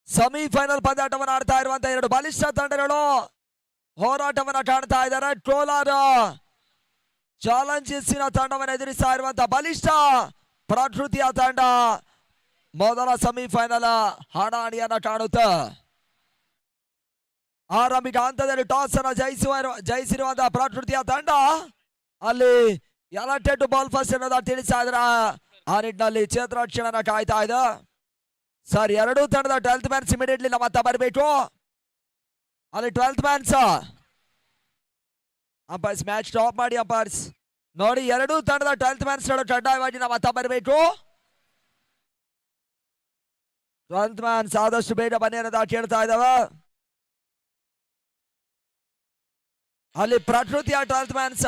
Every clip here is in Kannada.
ಸೆಮಿಫೈನಲ್ ಪಂದ್ಯಾಟವನ್ನು ಆಡ್ತಾ ಇರುವಂತಹ ಎರಡು ಬಲಿಷ್ಠ ತಂಡಗಳು ಹೋರಾಟವನ್ನು ಕಾಣ್ತಾ ಇದ್ದಾರೆ. ಟ್ರೋಲರ್ ಚಾಲೆಂಜರ್ಸಿನ ತಂಡವನ್ನು ಎದುರಿಸ್ತಾ ಇರುವಂತಹ ಬಲಿಷ್ಠ ಪ್ರಕೃತಿಯ ತಂಡ ಮೊದಲ ಸೆಮಿಫೈನಲ್ ಹಣಾಹಣಿಯನ್ನ ಕಾಣುತ್ತೆ. ಆರಂಭಿಕ ಹಂತದಲ್ಲಿ ಟಾಸ್ ಅನ್ನು ಜಯಿಸಿರುವಂತಹ ಪ್ರಕೃತಿಯ ತಂಡ ಅಲ್ಲಿ ಎಲೆಕ್ಟೆಡ್ ಬಾಲ್ ಫಸ್ಟ್ ಅನ್ನೋದ ತಿಳಿಸ್ತಾ ಇದ್ರ. ಆ ನಿಟ್ಟಿನಲ್ಲಿ ಕ್ಷೇತ್ರರಕ್ಷಣೆಯನ್ನ ಕಾಯ್ತಾ ಇದೆ. ಸರ್, ಎರಡೂ ತಂಡದ 12th ಮ್ಯಾನ್ಸ್ ಇಮಿಡಿಯೇಟ್ಲಿ ನಮ್ಮ ಹತ್ತ ಬರಬೇಕು. ಅಲ್ಲಿ 12th man's umpires match stop ಮಾಡಿ. ಅಂಪೈರ್ಸ್ ನೋಡಿ, ಎರಡೂ ತಂಡದ 12th ಮ್ಯಾನ್ಸ್ ಕಡ್ಡಾಯವಾಗಿ ನಮ್ಮ ಹತ್ತ ಬರಬೇಕು. 12th ಮ್ಯಾನ್ಸ್ ಆದಷ್ಟು ಬೇಗ ಬನ್ನಿ ಅನ್ನೋದ ಕೇಳ್ತಾ ಇದ್ದಾವೆ. ಅಲ್ಲಿ ಪ್ರಕೃತಿಯ 12th ಮ್ಯಾನ್ಸ್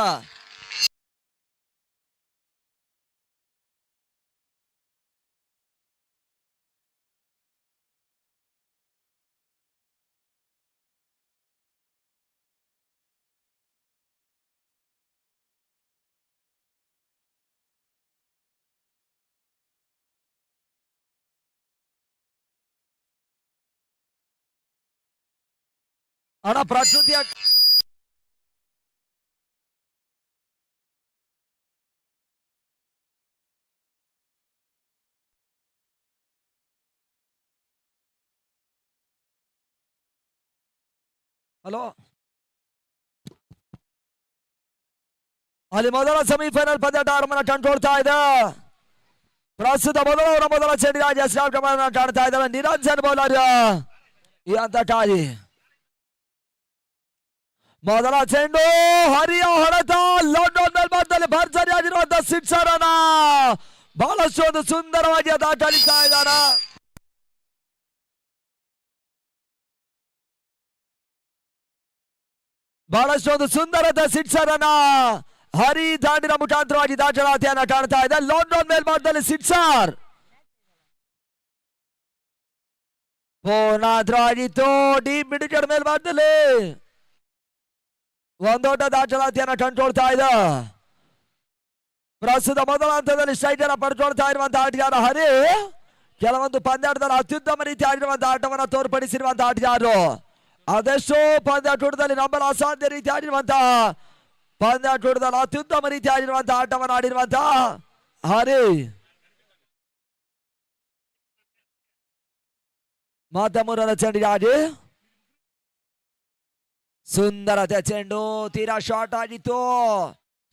ಅಣ್ಣ ಪ್ರಕೃತಿಯ ಹಲೋ, ಅಲ್ಲಿ ಮೊದಲ ಸೆಮಿಫೈನಲ್ ಪಂದ್ಯಾಟ ಆರಂಭ ಕಂಡುಕೊಳ್ತಾ ಇದೆ. ಪ್ರಸ್ತುತ ಮೊದಲ ಚೆಂಡಿಗಾಗಿ ಕಾಣ್ತಾ ಇದ್ದಾರೆ ನಿರಂಜನ್ ಬೌಲರ್ ಈ ಹಂತಕ್ಕಾಗಿ. ಮೊದಲ ಚೆಂಡು ಹರಿಯ ಹೊಡೆತ ಲಂಡನ್ ಮೇಲ್ಭಾಗದಲ್ಲಿ ಭರ್ಜರಿಯಾಗಿರುವಂತಹ ಸಿಕ್ಸರ್ ಅನ್ನ ಬಹಳಷ್ಟು ಒಂದು ಸುಂದರವಾಗಿ ದಾಖಲಿಸ್ತಾ ಇದ್ದಾರೆ. ಬಹಳಷ್ಟು ಒಂದು ಸುಂದರದ ಸಿಕ್ಸರ್ ಅನ್ನ ಹರಿ ದಾಂಡಿನ ಮುಖಾಂತರವಾಗಿ ದಾಖಲಾತಿಯನ್ನ ಕಾಣ್ತಾ ಇದೆ. ಲಂಡನ್ ಮೇಲ್ಭಾಗದಲ್ಲಿ ಸಿಕ್ಸರ್ ಆಗಿತ್ತು. ಡೀಪ್ ಮಿಡಿಕೇಟ್ ಮೇಲ್ಭಾಗದಲ್ಲಿ ಒಂದೊಡ್ಡ ದಾಖಲಾತಿಯನ್ನ ಕಂಡುಕೊಳ್ತಾ ಇದೆ. ಪ್ರಸ್ತುತ ಮೊದಲ ಹಂತದಲ್ಲಿ ಸ್ಟ್ರೈಕ್ ಅನ್ನ ಪಡ್ಕೊಳ್ತಾ ಇರುವಂತಹ ಆಟಗಾರ ಹರಿ ಕೆಲವೊಂದು ಪಂದ್ಯಾಟದಲ್ಲಿ ಅತ್ಯುತ್ತಮ ರೀತಿಯಾಗಿರುವಂತಹ ಆಟವನ್ನು ತೋರ್ಪಡಿಸಿರುವಂತಹ ಆಟಗಾರರು. ಅದೆಷ್ಟೋ ಪಂದ್ಯಾಟದಲ್ಲಿ ನಂಬಲು ಅಸಾಧ್ಯ ರೀತಿಯಾಗಿರುವಂತಹ ಪಂದ್ಯಾಟದಲ್ಲಿ ಅತ್ಯುತ್ತಮ ರೀತಿಯಾಗಿರುವಂತಹ ಆಟವನ್ನು ಆಡಿರುವಂತಹ ಹರಿ ಮತ್ತೆ ಮೂರರ ಚೆಂಡಿಗಾಗಿ ಸುಂದರತೆ ಚೆಂಡು ತೀರಾ ಶಾರ್ಟ್ ಆಗಿತ್ತು.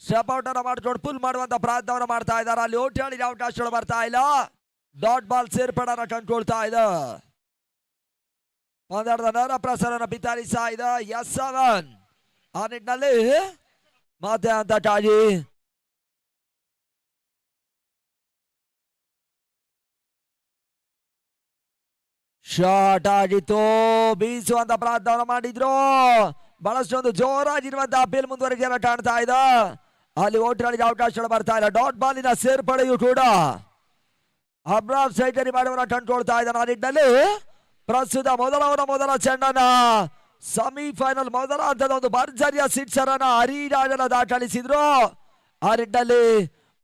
ಸ್ಟೆಪ್ ಔಟ್ ಅನ್ನ ಮಾಡ್ಕೊಂಡು ಪುಲ್ ಮಾಡುವಂತ ಪ್ರಯತ್ನವನ್ನು ಮಾಡ್ತಾ ಇದ್ದಾರೆ. ಅಲ್ಲಿ ಓಟಿಯಾಳಿ ಅವಕಾಶಗಳು ಬರ್ತಾ ಇಲ್ಲ. ಡಾಟ್ ಬಾಲ್ ಸೇರ್ಪಡನ್ನ ಕಂಡುಕೊಳ್ತಾ ಇದೆ. ಪಂದ್ಯದ ನೇರ ಪ್ರಸಾರನ ಬಿತ್ತರಿಸ್ತಾ ಇದೆ S7. ಆ ನಿಟ್ಟಿನಲ್ಲಿ ಮತ್ತೆ ಹಂತಕ್ಕಾಗಿ ಶಾರ್ಟ್ ಆಗಿತ್ತು. ಬೀಸುವಂತ ಪ್ರಯತ್ನವನ್ನು ಮಾಡಿದ್ರು. ಬಹಳಷ್ಟು ಒಂದು ಜೋರಾಗಿರುವಂತಹ ಅಪೀಲ್ ಮುಂದುವರಿಕೆಯನ್ನ ಕಾಣ್ತಾ ಇದೆ. ಅಲ್ಲಿ ಓಟಿಗಳಿಗೆ ಅವಕಾಶಗಳು ಬರ್ತಾ ಇಲ್ಲ. ಡಾಟ್ ಬಾಲಿನ ಸೇರ್ಪಡೆಯು ಕೂಡ ಅಬ್ರಾಮ್ ಸೈಕರಿ ಮಾಡುವನ್ನ ಕಂಡುಕೊಳ್ತಾ ಇದ್ದಾನೆ. ಆ ನಿಟ್ಟಿನಲ್ಲಿ ಪ್ರಸ್ತುತ ಮೊದಲ ಚೆಂಡನ್ನ ಸೆಮಿಫೈನಲ್ ಮೊದಲ ಹಂತದ ಒಂದು ಭರ್ಜರಿಯ ಸಿಕ್ಸರ್ ಅನ್ನ ಹರಿರಾಜನ ದಾಖಲಿಸಿದ್ರು. ಆ ನಿಟ್ಟಿನಲ್ಲಿ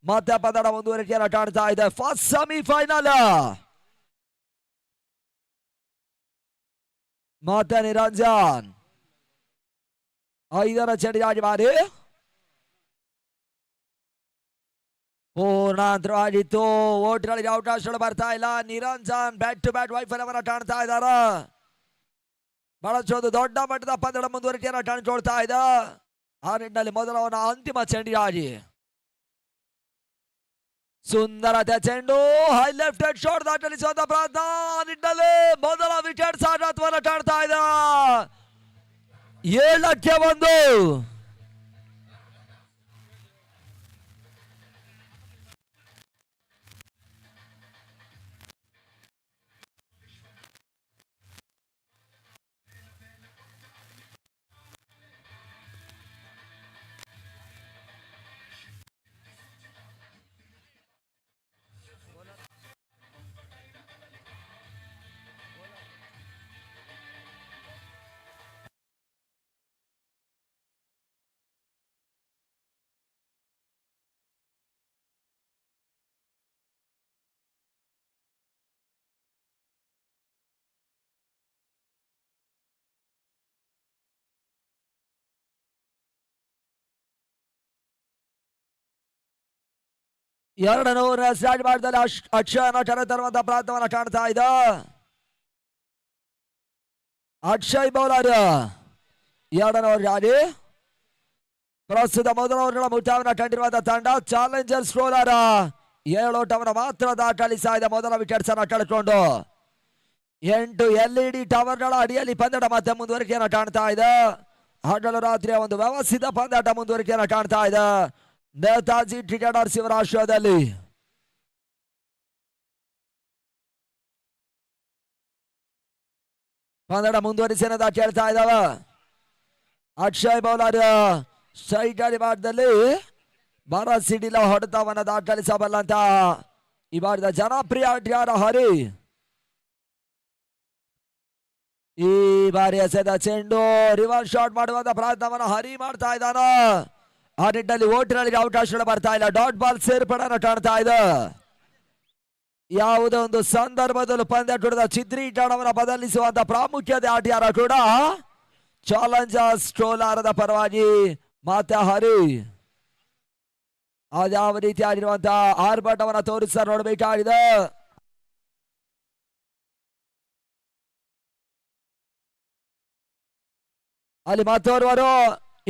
ಮತ್ತೆ ಪಂದ್ಯದ ಮುಂದುವರಿಕೆಯನ್ನ ಕಾಣ್ತಾ ಇದೆ. ಫಸ್ಟ್ ಸೆಮಿಫೈನಲ್ ಮತ್ತೆ ನಿರಂಜನ್ 5ರ ಚೆಂಡಿಗಾಗಿ ಮಾಡಿ ಪೂರ್ಣಾಂತರವಾಗಿತ್ತು. ಓಟ್ಗಳಿಗೆ ಅವಕಾಶಗಳು ಬರ್ತಾ ಇಲ್ಲ. ನಿರಂಜನ್ ಬ್ಯಾಟ್ ಟು ಬ್ಯಾಟ್ ವೈಫಲ್ಯವನ್ನ ಕಾಣ್ತಾ ಇದ್ದಾರೆ. ಬಹಳಷ್ಟು ದೊಡ್ಡ ಮಟ್ಟದ ಪಂದ್ಯದ ಮುಂದುವರಿಕೆಯನ್ನ ಕಾಣಿಕೊಳ್ತಾ ಇದೆ. ಆ ನಿಟ್ಟಿನಲ್ಲಿ ಮೊದಲವನ ಅಂತಿಮ ಚೆಂಡಿಗಾಗಿ ಸುಂದರತೆ ಚೆಂಡು ಹೈ ಲೆಫ್ಟ್ ಹ್ಯಾಂಡ್ ಶಾಟ್ ದಾಖಲಿಸುವಂತ ಪ್ರಯತ್ನ. ನಿಟ್ಟಿನಲ್ಲಿ ಮೊದಲ ವಿಕೆಟ್ ಸಾಗಾಟವನ್ನು ಕಾಣ್ತಾ ಇದೆ. 7-1 2 ಓವರ್ ಸ್ಟಾರ್ಟ್ ಮಾಡಿದಲ್ಲಿ ಅಕ್ಷಯನ ಕರೆ ತರುವಂತ ಪ್ರಯತ್ನವನ್ನ ಕಾಣ್ತಾ ಇದೆ. ಅಕ್ಷಯ್ ಬೌಲರ್ 2 ಓವರ್ ಆಡಿ ಪ್ರಸ್ತುತ ಮೊದಲ ಓವರ್ಗಳ ಮುಕ್ತಾಯವನ್ನು ಕಂಡಿರುವಂತಹ ತಂಡ ಚಾಲೆಂಜರ್ಸ್ ಟ್ರೋಲರ್ 7 ಓಟವನ್ನು ಮಾತ್ರ ದಾಖಲಿಸ್ತಾ ಇದೆ. ಮೊದಲ ವಿಕೆಟ್ಸ್ ಅನ್ನು ಕಳ್ಕೊಂಡು 8 LED ಟವರ್ಗಳ ಅಡಿಯಲ್ಲಿ ಪಂದ್ಯಾಟ ಮತ್ತೆ ಮುಂದುವರಿಕೆಯನ್ನು ಕಾಣ್ತಾ ಇದೆ. ಹಗಲು ರಾತ್ರಿಯ ಒಂದು ವ್ಯವಸ್ಥಿತ ಪಂದ್ಯಾಟ ಮುಂದುವರಿಕೆಯನ್ನು ಕಾಣ್ತಾ ಇದೆ ನೇತಾಜಿ ಕ್ರಿಕೆಟರ್ಸ್ ಇವರ ಆಶ್ರಯದಲ್ಲಿ. ಪಂದ್ಯಾಟ ಮುಂದುವರಿಸಿ ಕೇಳ್ತಾ ಇದ್ದಾವೆ. ಅಕ್ಷಯ್ ಬೌಲರ್ ಸ್ಟ್ರೈಕ್ ಗಾಡಿ ಭಾಗದಲ್ಲಿ ಭಾರತ ಸಿಡಿಲ ಹೊಡೆತವನ್ನು ದಾಖಲಿಸಬಲ್ಲಂತ ಈ ಭಾರತದ ಜನಪ್ರಿಯ ಆಟಗಾರ ಹರಿ. ಈ ಬಾರಿ ಎಸೆದ ಚೆಂಡು ರಿವರ್ಸ್ ಶಾಟ್ ಮಾಡುವಂತ ಪ್ರಯತ್ನವನ್ನು ಹರಿ ಮಾಡ್ತಾ ಇದ್ದಾನ. ಆ ನಿಟ್ಟಿನಲ್ಲಿ ಓಟಿನಲ್ಲಿ ಅವಕಾಶಗಳು ಬರ್ತಾ ಇಲ್ಲ. ಡಾಟ್ ಬಾಲ್ ಸೇರ್ಪಡೆಯನ್ನು ಕಾಣ್ತಾ ಇದೆ. ಯಾವುದೇ ಒಂದು ಸಂದರ್ಭದಲ್ಲೂ ಪಂದ್ಯಾಟದ ಚಿತ್ರೀಕರಣವನ್ನು ಬದಲಿಸುವಂತ ಪ್ರಾಮುಖ್ಯತೆ ಆಟಗಾರ ಕೂಡ ಚಾಲೆಂಜರ್ಸ್ ಟ್ರೋಲರ್ದ ಪರವಾಗಿ ಮತ್ತೆ ಹರಿ ಅದ್ಯಾವ ರೀತಿಯಾಗಿರುವಂತಹ ಆರ್ಭಟವನ್ನು ತೋರಿಸ್ತಾ ನೋಡಬೇಕಾಗಿದೆ. ಅಲ್ಲಿ ಮತ್ತೋರ್ವರು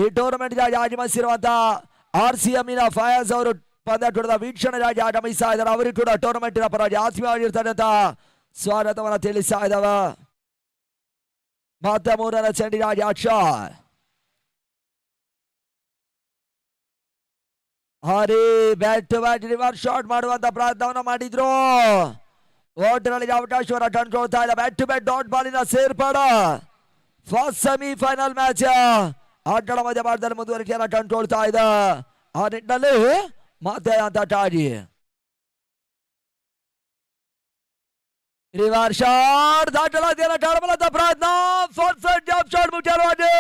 ಈ ಟೂರ್ನಮೆಂಟ್ ಗಾಗಿ ಆಗಮಿಸಿರುವಂತಹ RCM ಫಯಾಜ್ ಅವರು ಪಂದ್ಯಾಟದ ವೀಕ್ಷಣೆಗಾಗಿ ಆಗಮಿಸ್ತಾ ಇದ್ದಾರೆ. ಅವರಿಗೂ ಕೂಡ ಟೂರ್ನಮೆಂಟಿನ ಪರವಾಗಿ ಆತ್ಮೀಯವಾಗಿರ್ತಾರೆ ಅಂತ ಸ್ವಾಗತವನ್ನು ತಿಳಿಸ್ತಾ ಇದ್ದಾವೆ. ಮತ್ತೆ 3ನೇ ಚೆಂಡಿಗಾಗಿ Akshay Hari bat to bat reverse shot ಮಾಡುವಂತ ಪ್ರಯತ್ನವನ್ನು ಮಾಡಿದ್ರು. ಓಟಗಳಿಗೆ ಅವಕಾಶವನ್ನು ಕಂಡುಕೊಳ್ತಾ ಇಲ್ಲ. ಬ್ಯಾಟ್ ಟು ಬ್ಯಾಟ್ ಡಾಟ್ ಬಾಲಿನ ಸೇರ್ಪಡ ಫಸ್ಟ್ ಸೆಮಿಫೈನಲ್ ಮ್ಯಾಚ್ ಆಟಗಳ ಮಧ್ಯಭಾಗದಲ್ಲಿ ಮುಂದುವರಿಕೆಯನ್ನು ಕಂಡುಕೊಳ್ತಾ ಇದೆ. ಆ ನಿಟ್ಟಿನಲ್ಲಿ ಮತ್ತೆ ಅಂತ ಟಾಗಿ ರಿವರ್ಸ್ ಶಾಟ್ ದಾಖಲಾತಿಯನ್ನು ಕಾಣಬಲ್ಲಂತ ಪ್ರಯತ್ನ ಫಸ್ಟ್ ಜಾಬ್ ಶಾಟ್ ಮುಖ್ಯವಾಗಿ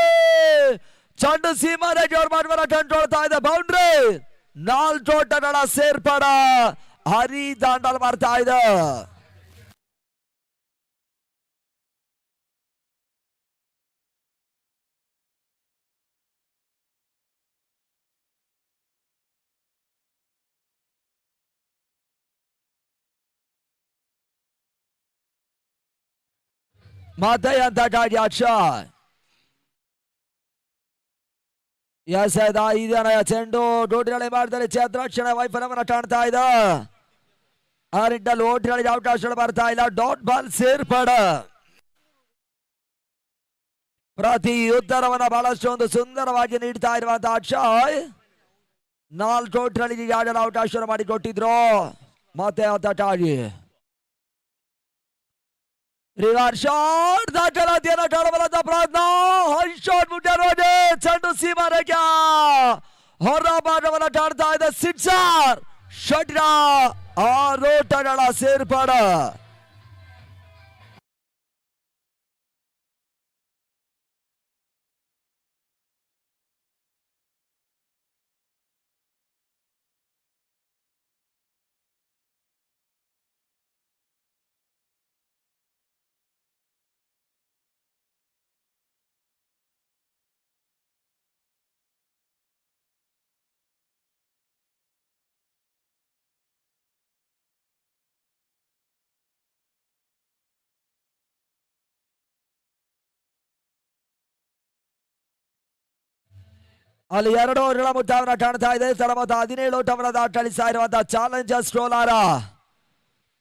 ಚಂಡು ಸೀಮಾ ರೇಖೆ ಅವರು ಮಾಡುವ ಕಂಡುಕೊಳ್ತಾ ಇದೆ. ಬೌಂಡ್ರಿ 4 ಓಟಗಳ ಸೇರ್ಪಡ ಹರಿ ದಾಂಡಲ್ ಮಾಡ್ತಾ ಇದೆ. ಮತ್ತೆ ಅಂತ ಟಾಗಿ ಅಕ್ಷಯ್ ಎಸೆದ 5ನೇ ಚೆಂಡು ಡೋಟಿನಲ್ಲಿ ಮಾಡಿದರೆ ಛೇದ್ರಾಕ್ಷಣ ವೈಫಲ್ಯವನ್ನು ಕಾಣ್ತಾ ಇದೆ. ಆ ನಿಟ್ಟಿನಲ್ಲಿ ಓಟಿಗಳಿಗೆ ಅವಕಾಶಗಳು ಬರ್ತಾ ಇಲ್ಲ. ಡಾಟ್ ಬಾಲ್ ಸೇರ್ಪಡ ಪ್ರತಿ ಉತ್ತರವನ್ನು ಬಹಳಷ್ಟು ಒಂದು ಸುಂದರವಾಗಿ ನೀಡ್ತಾ ಇರುವಂತಹ ಅಕ್ಷಯ್ 4 ಓಟಿಗಳಿಗೆ ಆಡಲು ಅವಕಾಶವನ್ನು ಮಾಡಿಕೊಟ್ಟಿದ್ರು. ಮತ್ತೆ ಅಂತ ಟಾಗಿ ರಿವರ್ಸ್ ಶಾಟ್ ದಾಖಲಾತಿಯನ್ನು ಕಾಣಬಲ್ಲಂತ ಪ್ರಯತ್ನ ಹೈ ಶಾಟ್ ಮುಖ್ಯವಾಗಿ ಚೆಂಡು ಸೀಮಾ ರೇಖೆ ಹೊರ ಭಾಗವನ್ನು ಕಾಣ್ತಾ ಇದೆ. ಸಿಕ್ಸರ್ ಷಟ್ರ 6 ಓಟಗಳ ಸೇರ್ಪಡ ಅಲ್ಲಿ 2 ಓವರ್ಗಳ ಮುಕ್ತಾಯವನ್ನು ಕಾಣ್ತಾ ಇದೆ. ಮೊತ್ತ 17 ಓಟವನ್ನು ದಾಖಲಿಸ್ತಾ ಇರುವಂತಹ ಚಾಲೆಂಜರ್ಸ್ ಟ್ರೋಲರ್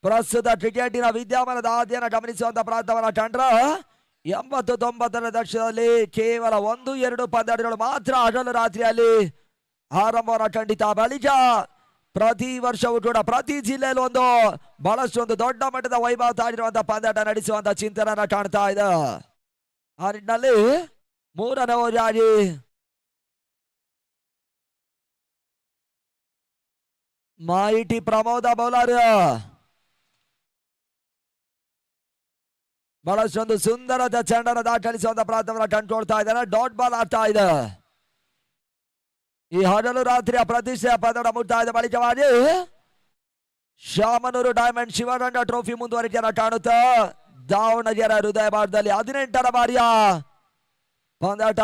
ಪ್ರಸ್ತುತ ಕ್ರಿಕೆಟಿನ ವಿದ್ಯಮಾನದ ಆದ್ಯನ ಗಮನಿಸುವಂತಹ ಪ್ರಯತ್ನವನ್ನು ಕಂಡ್ರೆ 80-90ರ ದಶಕದಲ್ಲಿ ಕೇವಲ 1-2 ಪಂದ್ಯಗಳು ಮಾತ್ರ ಹಗಲು ರಾತ್ರಿಯಲ್ಲಿ ಆರಂಭವನ್ನು ಕಂಡಿತ. ಬಳಿಕ ಪ್ರತಿ ವರ್ಷವೂ ಕೂಡ ಪ್ರತಿ ಜಿಲ್ಲೆಯಲ್ಲಿ ಬಹಳಷ್ಟು ಒಂದು ದೊಡ್ಡ ಮಟ್ಟದ ವೈಭವ ತಾಳಿರುವಂತಹ ಪಂದ್ಯಾಟ ನಡೆಸುವಂತಹ ಚಿಂತನೆಯನ್ನು ಕಾಣ್ತಾ ಇದೆ. ಆ ನಿಟ್ಟಿನಲ್ಲಿ 3ನೇ ಓವರ್ ಆಗಿ ಮಾಹಿತಿ ಪ್ರಮೋದ ಬೌಲರ್ ಬಹಳಷ್ಟೊಂದು ಸುಂದರದ ಚೆಂಡನ್ನು ದಾಖಲಿಸುವಂತ ಪ್ರಯತ್ನವನ್ನು ಕಂಡುಕೊಳ್ತಾ ಇದ್ದಾನೆ. ಡಾಟ್ ಬಾಲ್ ಆಗ್ತಾ ಇದೆ. ಈ ಹಗಲು ರಾತ್ರಿಯ ಪ್ರತಿಷ್ಠೆಯ ಪಂದ್ಯ ಮುಕ್ತಾಯದ ಬಳಿಕವಾಗಿ ಶಾಮನೂರು ಡೈಮಂಡ್ ಶಿವಗಂಗ ಟ್ರೋಫಿ ಮುಂದುವರಿಕೆಯನ್ನು ಕಾಣುತ್ತೆ. ದಾವಣಗೆರೆ ಹೃದಯ ಭಾಗದಲ್ಲಿ 18ರ ಬಾರಿಯ ಪಂದ್ಯಾಟ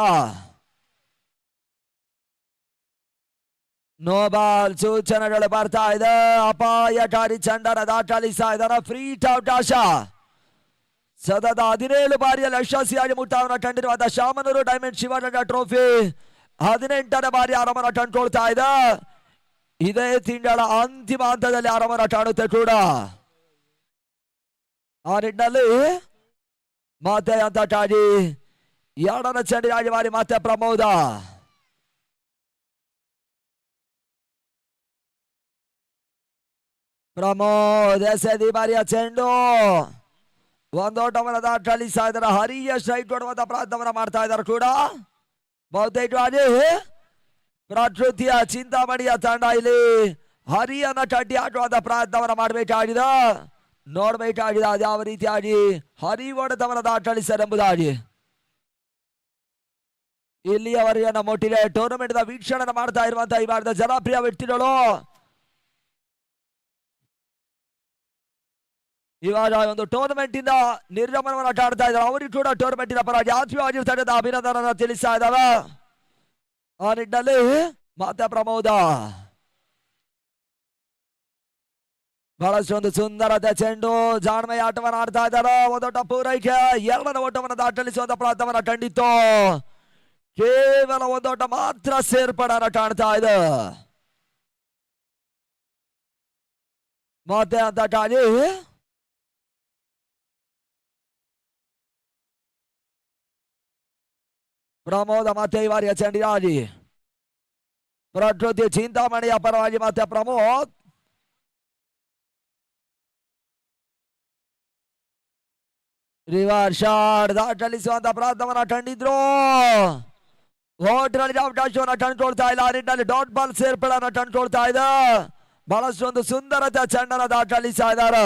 ನೋಬಾಲ್ ಸೂಚನೆಗಳು ಬರ್ತಾ ಇದೆ. ಅಪಾಯಕಾರಿ ಚಂಡನ ದಾಟಲಿಸ್ತಾ ಇದ್ದಾರ. ಫ್ರೀ ಅವಕಾಶ. ಸತತ 17 ಬಾರಿಯಲ್ಲಿ ಯಶಸ್ವಿಯಾಗಿ ಮುಟ್ಟವನ್ನು ಕಂಡಿರುವಂತಹ ಶಾಮನೂರು ಡೈಮಂಡ್ ಶಿವಗಂಗ ಟ್ರೋಫಿ 18ನೇ ಬಾರಿ ಆರಂಭನ ಕಂಡುಕೊಳ್ತಾ ಇದೆ. ಇದೇ ತಿಂಗಳ ಅಂತಿಮ ಹಂತದಲ್ಲಿ ಆರಂಭನ ಕಾಣುತ್ತೆ ಕೂಡ. ಆ ನಿಟ್ಟಿನಲ್ಲಿ ಮತ್ತೆ ಅಂತಕ್ಕಾಗಿ 2ನೇ ಚೆಂಡಿಗಾಗಿ ಬಾರಿ ಮತ್ತೆ ಪ್ರಮೋದ. ಎಸೆದಿ ಬಾರಿಯ ಚೆಂಡು ಒಂದೋಟವನ್ನು ದಾಟಲಿಸ್ತಾ ಇದ್ದಾರೆ. ಹರಿಯ ಸ್ಟ್ರೈಕ್ ಕೊಡುವಂತ ಪ್ರಯತ್ನವನ್ನ ಮಾಡ್ತಾ ಇದ್ದಾರೆ ಕೂಡ. ಬಹುತೇಕವಾಗಿ ಪ್ರಕೃತಿಯ ಚಿಂತಾಮಣಿಯ ತಂಡ ಇಲ್ಲಿ ಹರಿಯನ್ನ ಕಟ್ಟಿ ಆಟುವಂತ ಪ್ರಯತ್ನವನ್ನ ಮಾಡಬೇಕಾಗಿದೆ. ನೋಡಬೇಕಾಗಿದೆ ಅದು ಯಾವ ರೀತಿಯಾಗಿ ಹರಿ ಹೊಡೆದವನ್ನ ದಾಟಲಿಸ್ತಾರೆ ಎಂಬುದಾಗಿ. ಇಲ್ಲಿಯವರೆಗೆ ನಮ್ಮ ಒಟ್ಟಿಗೆ ಟೂರ್ನಮೆಂಟ್ ನ ವೀಕ್ಷಣೆ ಮಾಡ್ತಾ ಇರುವಂತಹ ಈ ಭಾರತದ ಜನಪ್ರಿಯ ವ್ಯಕ್ತಿಗಳು ಇವಾಗ ಒಂದು ಟೂರ್ನಮೆಂಟ್ ಇಂದ ನಿರ್ಗಮನವನ್ನು ಕಾಡ್ತಾ ಇದ್ದಾರೆ. ಅವರಿಗೆ ಕೂಡ ಟೂರ್ನಮೆಂಟಿನ ಪರವಾಗಿ ಆತ್ಮೀಯವಾಗಿರ್ತಕ್ಕಂಥ ಅಭಿನಂದನ ತಿಳಿಸ್ತಾ ಇದ್ದಾವೆ. ಆ ನಿಟ್ಟಿನಲ್ಲಿ ಮತ್ತೆ ಪ್ರಮೋದ ಬಹಳಷ್ಟು ಒಂದು ಸುಂದರತೆ ಚೆಂಡು ಜಾಣ್ಮೆಯ ಆಟವನ್ನು ಆಡ್ತಾ ಇದ್ದಾರೆ. ಒಂದೊಡ್ಡ ಪೂರೈಕೆ 2ನೇ ಓಟವನ್ನು ದಾಟಲಿಸುವಂತ ಪ್ರಯತ್ನವನ್ನ ಕಂಡಿತ್ತು. ಕೇವಲ ಒಂದೊಡ್ಡ ಮಾತ್ರ ಸೇರ್ಪಡೆಯನ್ನು ಕಾಣ್ತಾ ಇದೆ. ಮತ್ತೆ ಅಂತಕ್ಕಾಗಿ ಪ್ರಮೋದ ಮತ್ತೆ ಈ ಬಾರಿಯ ಚೆಂಡಿಗಾಗಿ ಪ್ರಕೃತಿ ಚಿಂತಾಮಣಿಯ ಪರವಾಗಿ ಮತ್ತೆ ಪ್ರಮೋದ್. ರಿವರ್ಸ್ ಶಾಟ್ ದಾಟಲಿಸುವಂತ ಪ್ರಯತ್ನವನ್ನ ಕಂಡಿದ್ರು. ಹೋಟ್ರಲ್ಲಿ ಅವಕಾಶವನ್ನ ಕಂಡುಕೊಳ್ತಾ ಇಲ್ಲ. ಆ ನಿಟ್ಟಿನಲ್ಲಿ ಡಾಟ್ ಬಾಲ್ ಸೇರ್ಪಡೆಯನ್ನ ಕಂಡುಕೊಳ್ತಾ ಇದೆ. ಬಹಳಷ್ಟು ಒಂದು ಸುಂದರತೆ ಚೆಂಡನ್ನ ದಾಟಲಿಸ್ತಾ ಇದ್ದಾರೆ.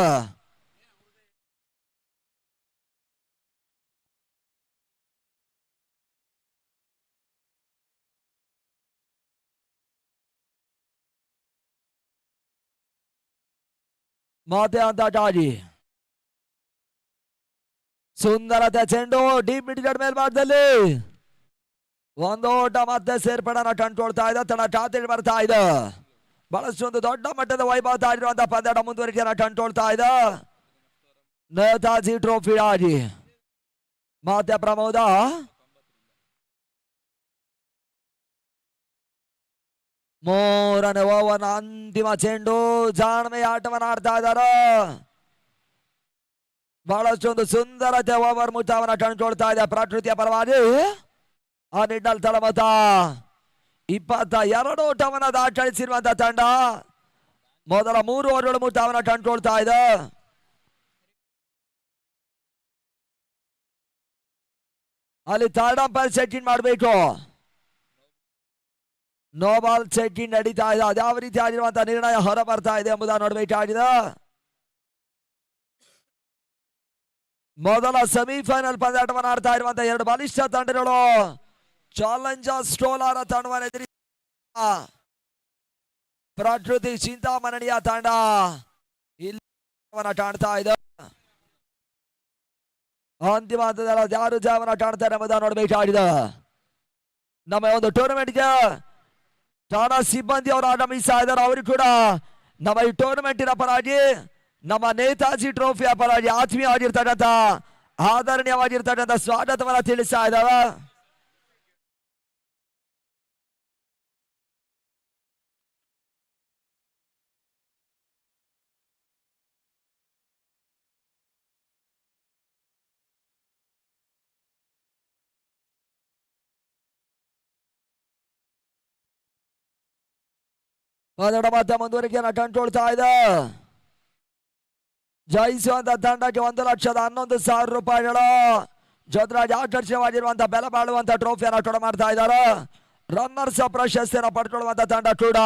ಮತ್ತೆ ಅಂತಕ್ಕಾಗಿ ಸುಂದರತೆ ಚೆಂಡು ಡೀಪ್ ಮಿಡ್ ಗಡ್ ಮೇಲ್ಭಾಗದಲ್ಲಿ ಒಂದು ಓಟ ಮತ್ತೆ ಸೇರ್ಪಡೆನ ಕಂಡುಕೊಳ್ತಾ ಇದೆ. ತನ್ನ ಖಾತೆಗೆ ಬರ್ತಾ ಇದೆ. ಬಹಳಷ್ಟು ಒಂದು ದೊಡ್ಡ ಮಟ್ಟದ ವೈಭವ ಆಗಿರುವಂತಹ ಪಂದ್ಯಾಟ ಮುಂದುವರಿಕೆಯನ್ನ ಕಂಡುಕೊಳ್ತಾ ಇದೆ. ನೇತಾಜಿ ಟ್ರೋಫಿ ಆಗಿ ಮತ್ತೆ ಪ್ರಮೋದ ಮೂರನೇ ಓವರ್ನ ಅಂತಿಮ ಚೆಂಡು ಜಾಣ್ಮೆಯ ಆಟವನ್ನು ಆಡ್ತಾ ಇದ್ದಾರೆ. ಬಹಳಷ್ಟು ಒಂದು ಸುಂದರತೆ ಓವರ್ ಮುಟ್ಟವನ್ನ ಕಂಡುಕೊಳ್ತಾ ಇದೆ ಪ್ರಕೃತಿಯ ಪರವಾಗಿ. ಆ ನಿಟ್ಟಿನಲ್ಲಿ ತಳಮತ 22 ಓಟವನ್ನು ದಾಖಲಿಸಿರುವಂತಹ ತಂಡ ಮೊದಲ 3 ಓವರ್ಗಳು ಮುಟ್ಟವನ್ನ ಕಂಡುಕೊಳ್ತಾ ಇದೆ. ಅಲ್ಲಿ ಥರ್ಡ್ ಅಂಪೈರ್ ಚೆಕ್ ಇನ್ ಮಾಡಬೇಕು. ನೋ ಬಾಲ್ ಚೆಕ್ ಇನ್ ನಡೀತಾ ಇದೆ. ಅದ್ಯಾವ ರೀತಿ ಆಗಿರುವಂತಹ ನಿರ್ಣಯ ಹೊರ ಬರ್ತಾ ಇದೆ ಎಂಬುದನ್ನು ನೋಡಬೇಕಾಗಿದೆ. ಮೊದಲ ಸೆಮಿಫೈನಲ್ ಪಂದ್ಯಾಟವನ್ನು ಆಡ್ತಾ ಇರುವಂತಹ 2 ಬಲಿಷ್ಠ ತಂಡಗಳು ಚಾಲೆಂಜರ್ಸ್ ಟೋಲಾರ ತಂಡವನ್ನು ಎದುರಿಸ ಪ್ರಕೃತಿ ಚಿಂತಾಮಣಿಯ ತಂಡ ಇಲ್ಲಿ ಕಾಣ್ತಾ ಇದೆ. ಅಂತಿಮ ಹಂತದಲ್ಲಿ ಯಾರು ಜಯವನ್ನ ಕಾಣ್ತಾರೆ ಎಂಬುದನ್ನು ನೋಡಬೇಕಾಗಿದೆ. ನಮ್ಮ ಒಂದು ಟೂರ್ನಮೆಂಟ್ಗೆ ಠಾಣಾ ಸಿಬ್ಬಂದಿ ಅವರು ಆಗಮಿಸ್ತಾ ಇದ್ದಾರೆ. ಅವರು ಕೂಡ ನಮ್ಮ ಈ ಟೂರ್ನಮೆಂಟಿನ ಪರವಾಗಿ ನಮ್ಮ ನೇತಾಜಿ ಟ್ರೋಫಿಯ ಪರವಾಗಿ ಆತ್ಮೀಯವಾಗಿರ್ತಕ್ಕಂಥ ಆದರಣೀಯವಾಗಿರ್ತಕ್ಕಂಥ ಸ್ವಾಗತವನ್ನ ತಿಳಿಸ್ತಾ ಇದ್ದಾವೆ. ಮತ್ತೆ ಮುಂದುವರಿಕೆಯನ್ನು ಕಂಡುಕೊಳ್ತಾ ಇದೆ. ಜಯಿಸುವಂತ ತಂಡಕ್ಕೆ 1,11,000 ರೂಪಾಯಿಗಳು ಜೊತೆಗೆ ಆಕರ್ಷಣವಾಗಿರುವಂತಹ ಬೆಲೆ ಬಾಳುವಂತ ಟ್ರೋಫಿಯನ್ನು ಕೊಡ ಮಾಡ್ತಾ ಇದ್ದಾರೆ. ರನ್ನರ್ಸ್ ಪ್ರಶಸ್ತಿಯನ್ನು ಪಡ್ಕೊಳ್ಳುವಂತ ತಂಡ ಕೂಡ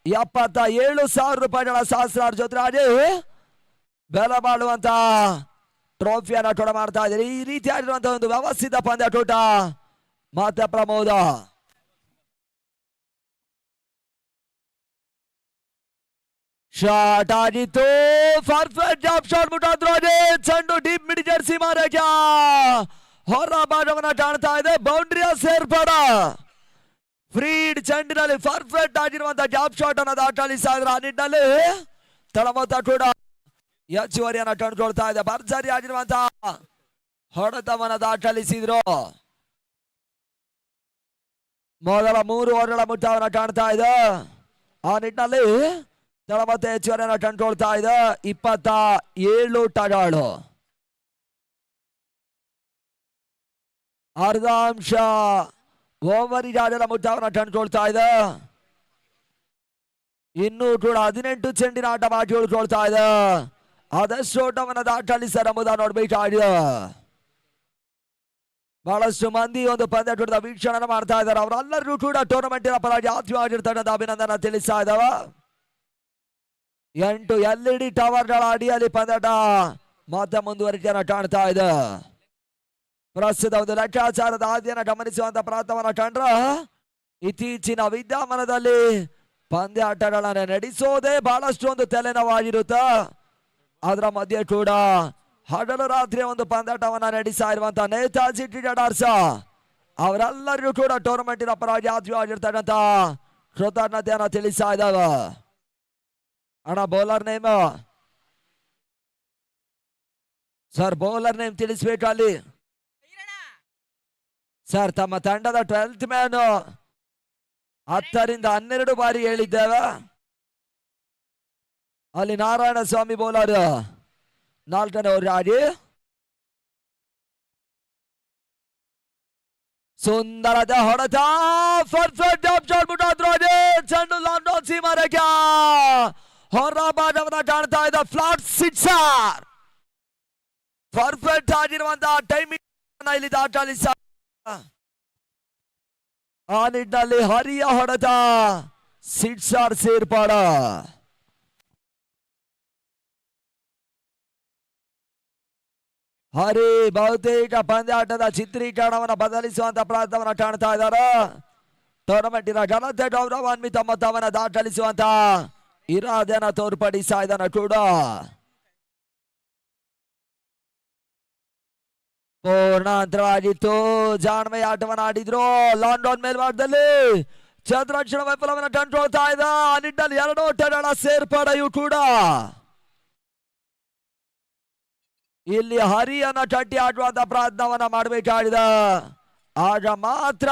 77,000 ರೂಪಾಯಿಗಳ ಸಹಸ್ರಾರು ಜೊತೆಗೆ ಬೆಲೆ ಬಾಳುವಂತ ಟ್ರೋಫಿಯನ್ನು ಕೊಡ ಮಾಡ್ತಾ ಇದ್ದಾರೆ. ಈ ರೀತಿಯಾಗಿರುವಂತಹ ಒಂದು ವ್ಯವಸ್ಥಿತ ಪಂದ್ಯಾಟೂಟ ಮತ್ತೆ ಪ್ರಮೋದ. ಶಾಟ್ ಆಗಿತ್ತು. ಪರ್ಫೆಕ್ಟ್ ಜಾಬ್ ಶಾಟ್ ಮುಟ್ಟಾದ್ರೆ ಚೆಂಡು ಡೀಪ್ ಮಿಡ್ ಜರ್ಸಿ ಮಾರಕ ಹೊರ ಭಾಗವನ್ನ ಕಾಣ್ತಾ ಇದೆ. ಬೌಂಡ್ರಿಯ ಸೇರ್ಪಡ ಫ್ರೀಡ್ ಚೆಂಡಿನಲ್ಲಿ ಪರ್ಫೆಕ್ಟ್ ಆಗಿರುವಂತಹ ಗ್ಯಾಪ್ ಶಾಟ್ ಅನ್ನ ದಾಖಲಿಸ್ತಾ ಇದ್ರು. ಆ ನಿಟ್ಟಿನಲ್ಲಿ ತಳಮೊತ್ತ ಕೂಡ ಹೆಚ್ಚುವರಿಯನ್ನ ಕಂಡುಕೊಳ್ತಾ ಇದೆ. ಭರ್ಜರಿ ಆಗಿರುವಂತಹ ಹೊಡೆತವನ್ನ ದಾಖಲಿಸಿದ್ರು. ಮೊದಲ 3 ಓವರ್ಗಳ ಮುಟ್ಟವನ್ನ ಕಾಣ್ತಾ ಇದೆ. ಆ ನಿಟ್ಟಿನಲ್ಲಿ ತಳಮೊತ್ತ ಹೆಚ್ಚುವರಿಯನ್ನ ಕಂಡುಕೊಳ್ತಾ ಇದೆ. 27 ಟಗಳು, ಅರ್ಧಾಂಶ ಓವರಿಗೆ ಆಡಲ ಮುಟ್ಟವನ್ನ ಕಂಡುಕೊಳ್ತಾ ಇದೆ. ಇನ್ನೂ ಕೂಡ 18 ಚೆಂಡಿನ ಆಟ ಮಾಡಿ ಉಳ್ಕೊಳ್ತಾ ಇದೆ. ಆದಷ್ಟು ಓಟವನ್ನು ದಾಖಲಿಸರ ಎಂಬುದನ್ನು ನೋಡ್ಬೇಕಾಗಿದೆ. ಬಹಳಷ್ಟು ಮಂದಿ ಒಂದು ಪಂದ್ಯಾಟದ ವೀಕ್ಷಣೆ ಮಾಡ್ತಾ ಇದ್ದಾರೆ. ಅವರೆಲ್ಲರಿಗೂ ಕೂಡ ಟೂರ್ನಮೆಂಟಿನ ಪರವಾಗಿ ಆತ್ಮೀಯವಾಗಿರ್ತಕ್ಕಂಥ ಅಭಿನಂದನೆ ತಿಳಿಸ್ತಾ ಇದ್ದಾವೆ. 8 LED ಟವರ್ಗಳ ಅಡಿಯಲ್ಲಿ ಪಂದ್ಯಾಟ ಮತ್ತೆ ಮುಂದುವರಿಕೆಯನ್ನು ಕಾಣ್ತಾ ಇದೆ. ಪ್ರಸ್ತುತ ಒಂದು ಲೆಕ್ಕಾಚಾರದ ಹಾದಿಯನ್ನು ಗಮನಿಸುವಂತ ಪ್ರಯತ್ನವನ್ನ ಕಂಡ್ರ ಇತ್ತೀಚಿನ ವಿದ್ಯಮಾನದಲ್ಲಿ ಪಂದ್ಯಾಟಗಳನ್ನ ನಡೆಸೋದೇ ಬಹಳಷ್ಟು ಒಂದು ತಲೆನೋವಾಗಿರುತ್ತೆ. ಅದರ ಮಧ್ಯೆ ಕೂಡ ಹಗಲು ರಾತ್ರಿ ಒಂದು ಪಂದ್ಯಾಟವನ್ನ ನಡೆಸ್ತಾ ಇರುವಂತಹ ನೇತಾಜಿ ಕ್ರಿಕೆಟರ್ಸ್ ಅವರೆಲ್ಲರಿಗೂ ಕೂಡ ಟೂರ್ನಮೆಂಟಿನ ಪರವಾಗಿ ಆತ್ಮೀಯವಾಗಿರ್ತಕ್ಕಂಥ ಕೃತಜ್ಞತೆಯನ್ನ ತಿಳಿಸ್ತಾ ಇದ್ದಾವೆ. ಅಣ್ಣ bowler name sir, bowler name ತಿಳಿಸ್ಬೇಕು ಅಲ್ಲಿ ಸರ್. ತಮ್ಮ ತಂಡದ 12th ಮ್ಯಾನ್ 10 ರಿಂದ 12 ಬಾರಿ ಹೇಳಿದ್ದೇವೆ. ಅಲ್ಲಿ ನಾರಾಯಣ ಸ್ವಾಮಿ ಬೌಲರ್ 4ನೇ ಓವರ್ ಆಗಿ ಸುಂದರದ ಹೊಡೆತ, ಪರ್ಫೆಕ್ಟ್ ಚೆಂಡು ಲಾಂಡೋ ಸೀಮಾರೇಖ ಹೊರ ಭಾಗವನ್ನ ಕಾಣ್ತಾ ಇದ್ದ ಫ್ಲಾಟ್ ಸಿಕ್ಸರ್. ಪರ್ಫೆಕ್ಟ್ ಆಗಿರುವಂತಹ ಟೈಮಿಂಗ್ ಇಲ್ಲಿ ದಾಖಲಿಸ. ಆ ನಿಟ್ಟಿನಲ್ಲಿ ಹರಿಯ ಹೊಡೆತ, ಸಿಕ್ಸರ್ ಸೇರ್ಪಾಡ. ಹರಿ ಬಹುತೇಕ ಪಂದ್ಯಾಟದ ಚಿತ್ರೀಕರಣವನ್ನು ಬದಲಿಸುವಂತ ಪ್ರಯತ್ನವನ್ನ ಕಾಣ್ತಾ ಇದ್ದಾರೆ. ಟೂರ್ನಮೆಂಟಿನ ಘನತೆ ಗೌರವಾನ್ವಿತ ಮೊತ್ತವನ್ನು ದಾಖಲಿಸುವಂತ ಇರಾದೆಯನ್ನು ತೋರ್ಪಡಿಸ್ತಾ ಇದ್ದಾನೆ ಕೂಡ. ಪೂರ್ಣಾಂತರವಾಗಿತ್ತು. ಜಾಣ್ಮೆಯ ಆಟವನ್ನು ಆಡಿದ್ರು. ಲಾಂಡೌನ್ ಮೇಲ್ಭಾಗದಲ್ಲಿ ಚಂದ್ರಾಕ್ಷಣ ವೈಫಲ್ಯವನ್ನು ಕಂಡುಕೊಳ್ತಾ ಇದ್ದ. ಆ ನಿಟ್ಟಿನಲ್ಲಿ 2 ಓಟಗಳ ಸೇರ್ಪಡೆಯೂ ಕೂಡ ಇಲ್ಲಿ ಹರಿಯನ್ನ ಕಟ್ಟಿ ಆಡುವಂತ ಪ್ರಯತ್ನವನ್ನ ಮಾಡಬೇಕಾಗಿದೆ. ಆಗ ಮಾತ್ರ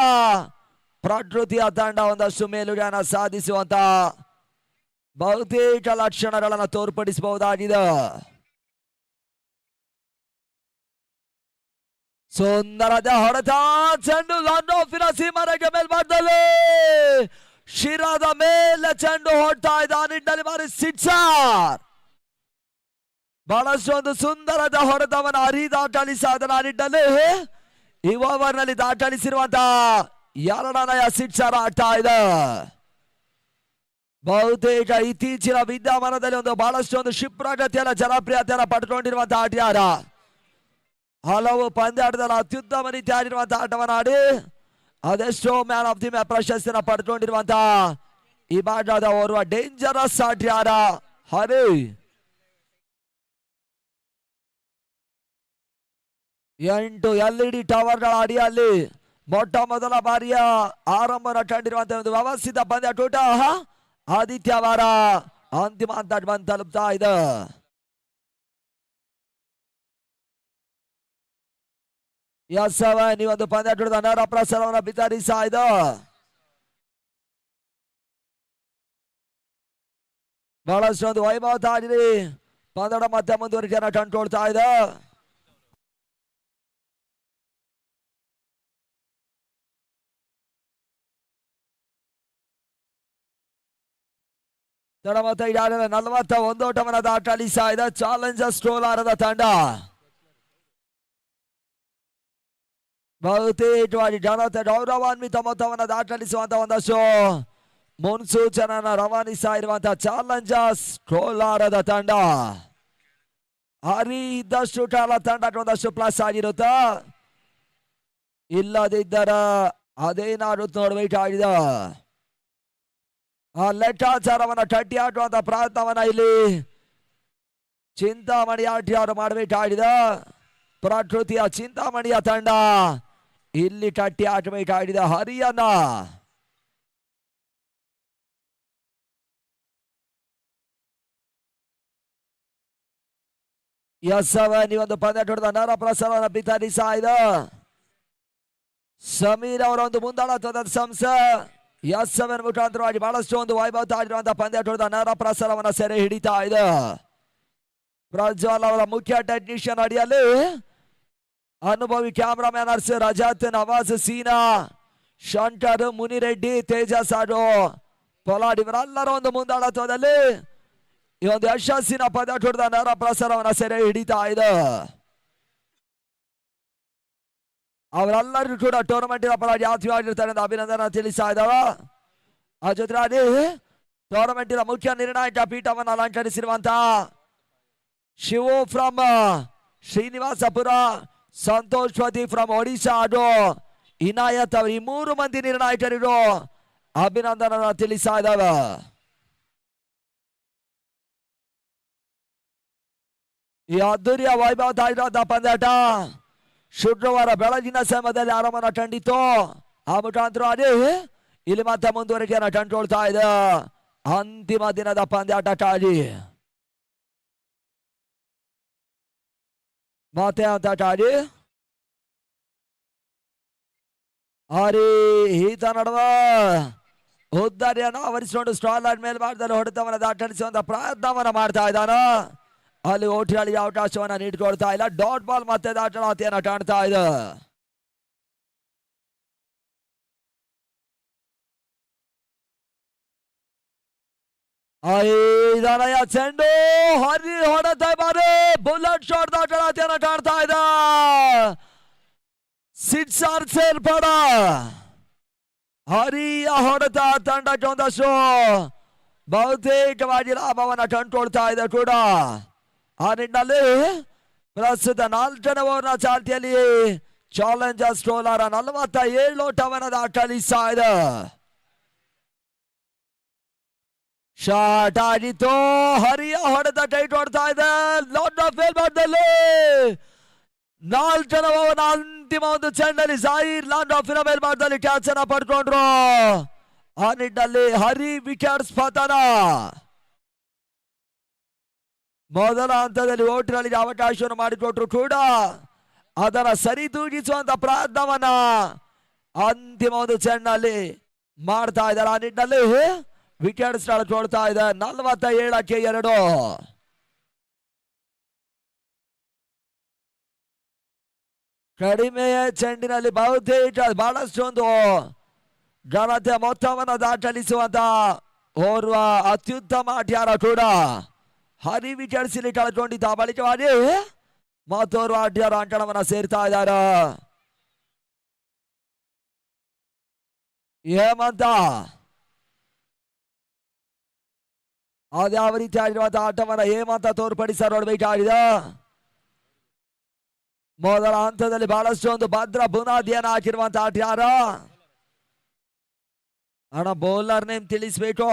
ಪ್ರಕೃತಿಯ ತಂಡ ಒಂದಷ್ಟು ಮೇಲುಗೈನ ಸಾಧಿಸುವಂತ ಬಹುತೇಕ ಲಕ್ಷಣಗಳನ್ನು ತೋರ್ಪಡಿಸಬಹುದಾಗಿದೆ. ಸುಂದರದ ಹೊಡೆತ, ಚೆಂಡು ಲಾಂಡೋಫಿನ ಸೀಮರೆಗೆ ಮೇಲ್ಭಾಗದಲ್ಲಿ ಶಿರದ ಮೇಲೆ ಚೆಂಡು ಹೊಡ್ತಾ ಇದ್ದ. ಆ ನಿಟ್ಟಿನಲ್ಲಿ ಬಾರಿ ಸಿಕ್ಸರ್. ಬಹಳಷ್ಟು ಒಂದು ಸುಂದರದ ಹೊಡೆತವನ್ನು ಹರಿ ದಾಖಲಿಸಿದ. ಆ ನಿಟ್ಟಿನಲ್ಲಿ ಈ ಓವರ್ ನಲ್ಲಿ ದಾಖಲಿಸಿರುವಂತಹ 2ನೇ ಸಿಕ್ಸರ್ ಆಗ್ತಾ ಇದೆ. ಬಹುತೇಕ ಇತ್ತೀಚಿನ ವಿದ್ಯಮಾನದಲ್ಲಿ ಒಂದು ಬಹಳಷ್ಟು ಒಂದು ಕ್ಷಿಪ್ರಗತಿಯನ್ನ ಜನಪ್ರಿಯತೆಯನ್ನು ಪಡ್ಕೊಂಡಿರುವಂತಹ ಆಟಗಾರ. ಹಲವು ಪಂದ್ಯಾಟದಲ್ಲಿ ಅತ್ಯುತ್ತಮ ರೀತಿಯಾಗಿರುವಂತಹ ಆಟವನ್ನು ಆಡಿ ಅದೆಷ್ಟೋ ಮ್ಯಾನ್ ಆಫ್ ದಿ ಮ್ಯಾಚ್ ಪ್ರಶಸ್ತಿಯನ್ನು ಪಡ್ಕೊಂಡಿರುವಂತಹ ಈ ಭಾಗದ ಓರ್ವ ಡೇಂಜರಸ್ ಆಟಗಾರ ಹರಿ. 8 LED ಟವರ್ಗಳ ಅಡಿಯಲ್ಲಿ ಮೊಟ್ಟ ಮೊದಲ ಬಾರಿಯ ಆರಂಭ ಕಂಡಿರುವಂತಹ ಒಂದು ವ್ಯವಸ್ಥಿತ ಪಂದ್ಯಾಟೂಟ ಆದಿತ್ಯವಾರ ಅಂತಿಮ ಹಂತಕ್ಕೆ ಬಂದು ತಲುಪ್ತಾ ಇದೆ. ಈ ಒಂದು ಪಂದ್ಯಾಟದ ನೇರ ಪ್ರಸಾರವನ್ನು ಬಿತ್ತರಿಸ್ತಾ ಇದೆ. ಬಹಳಷ್ಟು ಒಂದು ವೈಭವತಾಗಿ ಪಂದ್ಯ ಮತ್ತೆ ಮುಂದುವರಿಕೆಯನ್ನು ಕಂಡುಕೊಳ್ತಾ ಇದೆ. ಮತ್ತೆ ಈಗಾಗಲೇ 41 ಓಟವನ್ನು ದಾಖಲಿಸ್ತಾ ಇದೆ ಚಾಲೆಂಜರ್ಸ್ ಕೋಲಾರದ ತಂಡ. ಬಹುತೇಕವಾಗಿ ಘನತೆ ಗೌರವಾನ್ವಿತ ಮೊತ್ತವನ್ನು ದಾಖಲಿಸುವಂತ ಒಂದಷ್ಟು ಮುನ್ಸೂಚನೆಯನ್ನು ರವಾನಿಸ್ತಾ ಇರುವಂತಹ ಚಾಲೆಂಜರ್ಸ್ ಕೋಲಾರದ ತಂಡ. ಹರಿ ಇದ್ದಷ್ಟು ಕಾಲ ತಂಡಕ್ಕೆ ಒಂದಷ್ಟು ಪ್ಲಸ್ ಆಗಿರುತ್ತೆ, ಇಲ್ಲದಿದ್ದರೆ ಅದೇನಾಗುತ್ತೆ ನೋಡ್ಬೇಕಾಗಿದೆ. ಆ ಲೆಕ್ಕಾಚಾರವನ್ನು ಕಟ್ಟಿ ಹಾಕುವಂತ ಪ್ರಯತ್ನವನ್ನ ಇಲ್ಲಿ ಚಿಂತಾಮಣಿ ಆಟಗಾರರು ಮಾಡಬೇಕಾಗಿದೆ. ಪ್ರಕೃತಿಯ ಚಿಂತಾಮಣಿಯ ತಂಡ ಇಲ್ಲಿ ಕಟ್ಟಿ ಹಾಕಬೇಕಾಗಿದೆ ಹರಿಯನ್ನ. ಈ ಒಂದು ಪಂದ್ಯಾಟದ ನೇರ ಪ್ರಸಾರವನ್ನು ಬಿತ್ತರಿಸ್ತಾ ಇದೆ. ಸಮೀರ್ ಅವರ ಒಂದು ಮುಂದಾಳತ್ವದ ಸಂಸ್ಥೆ ಎಸ್7 ಮುಖಾಂತರವಾಗಿ ಬಹಳಷ್ಟು ಒಂದು ವೈಭವವಾಗಿರುವಂತಹ ಪಂದ್ಯಾಟದ ನೇರ ಪ್ರಸಾರವನ್ನು ಸೆರೆ ಹಿಡಿತಾ ಇದೆ. ಪ್ರಜ್ವಲ್ ಅವರ ಮುಖ್ಯ ಟೆಕ್ನಿಷಿಯನ್ ಅಡಿಯಲ್ಲಿ ಅನುಭವಿ ಕ್ಯಾಮ್ರಾಮ್ಯಾನ್ ರಜಾತ್, ನವಾಜ್, ಸೀನಾ, ಶಂಕರ್, ಮುನಿರೆಡ್ಡಿ, ತೇಜಸ್ ಹಾಗೂ ಪೊಲಾಡ್ ಇವರೆಲ್ಲರ ಒಂದು ಮುಂದಾಳತ್ವದಲ್ಲಿ ಈ ಒಂದು ಯಶಸ್ಸಿನ ಪಂದ್ಯಾಟದ ನೇರ ಪ್ರಸಾರವನ್ನು ಸೆರೆ ಹಿಡಿತಾ ಇದೆ. ಅವರೆಲ್ಲರೂ ಕೂಡ ಟೂರ್ನಮೆಂಟಿನ ಪರವಾಗಿ ಆತ್ಮೀಯವಾಗಿರ್ತಾರೆ ಎಂದು ಅಭಿನಂದನೆ ತಿಳಿಸ್ತಾ ಇದ್ದಾವೆ. ಆ ಜೊತೆಗೆ ಟೂರ್ನಮೆಂಟಿನ ಮುಖ್ಯ ನಿರ್ಣಾಯಕ ಪೀಠವನ್ನು ಅಲಂಕರಿಸಿರುವಂತಹ ಶಿವು ಫ್ರಮ್ ಶ್ರೀನಿವಾಸಪುರ, ಸಂತೋಷ್ ವತಿ ಫ್ರಮ್ ಒಡಿಶಾ ಹಾಗೂ ಇನಾಯತ್ ಅವರು ಈ 3 ಮಂದಿ ನಿರ್ಣಾಯಕರಿಗೂ ಅಭಿನಂದನೆ ತಿಳಿಸ್ತಾ ಇದ್ದಾವೆ. ಈ ಅದ್ದೂರಿಯ ವೈಭವವಾಗಿರುವಂತಹ ಪಂದ್ಯಾಟ ಶುಕ್ರವಾರ ಬೆಳಗಿನ ಸಮಯದಲ್ಲಿ ಆರಂಭನ ಕಂಡಿತ್ತು. ಆ ಮುಖಾಂತರವಾಗಿ ಇಲ್ಲಿ ಮತ್ತೆ ಮುಂದುವರಿಕೆಯನ್ನು ಕಂಡುಕೊಳ್ತಾ ಇದೆ ಅಂತಿಮ ದಿನದ ಪಂದ್ಯಾಟಕ್ಕಾಗಿ. ಮತ್ತೆ ಅಂತಾಟಾಗಿ ಹರಿ ಈತ ನಡುವ ಉದ್ದರಿಯನ್ನು ಆವರಿಸಿಕೊಂಡು ಸ್ಟಾಲ್ ಲೈನ್ ಮೇಲ್ಭಾಗದಲ್ಲಿ ಹೊಡೆತವನ್ನು ದಾಖಲಿಸುವಂತ ಪ್ರಯತ್ನವನ್ನ ಮಾಡ್ತಾ ಇದ್ದಾನ. ಅಲ್ಲಿ ಓಟಿಗಳಿಗೆ ಅವಕಾಶವನ್ನ ನೀಡಿಕೊಡ್ತಾ ಇಲ್ಲ. ಡಾಟ್ ಬಾಲ್ ಮತ್ತೆ ದಾಖಲಾತಿಯನ್ನ ಕಾಣ್ತಾ ಇದೆ. ಐದನೆಯ ಚೆಂಡು ಹರಿ ಹೊಡೆತ ಬಾರಿ ಬುಲೆಟ್ ಶಾಟ್ ದಾಖಲಾತಿಯನ್ನ ಕಾಣ್ತಾ ಇದೆ. ಸಿಕ್ಸರ್ ಸೇರ್ಪಡ ಹರಿಯ ಹೊಡೆತ ತಂಡಕ್ಕೆ ಒಂದಷ್ಟು ಬಹುತೇಕವಾಗಿ ಲಾಭವನ್ನ ಕಂಡುಕೊಳ್ತಾ ಇದೆ ಕೂಡ. ಆ ನಿಟ್ಟಿನಲ್ಲಿ ಪ್ರಸ್ತುತ 4ನೇ ಓವರ್ನ ಚಾಲ್ತಿಯಲ್ಲಿ ಚಾಲೆಂಜರ್ಸ್ ಕೋಲಾರ 47 ಓಟವನ್ನು ದಾಖಲಿಸ್ತಾ ಇದೆ. ಶಾಟ್ ಆಗಿತ್ತು, ಹರಿಯ ಹೊಡೆತ ಟೈಟ್ ಹೊಡ್ತಾ ಇದೆ. ಲಾಟ್ ಆಫ್ ಮೇಲ್ಭಾಗದಲ್ಲಿ 4ನೇ ಓವರ್ನ ಅಂತಿಮ ಒಂದು ಚೆಂಡಲ್ಲಿ ಜಾಹೀರ್ ಲಾಂಡ್ ಆಫ್ ಮೇಲ್ಭಾಗದಲ್ಲಿ ಕ್ಯಾಚ್ ಅನ್ನ ಪಡ್ಕೊಂಡ್ರು. ಆ ನಿಟ್ಟಿನಲ್ಲಿ ಹರಿ ವಿಕೆಟ್ಸ್ ಪತನ. ಮೊದಲ ಹಂತದಲ್ಲಿ ಓಟಿಗಳಿಗೆ ಅವಕಾಶವನ್ನು ಮಾಡಿಕೊಟ್ರು ಕೂಡ ಅದರ ಸರಿದೂಗಿಸುವಂತ ಪ್ರಯತ್ನವನ್ನ ಅಂತಿಮ ಒಂದು ಚೆಂಡಲ್ಲಿ ಮಾಡ್ತಾ ಇದ್ದಾರೆ. ಆ ನಿಟ್ಟಿನಲ್ಲಿ ವಿಕೆಟ್ಸ್ ಕಳ್ಕೊಳ್ತಾ ಇದೆ. 47ಕ್ಕೆ 2. ಕಡಿಮೆಯ ಚೆಂಡಿನಲ್ಲಿ ಬಹುತೇಕ ಬಹಳಷ್ಟೊಂದು ಘನತೆ ಮೊತ್ತವನ್ನು ದಾಖಲಿಸುವಂತ ಓರ್ವ ಅತ್ಯುತ್ತಮ ಆಟಗಾರ ಕೂಡ ಹರಿ ವಿಕೆಟ್ಸ್ ಇಲ್ಲಿ ಕಳ್ಕೊಂಡಿದ್ದ ಬಳಿಕವಾಗಿ ಮತ್ತೋರ್ವ ಆಟಗಾರ ಅಂಕಣವನ್ನ ಸೇರ್ತಾ ಇದ್ದಾರೆ. ಹೇಮಂತ ಅದ್ಯಾವ ರೀತಿ ಆಗಿರುವಂತಹ ಆಟವನ್ನ ಹೇಮಂತ ತೋರ್ಪಡಿಸ ನೋಡ್ಬೇಕಾಗಿದೆ. ಮೊದಲ ಹಂತದಲ್ಲಿ ಬಹಳಷ್ಟು ಒಂದು ಭದ್ರ ಬುನಾದಿಯನ್ನು ಹಾಕಿರುವಂತಹ ಆಟಗಾರ. ಅಣ್ಣ ಬೌಲರ್ ನೇಮ್ ತಿಳಿಸ್ಬೇಕು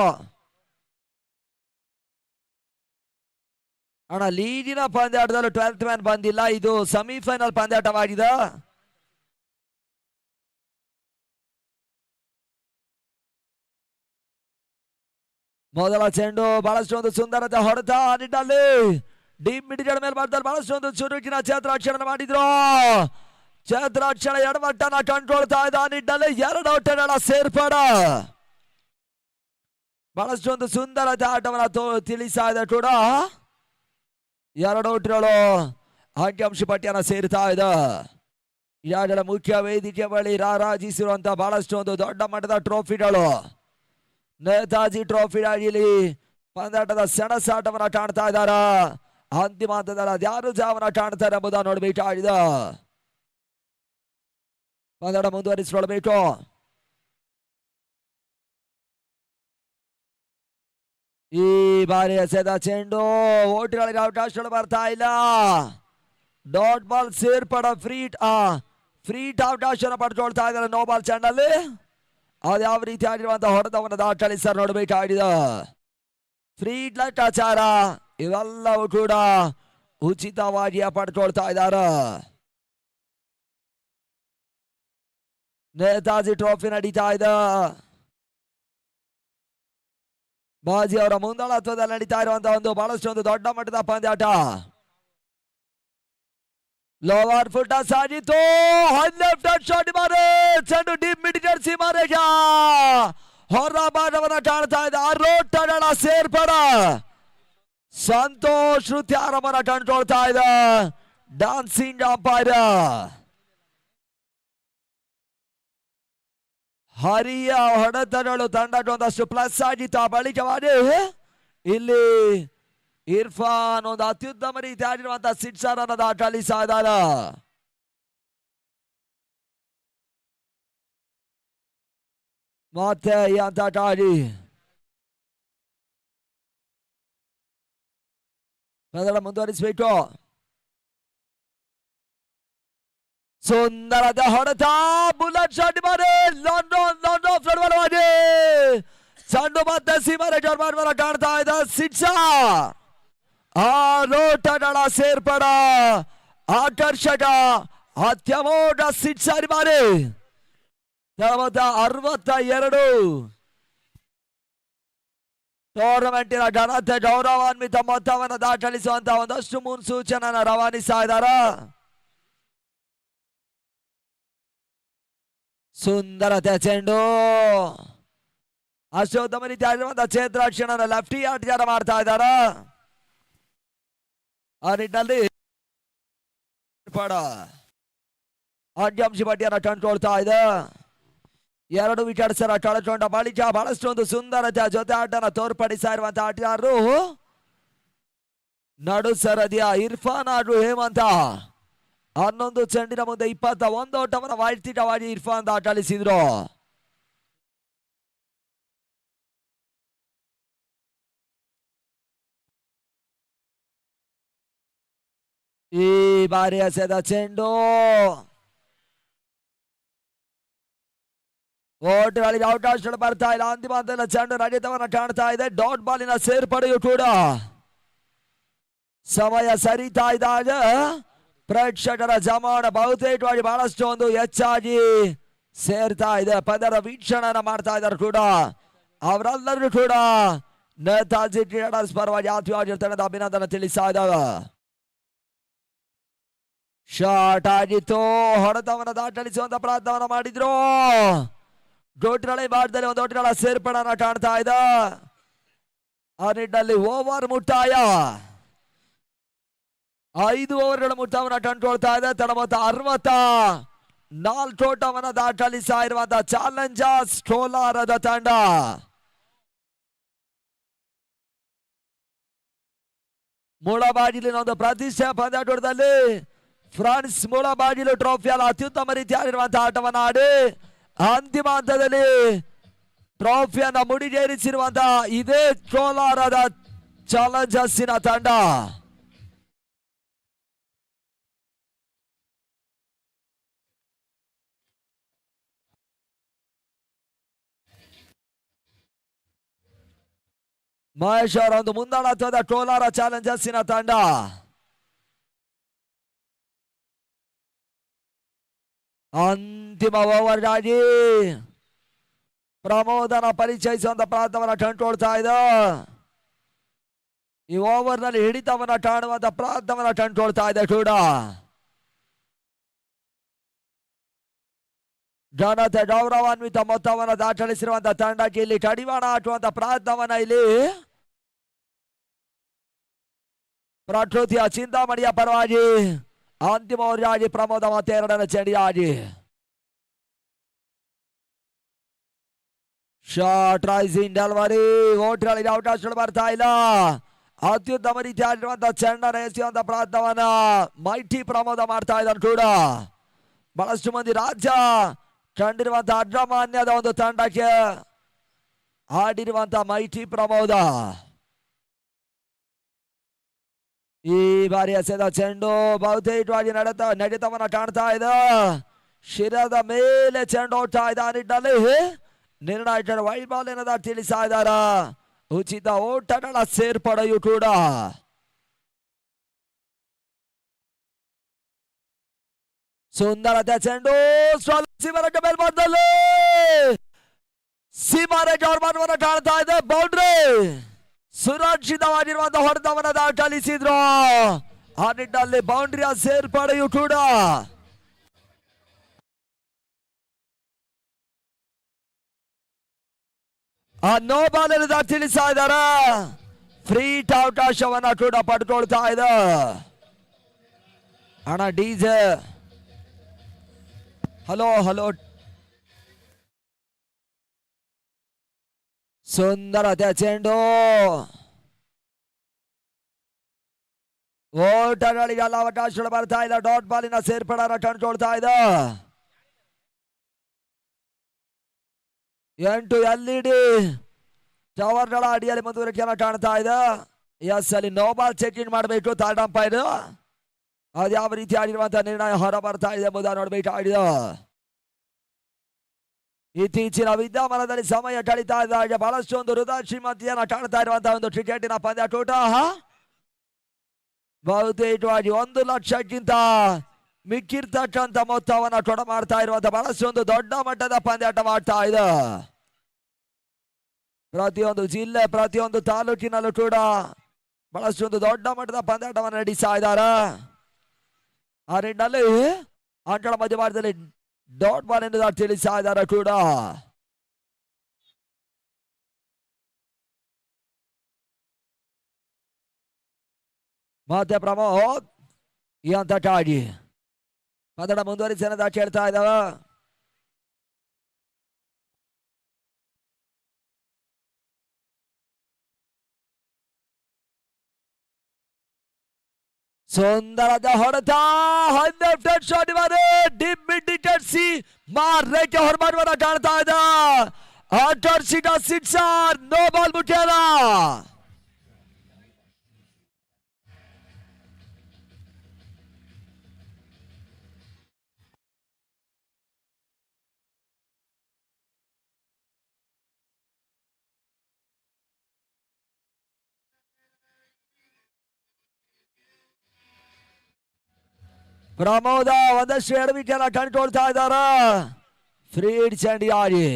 ಅಣ್ಣ. ಲೀಗಿನ ಪಂದ್ಯಾಟದಲ್ಲೂ 12th ಮ್ಯಾನ್ ಬಂದಿಲ್ಲ. ಇದು ಸೆಮಿಫೈನಲ್ ಪಂದ್ಯಾಟವಾಗಿದೆ. ಮೊದಲ ಚೆಂಡು ಬಹಳಷ್ಟು ಒಂದು ಸುಂದರತೆ ಹೊಡೆತ ನಿಟ್ಟಲ್ಲಿ ಡೀಪ್ ಮಿಡ್ಗಳ ಮೇಲೆ ಬರ್ತಾರೆ. ಬಹಳಷ್ಟು ಒಂದು ಚುರುಕಿನ ಕ್ಷೇತ್ರಾಕ್ಷರ ಮಾಡಿದ್ರು. ಕ್ಷೇತ್ರಾಕ್ಷರ ಎಡವಟ್ಟನ ಕಂಡುಕೊಳ್ತಾ ಇದ್ದ ನಿಟ್ಟಲ್ಲಿ 2 ಓಟಗಳ ಸೇರ್ಪಡ. ಬಹಳಷ್ಟು ಒಂದು ಸುಂದರತೆ ಆಟವನ್ನು ತಿಳಿಸ್ತಾ ಇದೆ ಕೂಡ. 2 ಓಟಗಳು ಅಂಕಿಅಂಶ ಪಟ್ಟಿಯನ್ನು ಸೇರ್ತಾ ಇದೆ. ಈಗಾಗಲೇ ಮುಖ್ಯ ವೇದಿಕೆ ಬಳಿ ರಾರಾಜಿಸಿರುವಂತಹ ಬಹಳಷ್ಟು ಒಂದು ದೊಡ್ಡ ಮಟ್ಟದ ಟ್ರೋಫಿಗಳು, ನೇತಾಜಿ ಟ್ರೋಫಿ ಆಗಿಲಿ ಪಂದ್ಯಾಟದ ಸೆಣಸಾಟವನ್ನ ಕಾಣ್ತಾ ಇದ್ದಾರ. ಅಂತಿಮ ಹಂತದಲ್ಲಿ ಅದ್ಯಾರು ಜಾವನ್ನ ಕಾಣ್ತಾರೆ ಎಂಬುದನ್ನು ನೋಡಬೇಕಾಗಿದೆ. ಪಂದ್ಯಾಟ ಮುಂದುವರಿಸಿಕೊಳ್ಬೇಕು. ಈ ಬಾರಿ ಎಸೆದ ಚೆಂಡು ಓಟುಗಳಿಗೆ ಅವಕಾಶಗಳು ಬರ್ತಾ ಇಲ್ಲ. ಡಾಟ್ ಬಾಲ್ ಸೇರ್ಪಡ ಫ್ರೀಟ್ ಅವಕಾಶ ಪಡ್ಕೊಳ್ತಾ ಇದ್ದಾರೆ. ನೋ ಬಾಲ್ ಚೆಂಡಲ್ಲಿ ಅದ್ಯಾವ ರೀತಿ ಆಗಿರುವಂತಹ ಹೊಡೆತವನ್ನು ದಾಖಲಿಸ ನೋಡಬೇಕಾಗಿದೆ. ಫ್ರೀಡ್ ಲೆಕ್ಕಾಚಾರ ಇವೆಲ್ಲವೂ ಕೂಡ ಉಚಿತವಾಗಿ ಪಡ್ಕೊಳ್ತಾ ಇದ್ದಾರೆ. ನೇತಾಜಿ ಟ್ರೋಫಿ ನಡೀತಾ ಇದೆ. ಬಾಜಿ ಅವರ ಮುಂದಾಳತ್ವದಲ್ಲಿ ನಡೀತಾ ಇರುವಂತಹ ಒಂದು ಬಹಳಷ್ಟು ಒಂದು ದೊಡ್ಡ ಮಟ್ಟದ ಪಂದ್ಯಾಟ. ಲೋವರ್ ಫುಟ್ ಸಾಜಿತು ಲೆಫ್ಟ್ ಹ್ಯಾಂಡ್ ಶಾಟ್ ಮಾರೆ ಚೆಂಡು ಡೀಪ್ ಮಿಡ್ ಜರ್ಸಿ ಮಾರೇಜ ಹೊರ ಭಾಗವನ್ನ ಕಾಣ್ತಾ ಇದೆ. ಅರೋಟಗಳ ಸೇರ್ಪಡ ಸಂತೋಷ್ ಋತ್ಯಾರಮನ ಕಂಡುಕೊಳ್ತಾ ಇದೆ ಡಾನ್ಸಿಂಗ್ ಅಂಪೈರ್. ಹರಿಯ ಹೊಡೆತಗಳು ತಂಡಕ್ಕೆ ಒಂದಷ್ಟು ಪ್ಲಸ್ ಆಗಿತ್ತು. ಬಳಿಕವಾಗಿ ಇಲ್ಲಿ ಇರ್ಫಾನ್ ಒಂದು ಅತ್ಯುತ್ತಮ ರೀತಿ ಆಡಿರುವಂತಹ ಸಿಕ್ಸರ್ ಅನ್ನು ದಾಖಲಿಸ್ತಾ ಇದ್ದಾರೆ. ಮತ್ತೆ ಈ ಹಂತಕ್ಕಾಗಿ ಮುಂದುವರಿಸಬೇಕು. ಸುಂದರದ ಹೊಡೆತ ಬುಲೆಟ್ ಶಾಟ್ ಮಾಡಿ ಸಣ್ಣ ಮತ್ತೆ ಸೀಮರೆ ಜರ್ಮನ್ ಕಾಣ್ತಾ ಇದೆ. ಸಿಕ್ಸರ್ ಆರೋಟಗಳ ಸೇರ್ಪಡ ಆಕರ್ಷಕ ಅತ್ಯಮೋಘ ಸಿಕ್ಸರ್ ಮಾರಿ 62 ಟೂರ್ನಮೆಂಟಿನ ಘನತೆ ಗೌರವಾನ್ವಿತ ಮೊತ್ತವನ್ನು ದಾಖಲಿಸುವಂತಹ ಒಂದಷ್ಟು ಮುನ್ಸೂಚನೆಯನ್ನು ರವಾನಿಸ್ತಾ ಇದ್ದಾರೆ. ಸುಂದರತೆ ಚೆಂಡು ಅಷ್ಟೋತ್ತಮ ರೀತಿ ಆಗಿರುವಂತಹ ಕ್ಷೇತ್ರ ಲೆಫ್ಟಿ ಆಟಗಾರ ಮಾಡ್ತಾ ಇದ್ದಾರೆ. ಆ ನಿಟ್ಟಿನಲ್ಲಿ ಅಂಕಿಅಂಶ ಪಟ್ಟಿಯನ್ನು ಕಂಡುಕೊಳ್ತಾ ಇದೆ. 2 ವಿಕೆಟ್ಸ್ ಕಳೆದುಕೊಂಡ ಬಳಿಕ ಬಹಳಷ್ಟು ಒಂದು ಸುಂದರತೆಯ ಜೊತೆ ಆಟನ ತೋರ್ಪಡಿಸ್ತಾ ಇರುವಂತಹ ಆಟಗಾರರು ನಡು ಸರದಿಯ ಇರ್ಫಾನ್ ಹಾಗೂ ಹೇಮಂತ 11 ಚೆಂಡಿನ ಮುಂದೆ 21 ಓಟವನ್ನು ವೈಯಕ್ತಿಕವಾಗಿ ಇರ್ಫಾನ್ ದಾಖಲಿಸಿದ್ರು. ಈ ಬಾರಿ ಎಸೆದ ಚೆಂಡು ಓಟುಗಳಿಗೆ ಅವಕಾಶಗಳು ಬರ್ತಾ ಇಲ್ಲ. ಅಂತಿಮ ಹಂತದ ಚೆಂಡು ರಜತವನ್ನ ಕಾಣ್ತಾ ಇದೆ. ಡಾಟ್ ಬಾಲಿನ ಸೇರ್ಪಡೆಯು ಕೂಡ ಸಮಯ ಸರಿತಾ ಇದ್ದಾಗ ಪ್ರೇಕ್ಷಕರ ಜಮಾವಣೆ ಬಹುತೇಕವಾಗಿ ಬಹಳಷ್ಟು ಒಂದು ಹೆಚ್ಚಾಗಿ ಸೇರ್ತಾ ಇದೆ. ಪದರ ವೀಕ್ಷಣೆಯನ್ನ ಮಾಡ್ತಾ ಇದ್ದಾರೆ ಕೂಡ ಅವರೆಲ್ಲರೂ ಕೂಡ ನೇತಾಜಿ ಕ್ರೀಡರ್ಸ್ ಪರವಾಗಿ ಆತ್ಮೀಯವಾಗಿರ್ತಕ್ಕಂಥ ಅಭಿನಂದನೆ ತಿಳಿಸ್ತಾ ಇದ್ದಾವೆ. ಶಾಟ್ ಆಗಿತ್ತು. ಹೊಡೆತವನ್ನು ದಾಖಲಿಸುವಂತ ಪ್ರಯತ್ನವನ್ನು ಮಾಡಿದ್ರು. ಗೋಟ್ರಳೆ ಭಾಗದಲ್ಲಿ ಒಂದು ಓಟಗಳ ಸೇರ್ಪಡೆಯನ್ನು ಕಾಣ್ತಾ ಇದೆ. ಆ ನಿಟ್ಟಿನಲ್ಲಿ ಓವರ್ ಮುಕ್ತಾಯ 5 ಓವರ್ಗಳ ಮುಕ್ತಾಯವನ್ನು ಕಂಡುಕೊಳ್ತಾ ಇದೆ. ತಡಮೊತ್ತ 64 ಓಟವನ್ನು ದಾಖಲಿಸ್ತಾ ಇರುವಂತಹ ಚಾಲೆಂಜರ್ಸ್ ಕೋಲಾರದ ತಂಡ. ಮುಳಬಾಗಿಲಿನ ಒಂದು ಪ್ರತಿಷ್ಠೆ ಪಂದ್ಯಾಟದಲ್ಲಿ ಫ್ರಾನ್ಸ್ ಮುಳಬಾಗಿಲು ಟ್ರೋಫಿಯಲ್ಲಿ ಅತ್ಯುತ್ತಮ ರೀತಿಯಾಗಿರುವಂತಹ ಆಟವನ್ನು ಆಡಿ ಅಂತಿಮ ಹಂತದಲ್ಲಿ ಟ್ರೋಫಿಯನ್ನು ಮುಡಿಗೇರಿಸಿರುವಂತಹ ಇದೇ ಕೋಲಾರದ ಚಾಲೆಂಜರ್ಸಿನ ತಂಡ. ಮಹೇಶ್ ಅವರ ಒಂದು ಮುಂದಾಳತ್ವದ ಕೋಲಾರ ಚಾಲೆಂಜರ್ಸಿನ ತಂಡ. ಅಂತಿಮ ಓವರ್ಗಾಗಿ ಪ್ರಮೋದನ ಪರಿಚಯಿಸುವಂತ ಪ್ರಯತ್ನವನ್ನು ಕಂಡುಕೊಳ್ತಾ ಇದೆ. ಈ ಓವರ್ ನಲ್ಲಿ ಹಿಡಿತವನ್ನ ಕಾಣುವಂತ ಪ್ರಯತ್ನವನ್ನು ಕಂಡುಕೊಳ್ತಾ ಇದೆ ಕೂಡ. ಘನತೆ ಗೌರವಾನ್ವಿತ ಮೊತ್ತವನ್ನು ದಾಖಲಿಸಿರುವಂತಹ ತಂಡಕ್ಕೆ ಇಲ್ಲಿ ಕಡಿವಾಣ ಹಾಕುವಂತ ಪ್ರಯತ್ನವನ್ನ ಇಲ್ಲಿ ಪ್ರಕೃತಿಯ ಚಿಂತಾಮಣಿಯ ಪರವಾಗಿ ಅಂತಿಮ ಓವರ್ಗಾಗಿ ಪ್ರಮೋದ ಮತ್ತೆ 2ನೇ ಚೆಂಡಿಯಾಗಿ ಶಾರ್ಟ್ ರೈಸಿಂಗ್ ಡೆಲಿವರಿ. ಓಟ್ಗಳಿಗೆ ಅವಕಾಶಗಳು ಬರ್ತಾ ಇಲ್ಲ. ಅತ್ಯುತ್ತಮ ರೀತಿಯಾಗಿರುವಂತಹ ಚೆಂಡನ್ನು ಎಸೆಯುವಂತ ಪ್ರಯತ್ನವನ್ನ ಮೈಟಿ ಪ್ರಮೋದ ಮಾಡ್ತಾ ಇದ್ದಾರೆ ಕೂಡ. ಬಹಳಷ್ಟು ಮಂದಿ ರಾಜ್ಯ ಕಂಡಿರುವಂತಹ ಅಗ್ರಮಾನ್ಯದ ಒಂದು ತಂಡಕ್ಕೆ ಆಡಿರುವಂತಹ ಮೈಟಿ ಪ್ರಮೋದ. ಈ ಬಾರಿ ಎಸೆದ ಚೆಂಡು ಬಹುತೇಕವಾಗಿ ನಡೆತವನ್ನ ಕಾಣ್ತಾ ಇದೆ. ಶಿರದ ಮೇಲೆ ಚೆಂಡು ಹೋಗ್ತಾ ಇದೆ. ಆ ನಿಟ್ಟಿನಲ್ಲಿ ನಿರ್ಣಾಯಕರ ವೈಡ್ ಬಾಲ್ ಏನದ ತಿಳಿಸ್ತಾ ಇದ್ದಾರೆ. ಉಚಿತ ಓಟಗಳ ಸೇರ್ಪಡೆಯು ಕೂಡ. ಸುಂದರತೆ ಚೆಂಡು ಸೀಮಾರೇಖೆ ಮೇಲ್ಭಾಗದಲ್ಲಿ ಸೀಮಾರೇಖೆ ಅವಮಾನವನ್ನು ಕಾಣ್ತಾ ಇದೆ. ಬೌಂಡ್ರಿ ಸುರಕ್ಷಿತವಾಗಿರುವಂತಹ ಹೊಡೆತವನ್ನು ದಾಖಲಿಸಿದ್ರು. ಆ ನಿಟ್ಟಿನಲ್ಲಿ ಬೌಂಡ್ರಿಯ ಸೇರ್ಪಡೆಯು ಕೂಡ ಆ ನೋ ಬಾಲ್ ತಿಳಿಸ್ತಾ ಇದ್ದಾರೆ. ಫ್ರೀ ಅವಕಾಶವನ್ನ ಕೂಡ ಪಡ್ಕೊಳ್ತಾ ಇದೆ ಅಣ್ಣ ಡಿಜೆ. ಹಲೋ ಹಲೋ, ಸುಂದರತೆ ಚೆಂಡು ಓಟಗಳಿಗೆ ಎಲ್ಲ ಅವಕಾಶಗಳು ಬರ್ತಾ ಇಲ್ಲ. ಡಾಟ್ ಬಾಲಿನ ಸೇರ್ಪಡೆ ಕಂಡುಕೊಳ್ತಾ ಇದೆ. 8 LED ಟವರ್ಗಳ ಅಡಿಯಲ್ಲಿ ಮುಂದುವರಿಕೆಯನ್ನು ಕಾಣ್ತಾ ಇದೆ. ಎಸ್, ಅಲ್ಲಿ ನೋ ಬಾಲ್ ಚೆಕ್ ಇನ್ ಮಾಡಬೇಕು ಥರ್ಡ್ ಅಂಪೈರ್. ಅದು ಯಾವ ರೀತಿ ಆಡಿರುವಂತಹ ನಿರ್ಣಯ ಹೊರ ಬರ್ತಾ ಇದೆ ಎಂಬುದನ್ನು ನೋಡಬೇಕಾಗಿದೆ. ಇತ್ತೀಚಿನ ವಿದ್ಯಮಾನದಲ್ಲಿ ಸಮಯ ಕಳೀತಾ ಇದ್ದಾಗ ಬಹಳಷ್ಟು ಒಂದು ಹೃದಯ ಶ್ರೀಮಂತಿಯನ್ನು ಕಾಣ್ತಾ ಇರುವಂತಹ ಒಂದು ಕ್ರಿಕೆಟಿನ ಪಂದ್ಯಾಟೋಟ ಬಹುತೇಕವಾಗಿ 1 ಲಕ್ಷಕ್ಕಿಂತ ಮಿಕ್ಕಿರ್ತಕ್ಕಂಥ ಮೊತ್ತವನ್ನು ಕೊಡ ಮಾಡ್ತಾ ಇರುವಂತಹ ಬಹಳಷ್ಟು ಒಂದು ದೊಡ್ಡ ಮಟ್ಟದ ಪಂದ್ಯಾಟವಾಗ್ತಾ ಇದೆ. ಪ್ರತಿಯೊಂದು ಜಿಲ್ಲೆ ಪ್ರತಿಯೊಂದು ತಾಲೂಕಿನಲ್ಲೂ ಕೂಡ ಬಹಳಷ್ಟು ಒಂದು ದೊಡ್ಡ ಮಟ್ಟದ ಪಂದ್ಯಾಟವನ್ನು ನಡೆಸ್ತಾ ಇದ್ದಾರೆ. ಆ ನಿಟ್ಟಿನಲ್ಲಿ ಅಂಕಣ ಮಧ್ಯಭಾಗದಲ್ಲಿ ಡಾಟ್ ಬಾಲ್ ಎಂದು ತಿಳಿಸ್ತಾ ಇದ್ದಾರೆ ಕೂಡ. ಮತ್ತೆ ಪ್ರಮೋದ್ ಈ ಹಂತಕ್ಕಾಗಿ ಪಂದ್ಯ ಮುಂದುವರಿಸಿ ಕೇಳ್ತಾ ಇದ್ದಾವೆ. ಸುಂದರದ ಹೊಡೆತ ಡಿಮಿಡಿಟರ್ಸಿ ಮಾರ್ರೇಕೆ ಹೊರಮಾಡುವ ಕಾಣ್ತಾ ಇದ್ದ. ಆಕರ್ಷಿತ ಸಿಕ್ಸರ್, ನೋ ಬಾಲ್ ಮುಖ್ಯನ. ಪ್ರಮೋದ ಒಂದಷ್ಟು ಎಡವಿಕೆಯನ್ನು ಕಂಡುಕೊಳ್ತಾ ಇದ್ದಾರ. ಫ್ರೀಡ್ ಚಂಡಿಯಾಗಿ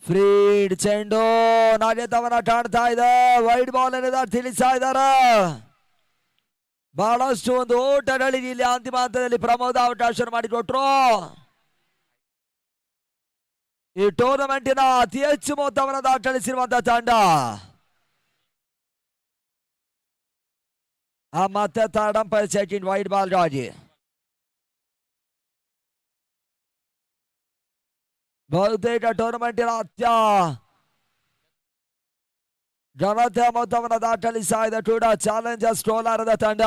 ಫ್ರೀಡ್ ಚೆಂಡು ನಾಣ್ಯತವನ್ನ ಕಾಣ್ತಾ ಇದೆ. ವೈಡ್ ಬಾಲ್ ಎನ್ನುವ ತಿಳಿಸ್ತಾ ಇದ್ದಾರ. ಬಹಳಷ್ಟು ಒಂದು ಓಟಗಳಿಗೆ ಇಲ್ಲಿ ಅಂತಿಮ ಹಂತದಲ್ಲಿ ಪ್ರಮೋದ ಅವಕಾಶ ಮಾಡಿಕೊಟ್ರು. ಈ ಟೂರ್ನಮೆಂಟಿನ ಅತಿ ಹೆಚ್ಚು ಮೊತ್ತವನ್ನು ದಾಖಲಿಸಿರುವಂತಹ ತಂಡ. ಮತ್ತೆ third umpire checking wide ball ಗಾಗಿ. ಬಹುತೇಕ ಟೂರ್ನಮೆಂಟಿನ ಘನತೆಯ ಮೊತ್ತವನ್ನು ದಾಖಲಿಸ್ತಾ ಇದೆ ಕೂಡ ಚಾಲೆಂಜರ್ಸ್ ಕೋಲಾರದ ತಂಡ.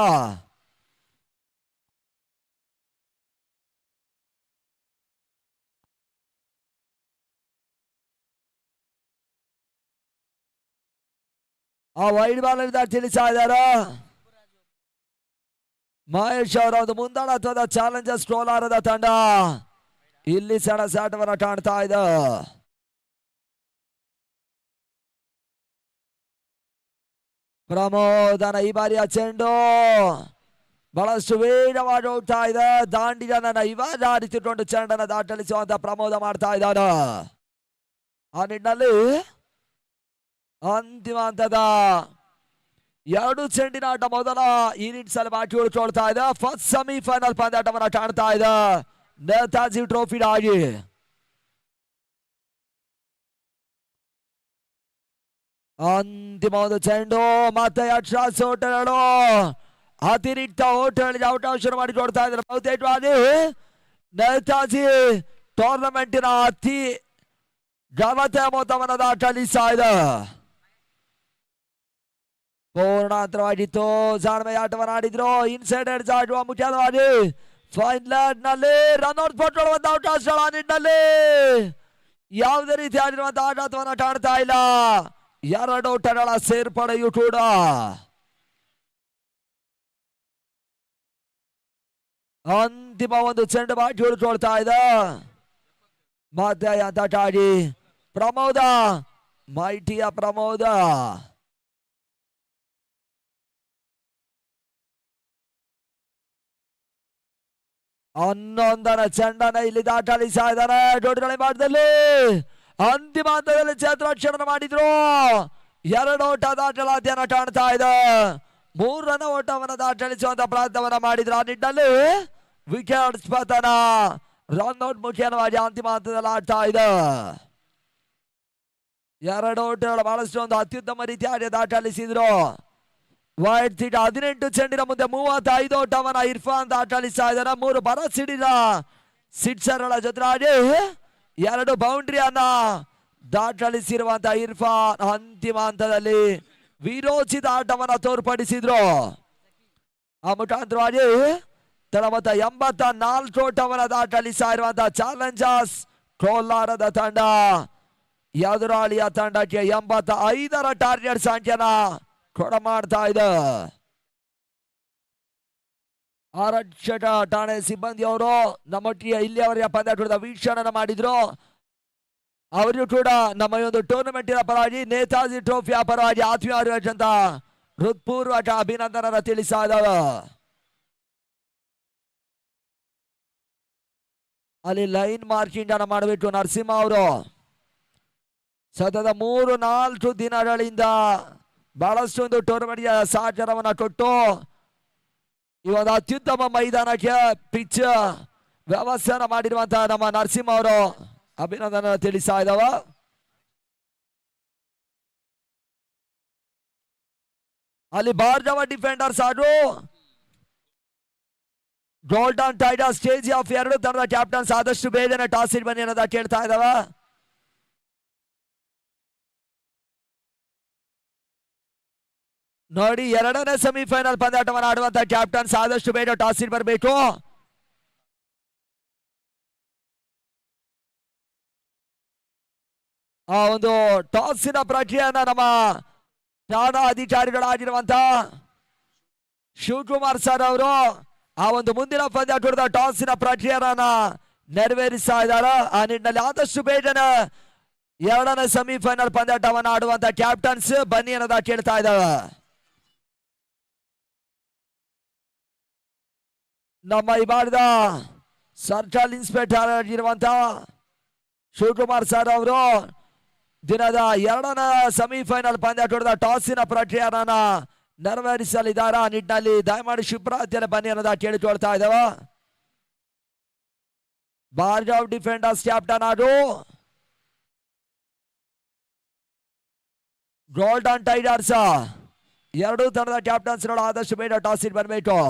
ಆ ವೈಡ್ ಬಾಲ್ ತಿಳಿಸ್ತಾ ಇದ್ದಾರೆ ಮಹೇಶ್ ಅವರ ಒಂದು ಮುಂದಾಳತ್ವದ ಚಾಲೆಂಜರ್ಸ್ ಕೋಲಾರದ ತಂಡ. ಇಲ್ಲಿ ಸಣ್ಣ ಸಾಟವನ್ನು ಕಾಣ್ತಾ ಇದೆ. ಪ್ರಮೋದನ ಈ ಬಾರಿಯ ಚೆಂಡು ಬಹಳಷ್ಟು ವೇಗವಾಗಿ ಹೋಗ್ತಾ ಇದೆ. ದಾಂಡಿಗನನ್ನ ಇವಾಗ ಆರಿಸಿಕೊಂಡು ಚೆಂಡನ್ನು ದಾಖಲಿಸುವಂತ ಪ್ರಮೋದ ಮಾಡ್ತಾ ಇದ್ದಾನೆ. ಆ ನಿಟ್ಟಿನಲ್ಲಿ ಅಂತಿಮ ಹಂತದ 2 ಚೆಂಡಿನ ಆಟ ಮೊದಲ ಇನ್ನಿಂಗ್ಸ್ ಅಲ್ಲಿ ಬಾಕಿ ಉಳಿಕೊಳ್ತಾ ಇದೆ. ಫಸ್ಟ್ ಸೆಮಿಫೈನಲ್ ಪಂದ್ಯಾಟವನ್ನು ಕಾಣ್ತಾ ಇದೆ ನೇತಾಜಿ ಟ್ರೋಫಿ ಆಗಿ. ಅಂತಿಮ ಒಂದು ಚೆಂಡು ಮತ್ತೆ ಅಕ್ಷಾಸ್ ಓಟಗಳು ಅತಿರಿಕ್ತ ಓಟಗಳಿಗೆ ಅವಕಾಶ ಮಾಡಿಕೊಡ್ತಾ ಇದ್ದಾರೆ. ಬಹುತೇಕವಾಗಿ ನೇತಾಜಿ ಟೂರ್ನಮೆಂಟಿನ ಅತಿ ಘನತೆಯ ಮೊತ್ತವನ್ನು ದಾಖಲಿಸ್ತಾ ಇದೆ. ಪೂರ್ಣಾಂತರವಾಗಿತ್ತು. ಜಾಣ್ಮೆ ಆಟವನ್ನು ಆಡಿದ್ರು. ಇನ್ಸೈಡ್ ಎಡ್ಜ್ ಆಡುವ ಮುಖ್ಯವಾಗಿ ಫೈನಲ್ ನಲ್ಲಿ ರನ್ಔಟ್ ಪಟ್ಕೊಳ್ಳುವಂತ ಅವಕಾಶಗಳ ನಿಟ್ಟಿನಲ್ಲಿ ಯಾವುದೇ ರೀತಿ ಆಡಿರುವಂತಹ ಆಘಾತವನ್ನು ಕಾಣ್ತಾ ಇಲ್ಲ. 2 ಓಟಗಳ ಸೇರ್ಪಡೆಯೂ ಕೂಡ ಅಂತಿಮ ಒಂದು ಚೆಂಡು ಬಾಕಿ ಉಳಿಕೊಳ್ತಾ ಇದೆ. ಮತ್ತೆ ಹಂತಕ್ಕಾಗಿ ಪ್ರಮೋದ, ಮೈಟಿಯ ಪ್ರಮೋದ ಹನ್ನೊಂದರ ಚೆಂಡನ ಇಲ್ಲಿ ದಾಖಲಿಸ್ತಾ ಇದ್ದಾರೆ. ದೊಡ್ಡಗಳೆ ಮಾಟದಲ್ಲಿ ಅಂತಿಮ ಹಂತದಲ್ಲಿ ಛೇತ್ರಾಕ್ಷರಣ ಮಾಡಿದ್ರು. 2 ಓಟ ದಾಟಲಾದ್ಯನ ಕಾಣ್ತಾ ಇದೆ. 3 ರನ್ ಓಟವನ್ನು ದಾಟಲಿಸುವಂತ ಪ್ರಯತ್ನವನ್ನ ಮಾಡಿದ್ರು. ಆ ನಿಟ್ಟಿನಲ್ಲಿ ವಿಕೆಟ್ ಪತನ. ರನ್ಔಟ್ ಮುಖ್ಯವಾಗಿ ಅಂತಿಮ ಹಂತದಲ್ಲಿ ಆಡ್ತಾ ಇದೆ. 2 ಓಟಗಳು ಬಹಳಷ್ಟು ಒಂದು ಅತ್ಯುತ್ತಮ ರೀತಿಯಾಗಿ ದಾಟಲಿಸಿದ್ರು. ವೈಟ್ ಥೀಟ 18 ಚೆಂಡಿನ ಮುಂದೆ 35 ಓಟವನ್ನ ಇರ್ಫಾನ್ ದಾಟಲಿಸ್ತಾ ಇದ್ದಾರೆ. 3 ಬರ ಸಿಡಿದ ಸಿಕ್ಸರ್ಗಳ ಜೊತೆಯಾಗಿ 2 ಬೌಂಡ್ರಿಯನ್ನ ದಾಟಲಿಸಿರುವಂತಹ ಇರ್ಫಾನ್ ಅಂತಿಮ ಹಂತದಲ್ಲಿ ವಿರೋಚಿತ ಆಟವನ್ನ ತೋರ್ಪಡಿಸಿದ್ರು. ಆ ಮುಖಾಂತರವಾಗಿ ತಳಮತ 84 ಓಟವನ್ನ ದಾಟಲಿಸ್ತಾ ಇರುವಂತಹ ಚಾಲೆಂಜರ್ಸ್ ಕೋಲಾರದ ತಂಡ ಎದುರಾಳಿಯ ತಂಡಕ್ಕೆ 85ರ ಟಾರ್ಗೆಟ್ ಸಂಖ್ಯೆನ ಕೊಡ ಮಾಡ್ತಾ ಇದೆ. ಆರಕ್ಷಕ ಠಾಣೆ ಸಿಬ್ಬಂದಿಯವರು ನಮ್ಮೊಟ್ಟಿಗೆ ಇಲ್ಲಿಯವರೆಗೆ ಪಂದ್ಯಾಟದ ವೀಕ್ಷಣೆ ಮಾಡಿದ್ರು. ಅವರು ಕೂಡ ನಮ್ಮ ಒಂದು ಟೂರ್ನಮೆಂಟಿನ ಪರವಾಗಿ ನೇತಾಜಿ ಟ್ರೋಫಿಯ ಪರವಾಗಿ ಆತ್ಮೀಯವಾದಂತ ಹೃತ್ಪೂರ್ವಕ ಅಭಿನಂದನೆ ತಿಳಿಸ್ತಾ ಇದ್ದಾವೆ. ಅಲ್ಲಿ ಲೈನ್ ಮಾರ್ಕಿಂಗ್ ಅನ್ನ ಮಾಡಬೇಕು ನರಸಿಂಹ ಅವರು. ಸತತ 3-4 ದಿನಗಳಿಂದ ಬಹಳಷ್ಟು ಒಂದು ಟೂರ್ನಮೆಂಟ್ಗೆ ಸಹಕಾರವನ್ನ ಕೊಟ್ಟು ಈ ಒಂದು ಅತ್ಯುತ್ತಮ ಮೈದಾನಕ್ಕೆ ಪಿಚ್ ವ್ಯವಸ್ಥೆಯನ್ನು ಮಾಡಿರುವಂತಹ ನಮ್ಮ ನರಸಿಂಹ ಅವರು ಅಭಿನಂದನೆ ತಿಳಿಸ್ತಾ ಇದ್ದಾವ. ಅಲ್ಲಿ ಭಾರ್ಗವ ಡಿಫೆಂಡರ್ಸ್ ಹಾಗೂ ಗೋಲ್ಡನ್ ಟೈಗರ್ ಸ್ಟೇಜ್ ಆಫ್ 2 ತಂಡದ ಕ್ಯಾಪ್ಟನ್ಸ್ ಆದಷ್ಟು ಬೇಗನೆ ಟಾಸ್ ಇಟ್ ಬನ್ನಿ ಅನ್ನೋದ ಕೇಳ್ತಾ ಇದ್ದಾವ. ನೋಡಿ 2ನೇ ಸೆಮಿಫೈನಲ್ ಪಂದ್ಯಾಟವನ್ನು ಆಡುವಂತ ಕ್ಯಾಪ್ಟನ್ಸ್ ಆದಷ್ಟು ಬೇಗ ಟಾಸ್ ಇಟ್ ಬರಬೇಕು. ಆ ಒಂದು ಟಾಸಿನ ಪ್ರಕ್ರಿಯೆಯನ್ನ ನಮ್ಮ ಠಾಣಾ ಅಧಿಕಾರಿಗಳಾಗಿರುವಂತ ಶಿವಕುಮಾರ್ ಸರ್ ಅವರು ಆ ಒಂದು ಮುಂದಿನ ಪಂದ್ಯಾಟದ ಟಾಸಿನ ಪ್ರಕ್ರಿಯೆಯನ್ನ ನೆರವೇರಿಸ್ತಾ ಇದ್ದಾರೆ. ಆ ನಿಟ್ಟಿನಲ್ಲಿ ಆದಷ್ಟು ಬೇಗನೆ 2ನೇ ಸೆಮಿಫೈನಲ್ ಪಂದ್ಯಾಟವನ್ನು ಆಡುವಂತ ಕ್ಯಾಪ್ಟನ್ಸ್ ಬನ್ನಿ ಅನ್ನೋದ ಕೇಳ್ತಾ ಇದ್ದಾವೆ. ನಮ್ಮ ಈ ಭಾಗದ ಸರ್ಕಲ್ ಇನ್ಸ್ಪೆಕ್ಟರ್ ಆಗಿರುವಂತ ಶಿವಕುಮಾರ್ ಸರ್ ಅವರು ದಿನದ 2ನೇ ಸೆಮಿಫೈನಲ್ ಪಂದ್ಯಾಟದ ಟಾಸಿನ ಪ್ರಕ್ರಿಯೆಯನ್ನ ನೆರವೇರಿಸಲಿದ್ದಾರೆ. ಆ ನಿಟ್ಟಿನಲ್ಲಿ ದಯಮಾಡಿ ಶುಭ್ರಾತ್ಯನ ಬನ್ನಿ ಅನ್ನೋದ ಕೇಳಿಕೊಳ್ತಾ ಇದ್ದಾವ. ಭಾರ್ಗವ್ ಡಿಫೆಂಡರ್ಸ್ ಕ್ಯಾಪ್ಟನ್ ಹಾಗೂ ಗೋಲ್ಡನ್ ಟೈಗರ್ಸ್ 2 ತಂಡದ ಕ್ಯಾಪ್ಟನ್ಸ್ಗಳು ಆದಷ್ಟು ಬೇಗ ಟಾಸ್ ಇಟ್ ಬರಬೇಕು.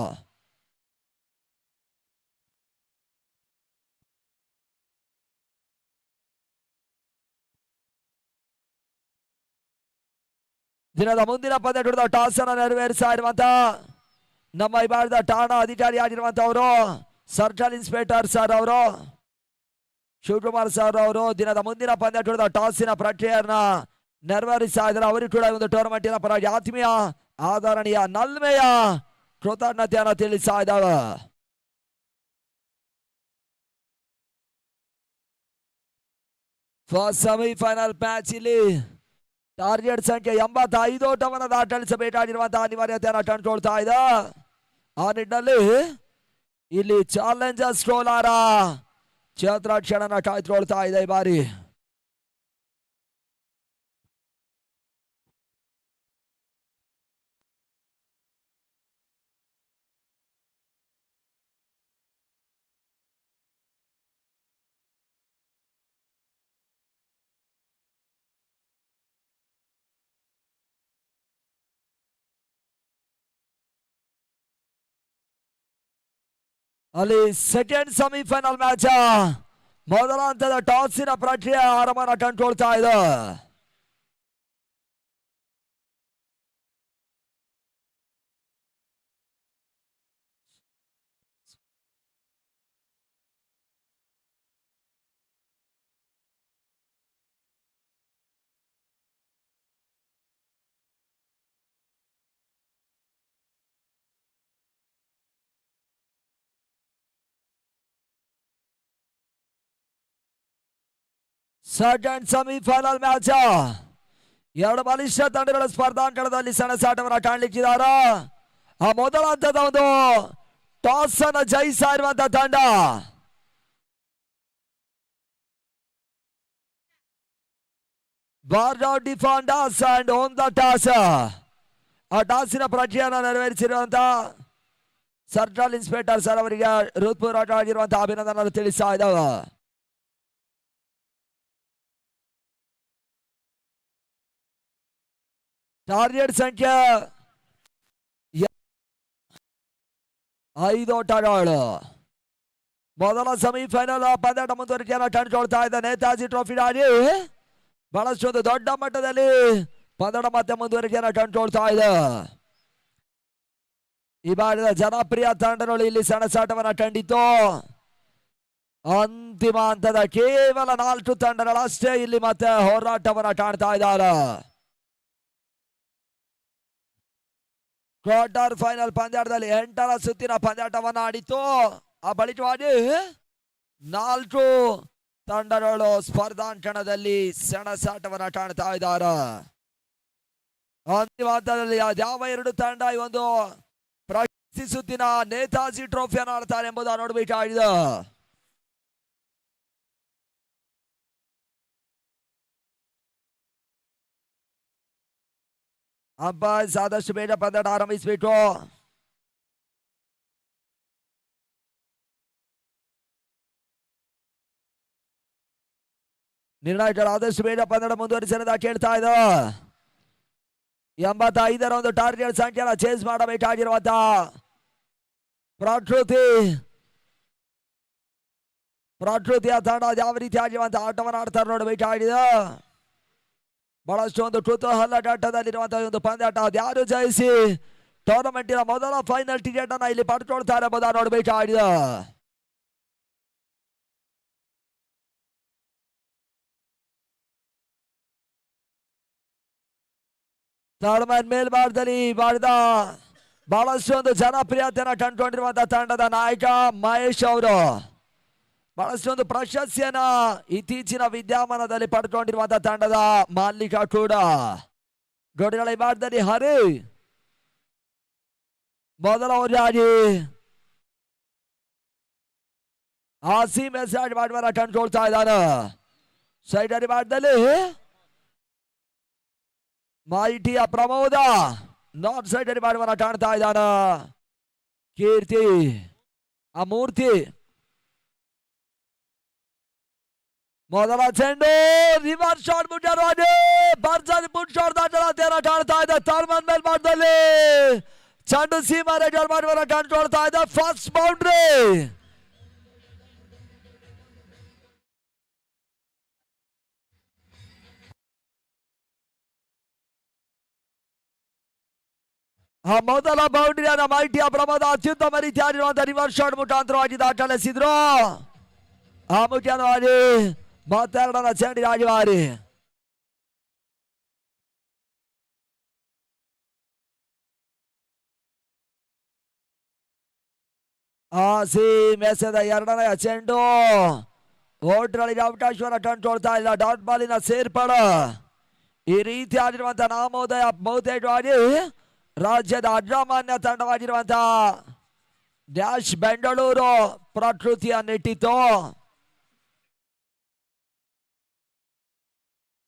ದಿನದ ಮುಂದಿನ ಪಂದ್ಯದ ಟಾಸ್ ಅನ್ನು ನೆರವೇರಿಸ್ತಾ ಇರುವಂತ ನಮ್ಮ ಈ ಭಾಗದ ಠಾಣಾ ಅಧಿಕಾರಿ ಆಗಿರುವಂತವರು ಸರ್ಕಲ್ ಇನ್ಸ್ಪೆಕ್ಟರ್ ಸರ್ ಅವರು ಶಿವಕುಮಾರ್ ಸರ್ ಅವರು ದಿನದ ಮುಂದಿನ ಪಂದ್ಯದ ಟಾಸಿನ ಪ್ರಕ್ರಿಯೆಯನ್ನ ನೆರವೇರಿಸ್ತಾ ಇದ್ದಾರೆ. ಅವರು ಕೂಡ ಒಂದು ಟೂರ್ನಮೆಂಟಿನ ಪರವಾಗಿ ಆತ್ಮೀಯ ಆದರಣೀಯ ನಲ್ಮೆಯ ಕೃತಜ್ಞತೆಯನ್ನು ತಿಳಿಸ್ತಾ ಇದ್ದಾವೆ. ಫಸ್ಟ್ ಸೆಮಿಫೈನಲ್ ಮ್ಯಾಚ್ ಇಲ್ಲಿ ಟಾರ್ಗೆಟ್ ಸಂಖ್ಯೆ 85 ಓಟವನ್ನು ದಾಟಲಿಸಬೇಕಾಗಿರುವಂತಹ ಅನಿವಾರ್ಯತೆಯನ್ನು ಕಂಡುಕೊಳ್ತಾ ಇದೆ. ಆ ನಿಟ್ಟಿನಲ್ಲಿ ಇಲ್ಲಿ ಚಾಲೆಂಜರ್ಸ್ ಕೋಲಾರ ಕ್ಷೇತ್ರಾಕ್ಷರನ್ನ ಕಾಯ್ದುಕೊಳ್ತಾ ಇದೆ ಈ ಬಾರಿ. ಅಲ್ಲಿ ಸೆಕೆಂಡ್ ಸೆಮಿಫೈನಲ್ ಮ್ಯಾಚ್ ಮೊದಲ ಹಂತದ ಟಾಸಿನ ಪ್ರಕ್ರಿಯೆ ಆರಂಭನ ಕಂಡುಕೊಳ್ತಾ ಇದೆ. ಸೆಕೆಂಡ್ ಸೆಮಿಫೈನಲ್ ಮ್ಯಾಚ್ 2 ಬಲಿಷ್ಠ ತಂಡಗಳ ಸ್ಪರ್ಧಾಂಕಣದಲ್ಲಿ ಸೆಣಸಾಟವನ್ನು ಕಾಣಲಿಕ್ಕಿದ್ದಾರೆ. ಆ ಮೊದಲ ಹಂತದ ಒಂದು ಟಾಸ್ ಅನ್ನು ಜಯಿಸ್ತಾ ಇರುವಂತಹ ತಂಡ ward defenders and won the toss. ಆ ಟಾಸಿನ ಪ್ರಜೆಯನ್ನು ನೆರವೇರಿಸಿರುವಂತಹ ಸರ್ಕಲ್ ಇನ್ಸ್ಪೆಕ್ಟರ್ ಸರ್ ಅವರಿಗೆ ಹೃತ್ಪೂರ್ವಕವಾಗಿರುವಂತಹ ಅಭಿನಂದನೆ ತಿಳಿಸ್ತಾ ಇದ್ದಾವೆ. ಟಾರ್ಗೆಟ್ ಸಂಖ್ಯೆ 5 ಓಟಗಳು. ಮೊದಲ ಸೆಮಿಫೈನಲ್ ಪಂದ್ಯಾಟ ಮುಂದುವರಿಕೆಯನ್ನು ಕಂಡುಕೊಳ್ತಾ ಇದ್ದ ನೇತಾಜಿ ಟ್ರೋಫಿ ಆಡಿ ಬಹಳಷ್ಟು ದೊಡ್ಡ ಮಟ್ಟದಲ್ಲಿ ಪಂದ್ಯಾಟ ಮತ್ತೆ ಮುಂದುವರಿಕೆಯನ್ನು ಕಂಡುಕೊಳ್ತಾ ಇದೆ. ಈ ಬಾರಿಯ ಜನಪ್ರಿಯ ತಂಡಗಳು ಇಲ್ಲಿ ಸೆಣಸಾಟವನ್ನು ಕಂಡಿತ್ತು. ಅಂತಿಮ ಹಂತದ ಕೇವಲ 4 ತಂಡಗಳಷ್ಟೇ ಇಲ್ಲಿ ಮತ್ತೆ ಹೋರಾಟವನ್ನು ಕಾಣ್ತಾ ಇದ್ದಾರೆ. ಕ್ವಾರ್ಟರ್ ಫೈನಲ್ ಪಂದ್ಯಾಟದಲ್ಲಿ 8ರ ಸುತ್ತಿನ ಪಂದ್ಯಾಟವನ್ನು ಆಡಿತ್ತು. ಆ ಬಳಿಕವಾಗಿ 4 ತಂಡಗಳು ಸ್ಪರ್ಧಾಂಕಣದಲ್ಲಿ ಸೆಣಸಾಟವನ್ನು ಕಾಣ್ತಾ ಇದ್ದಾರೆ. ಅಂತಿಮ ಹಂತದಲ್ಲಿ ಯಾವ 2 ತಂಡ ಈ ಒಂದು ಪ್ರಶಸ್ತಿ ಸುತ್ತಿನ ನೇತಾಜಿ ಟ್ರೋಫಿಯನ್ನು ಆಡ್ತಾರೆ ಎಂಬುದನ್ನು ನೋಡಬೇಕಾಗಿದೆ. ಅಂಪೈರ್ಸ್ ಆದಷ್ಟು ಬೇಗ ಪಂದ್ಯಾಟ ಆರಂಭಿಸಬೇಕು. ನಿರ್ಣಾಯಕರು ಆದಷ್ಟು ಬೇಗ ಪಂದ್ಯಾಟ ಮುಂದುವರಿಸಿದ ಕೇಳ್ತಾ ಇದ್ದ 85ರ ಒಂದು ಟಾರ್ಗೆಟ್ ಸಂಖ್ಯೆನ ಚೇಂಜ್ ಮಾಡಬೇಕಾಗಿರುವಂತ ಪ್ರಕೃತಿಯ ತಂಡ ಯಾವ ರೀತಿಯಾಗಿರುವಂತಹ ಆಟವನ್ನು ಆಡ್ತಾರೆ ನೋಡಬೇಕಾಗಿದೆ. ಬಹಳಷ್ಟು ಒಂದು ಕುತೂಹಲ ಘಟ್ಟದಲ್ಲಿರುವಂತಹ ಒಂದು ಪಂದ್ಯಾಟ. ಯಾರು ಜಯಿಸಿ ಟೂರ್ನಮೆಂಟಿನ ಮೊದಲ ಫೈನಲ್ ಟಿಕೆಟ್ ಅನ್ನ ಇಲ್ಲಿ ಪಡ್ಕೊಳ್ತಾರೆ ಎಂಬುದನ್ನು ನೋಡಬೇಕಾಗಿದೆ. ಟೂರ್ನಮೆಂಟ್ ಮೇಲ್ಭಾಗದಲ್ಲಿ ಮಾಡಿದ ಬಹಳಷ್ಟು ಒಂದು ಜನಪ್ರಿಯತೆಯನ್ನು ಕಂಡುಕೊಂಡಿರುವಂತಹ ತಂಡದ ನಾಯಕ ಮಹೇಶ್ ಅವರು ಬಹಳಷ್ಟು ಒಂದು ಪ್ರಶಸ್ತಿಯನ್ನ ಇತ್ತೀಚಿನ ವಿದ್ಯಮಾನದಲ್ಲಿ ಪಡ್ಕೊಂಡಿರುವಂತಹ ತಂಡದ ಮಾಲೀಕ ಕೂಡ. ಗೋಡೆಗಳ ಭಾಗದಲ್ಲಿ ಹರಿ ಮೊದಲ ಓರಿಯಾಗಿ ಆಸಿ ಮೆಸೇಜ್ ಮಾಡುವ ಕಂಡುಕೊಳ್ತಾ ಇದ್ದಾನೆ. ಸೈಡರಿ ಭಾಗದಲ್ಲಿ ಮಾಹಿತಿಯ ಪ್ರಮೋದ ನಾರ್ತ್ ಸೈಡ್ ಮಾಡುವನ್ನ ಕಾಣ್ತಾ ಇದ್ದಾನ. ಕೀರ್ತಿ ಆ ಮೂರ್ತಿ ಮೊದಲ ಚೆಂಡು ರಿವರ್ಸ್ ಶಾಟ್ ಮುಟ್ಟಾಡಿ ಬರ್ಜರಿ ಪುಟ್ ಶಾಟ್ ದಾಟಲಾತೆಯನ್ನ ಕಾಣ್ತಾ ಇದೆ. ಟರ್ಮನ್ ಮೇಲ್ ಮಾಡ್ದಲ್ಲಿ ಚೆಂಡು ಸೀಮಾ ರೇಖೆ ಮಾಡುವನ್ನ ಕಾಣ್ಕೊಳ್ತಾ ಇದೆ. First boundary. ಆ ಮೊದಲ ಬೌಂಡ್ರಿಯನ್ನ ಮೈಟಿಯ ಪ್ರಮೋದ ಅತ್ಯುತ್ತಮ ರೀತಿಯಾಗಿರುವಂತಹ ರಿವರ್ಸ್ ಶಾಟ್ ಮುಖಾಂತರವಾಗಿ ದಾಖಲಿಸಿದ್ರು. ಆ ಮುಖ್ಯವಾಗಿ ಮತ್ತೆರಡನ ಚೆಂಡಿಗಾಗಿ ಮಾರಿ ಆಸಿ ಮೆಸೆದ ಎರಡನೆಯ ಚೆಂಡು ಓಟ್ಗಳಿಗೆ ಅವಕಾಶವನ್ನು ಕಂಡುಕೊಳ್ತಾ ಇಲ್ಲ. ಡಾಟ್ ಬಾಲಿನ ಸೇರ್ಪಡ ಈ ರೀತಿಯಾಗಿರುವಂತಹ ನಾಮೋದಯ ಬಹುತೇಕವಾಗಿ ರಾಜ್ಯದ ಅಗ್ರಮಾನ್ಯ ತಂಡವಾಗಿರುವಂತಹ ಡ್ಯಾಶ್ ಬೆಂಗಳೂರು ಪ್ರಕೃತಿಯನ್ನಿಟ್ಟಿತ್ತು.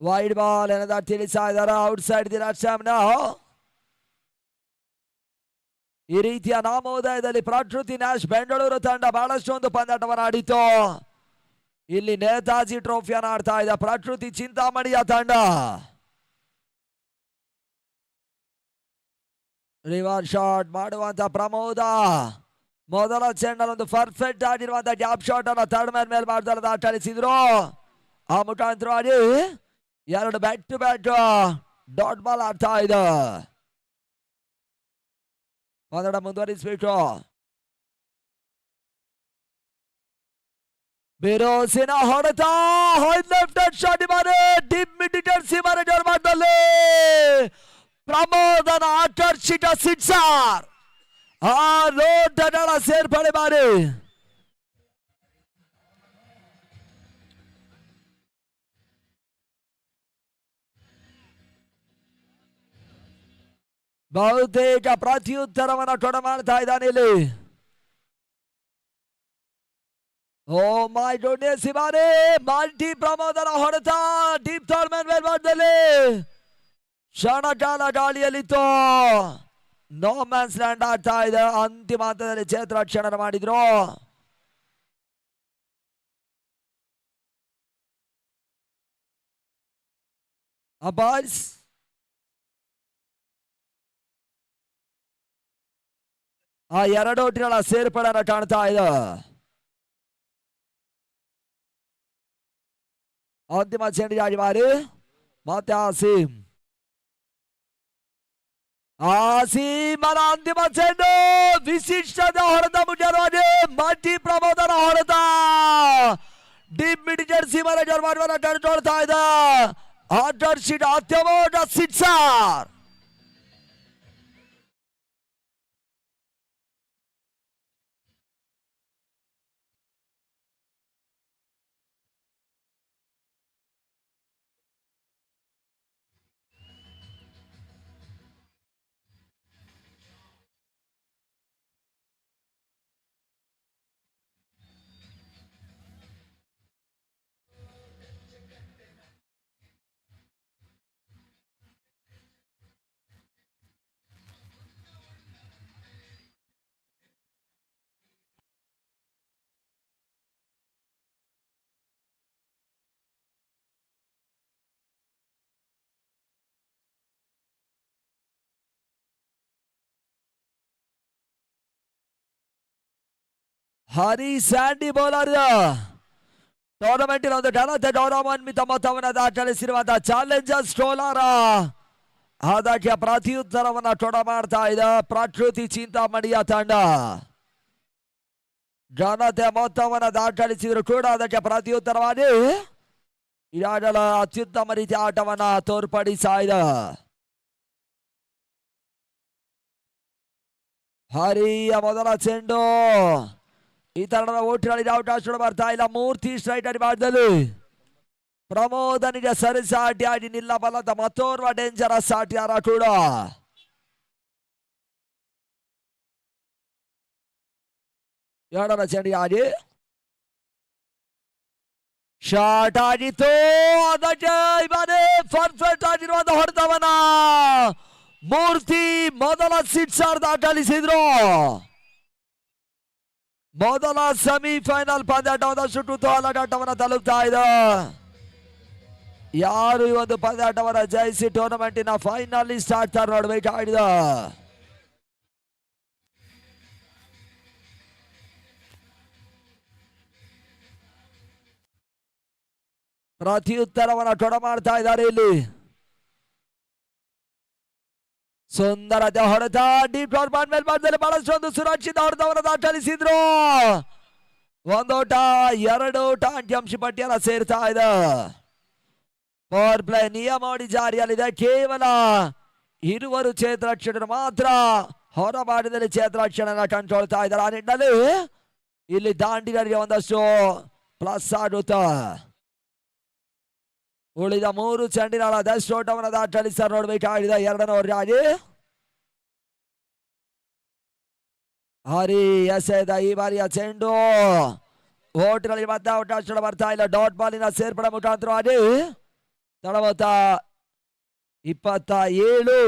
ವೈಡ್ ಬಾಲ್ ಏನದ ತಿಳಿಸ್ತಾ ಇದ್ದಾರೆ. ಔಟ್ ಸೈಡ್ ದಿ ರಕ್ಷಣೆ. ಈ ರೀತಿಯ ನಾಮೋದಯದಲ್ಲಿ ಪ್ರಕೃತಿ ನ್ಯಾಶ್ ಬೆಂಗಳೂರು ತಂಡ ಬಹಳಷ್ಟು ಒಂದು ಪಂದ್ಯಾಟವನ್ನು ಆಡಿತು. ಇಲ್ಲಿ ನೇತಾಜಿ ಟ್ರೋಫಿಯನ್ನು ಆಡ್ತಾ ಇದೆ ಪ್ರಕೃತಿ ಚಿಂತಾಮಣಿಯ ತಂಡ. ರಿವರ್ಸ್ ಶಾಟ್ ಮಾಡುವಂತ ಪ್ರಮೋದ ಮೊದಲ ಚೆಂಡಲ್ಲಿ ಒಂದು ಪರ್ಫೆಕ್ಟ್ ಆಗಿರುವಂತಹ ಗ್ಯಾಪ್ ಶಾಟ್ ಅನ್ನು ಥರ್ಡ್ ಮ್ಯಾನ್ ಮೇಲೆ ಮಾಡ್ತಾರೆ ದಾಖಲಿಸಿದ್ರು. ಆ ಮುಖಾಂತರವಾಗಿ ಎರಡು back to back dot ball ಆಡ್ತಾ ಇದೆ. ಪಂದ್ಯ ಮುಂದುವರಿಸಬೇಕು. ಬಿರೋಸಿನ ಹೊಡೆತ ಲೆಫ್ಟ್ ಹ್ಯಾಂಡ್ ಶಾಟ್ ಮಾಡಿ ಡೀಪ್ ಮಿಡ್ ಸೀಮಾ ಮಾಡ್ದಲ್ಲಿ ಪ್ರಮೋದನ ಆಕರ್ಷಿತ ಸಿಕ್ಸರ್. ಆ ಲೋಟಗಳ ಸೇರ್ಪಡೆ ಮಾಡಿ ಬಹುತೇಕ ಪ್ರತ್ಯುತ್ತರವನ್ನು ಕೊಡ ಮಾಡ್ತಾ ಇದ್ದಾನೆ ಇಲ್ಲಿ. ಓ ಮೈ ಗುಡ್ನೆಸ್ ಇವಾರೆ ಮಲ್ಟಿ ಪ್ರಮೋದನ ಹೊಡೆತ ಡೀಪ್ ಥರ್ಮನ್ ಮೇಲ್ಭಾಗದಲ್ಲಿ ಕ್ಷಣಕಾಲ ಗಾಳಿಯಲ್ಲಿತ್ತು. ನೋ ಮ್ಯಾನ್ಸ್ ಲ್ಯಾಂಡ್ ಆಗ್ತಾ ಇದೆ. ಅಂತಿಮ ಹಂತದಲ್ಲಿ ಕ್ಷೇತ್ರರಕ್ಷಣೆ ಮಾಡಿದ್ರು. ಅಬ್ಬಾಸ್ ಆ ಎರಡು ಒಟ್ಟಿನ ಸೇರ್ಪಡೆಯನ್ನು ಕಾಣ್ತಾ ಇದೆ. ಅಂತಿಮ ಚೆಂಡಿಗಾಗಿ ಮಾರಿ ಮತ್ತೆ ಆಸೀಮನ ಅಂತಿಮ ಚೆಂಡು ವಿಶಿಷ್ಟದ ಹೊಡೆತ ಮುಖ್ಯವಾಗಿ ಮಲ್ಟಿ ಪ್ರಮೋದನ ಹೊಡೆತ ಡೀಪ್ ಮಿಡ್ ಸೀಮರ ಜರ್ಮಾನವನ್ನ ಕಂಡುಕೊಳ್ತಾ ಇದೆ. ಆದರ್ಶಿದ ಅತ್ಯಮೋಘ ಸಿಕ್ಸರ್. ಹರಿ ಸ್ಯಾಂಡಿ ಬೌಲರ್ ಟೂರ್ನಮೆಂಟಿನ ಒಂದು ಘನತೆ ಗೌರವಾನ್ವಿತ ಮೊತ್ತವನ್ನು ದಾಖಲಿಸಿರುವಂತಹ ಚಾಲೆಂಜರ್ಸ್ ಟ್ರೋಲರ್ ಅದಕ್ಕೆ ಪ್ರತ್ಯುತ್ತರವನ್ನು ಕೊಡ ಮಾಡ್ತಾ ಇದೆ ಪ್ರಕೃತಿ ಚಿಂತಾಮಣಿಯ ತಂಡ. ಘನತೆ ಮೊತ್ತವನ್ನು ದಾಖಲಿಸಿದ್ರು ಕೂಡ ಅದಕ್ಕೆ ಪ್ರತ್ಯುತ್ತರವಾಗಿ ಈಗಾಗಲೇ ಅತ್ಯುತ್ತಮ ರೀತಿಯ ಆಟವನ್ನ ತೋರ್ಪಡಿಸ್ತಾ ಇದೆ. ಹರಿಯ ಮೊದಲ ಚೆಂಡು ಈ ತರದ ಓಟಿನಲ್ಲಿ ಅವಕಾಶ ಬರ್ತಾ ಇಲ್ಲ. ಮೂರ್ತಿ ಸ್ಟ್ರೈಟ್ ಅಡಿ ಮಾಡಿದಲ್ಲಿ ಪ್ರಮೋದನಿಗೆ ಸರಿಸಾಟಿಯಾಗಿ ನಿಲ್ಲಬಲ್ಲದ ಮತ್ತೋರ್ವ ಡೇಂಜರಸ್ ಆಟಗಾರ ಕೂಡ. ಎರಡರ ಚೆಂಡಿಗಾಗಿ ಶಾಟ್ ಆಗಿತ್ತು. ಅದಕ್ಕೆ ಇವನೇ ಪರ್ಫೆಕ್ಟ್ ಆಗಿರುವಂತಹ ಹೊಡೆತವನ್ನ ಮೂರ್ತಿ ಮೊದಲ ಸಿಕ್ಸರ್ ದಾಖಲಿಸಿದ್ರು. ಮೊದಲ ಸೆಮಿಫೈನಲ್ ಪಂದ್ಯಾಟ ಒಂದಷ್ಟು ಕುತೂಹಲಘಟ್ಟವನ್ನು ತಲುಪ್ತಾ ಇದೆ. ಯಾರು ಈ ಒಂದು ಪಂದ್ಯಾಟವನ್ನು ಜಯಿಸಿ ಟೂರ್ನಮೆಂಟಿನ ಫೈನಲಿಸ್ಟ್ ಆಗ್ತಾರೆ ನೋಡಬೇಕಾಗಿದೆ. ಪ್ರತ್ಯುತ್ತರವನ್ನು ಕೊಡ ಮಾಡ್ತಾ ಇದ್ದಾರೆ ಇಲ್ಲಿ. ಸುಂದರತೆ ಹೊಡೆತ ಡೀಪ್ ಟೋರ್ಪಾನ್ ಮೇಲ್ಭಾಗದಲ್ಲಿ ಬಹಳಷ್ಟು ಒಂದು ಸುರಕ್ಷಿತ ಹೊಡೆತವನ್ನು ದಾಖಲಿಸಿದ್ರು. ಒಂದೋಟ ಎರಡು ಓಟ ಅಂಕಿಅಂಶ ಪಟ್ಟಿಯಲ್ಲ ಸೇರ್ತಾ ಇದೆ. ಪವರ್ ಪ್ಲೇ ನಿಯಮಾವಳಿ ಜಾರಿಯಲ್ಲಿದೆ. ಕೇವಲ ಇರುವರು ಕ್ಷೇತ್ರರಕ್ಷಕರು ಮಾತ್ರ ಹೊರಭಾಗದಲ್ಲಿ ಕ್ಷೇತ್ರರಕ್ಷಣೆಯನ್ನು ಕಂಡುಕೊಳ್ತಾ ಇದ್ದಾರೆ. ಆ ನಿಟ್ಟಿನಲ್ಲಿ ಇಲ್ಲಿ ದಾಂಡಿಗರಿಗೆ ಒಂದಷ್ಟು ಪ್ಲಸ್ ಆಗುತ್ತೆ. ಉಳಿದ ಮೂರು ಚೆಂಡಿನ ದಶೋಟವನ್ನು ದಾಖಲಿಸಿ ನೋಡಬೇಕಾಗಿದೆ. ಎರಡನೇ ಓವರ್ಗಾಗಿ ಹರಿ ಎಸೆದ ಈ ಬಾರಿಯ ಚೆಂಡು ಓಟ್ಗಳಲ್ಲಿ ಮತ್ತೆ ಅವಕಾಶ ಬರ್ತಾ ಇಲ್ಲ. ಡಾಟ್ ಬಾಲಿನ ಸೇರ್ಪಡೆ ಮುಖಾಂತರವಾಗಿ ತಡವತ್ತ 27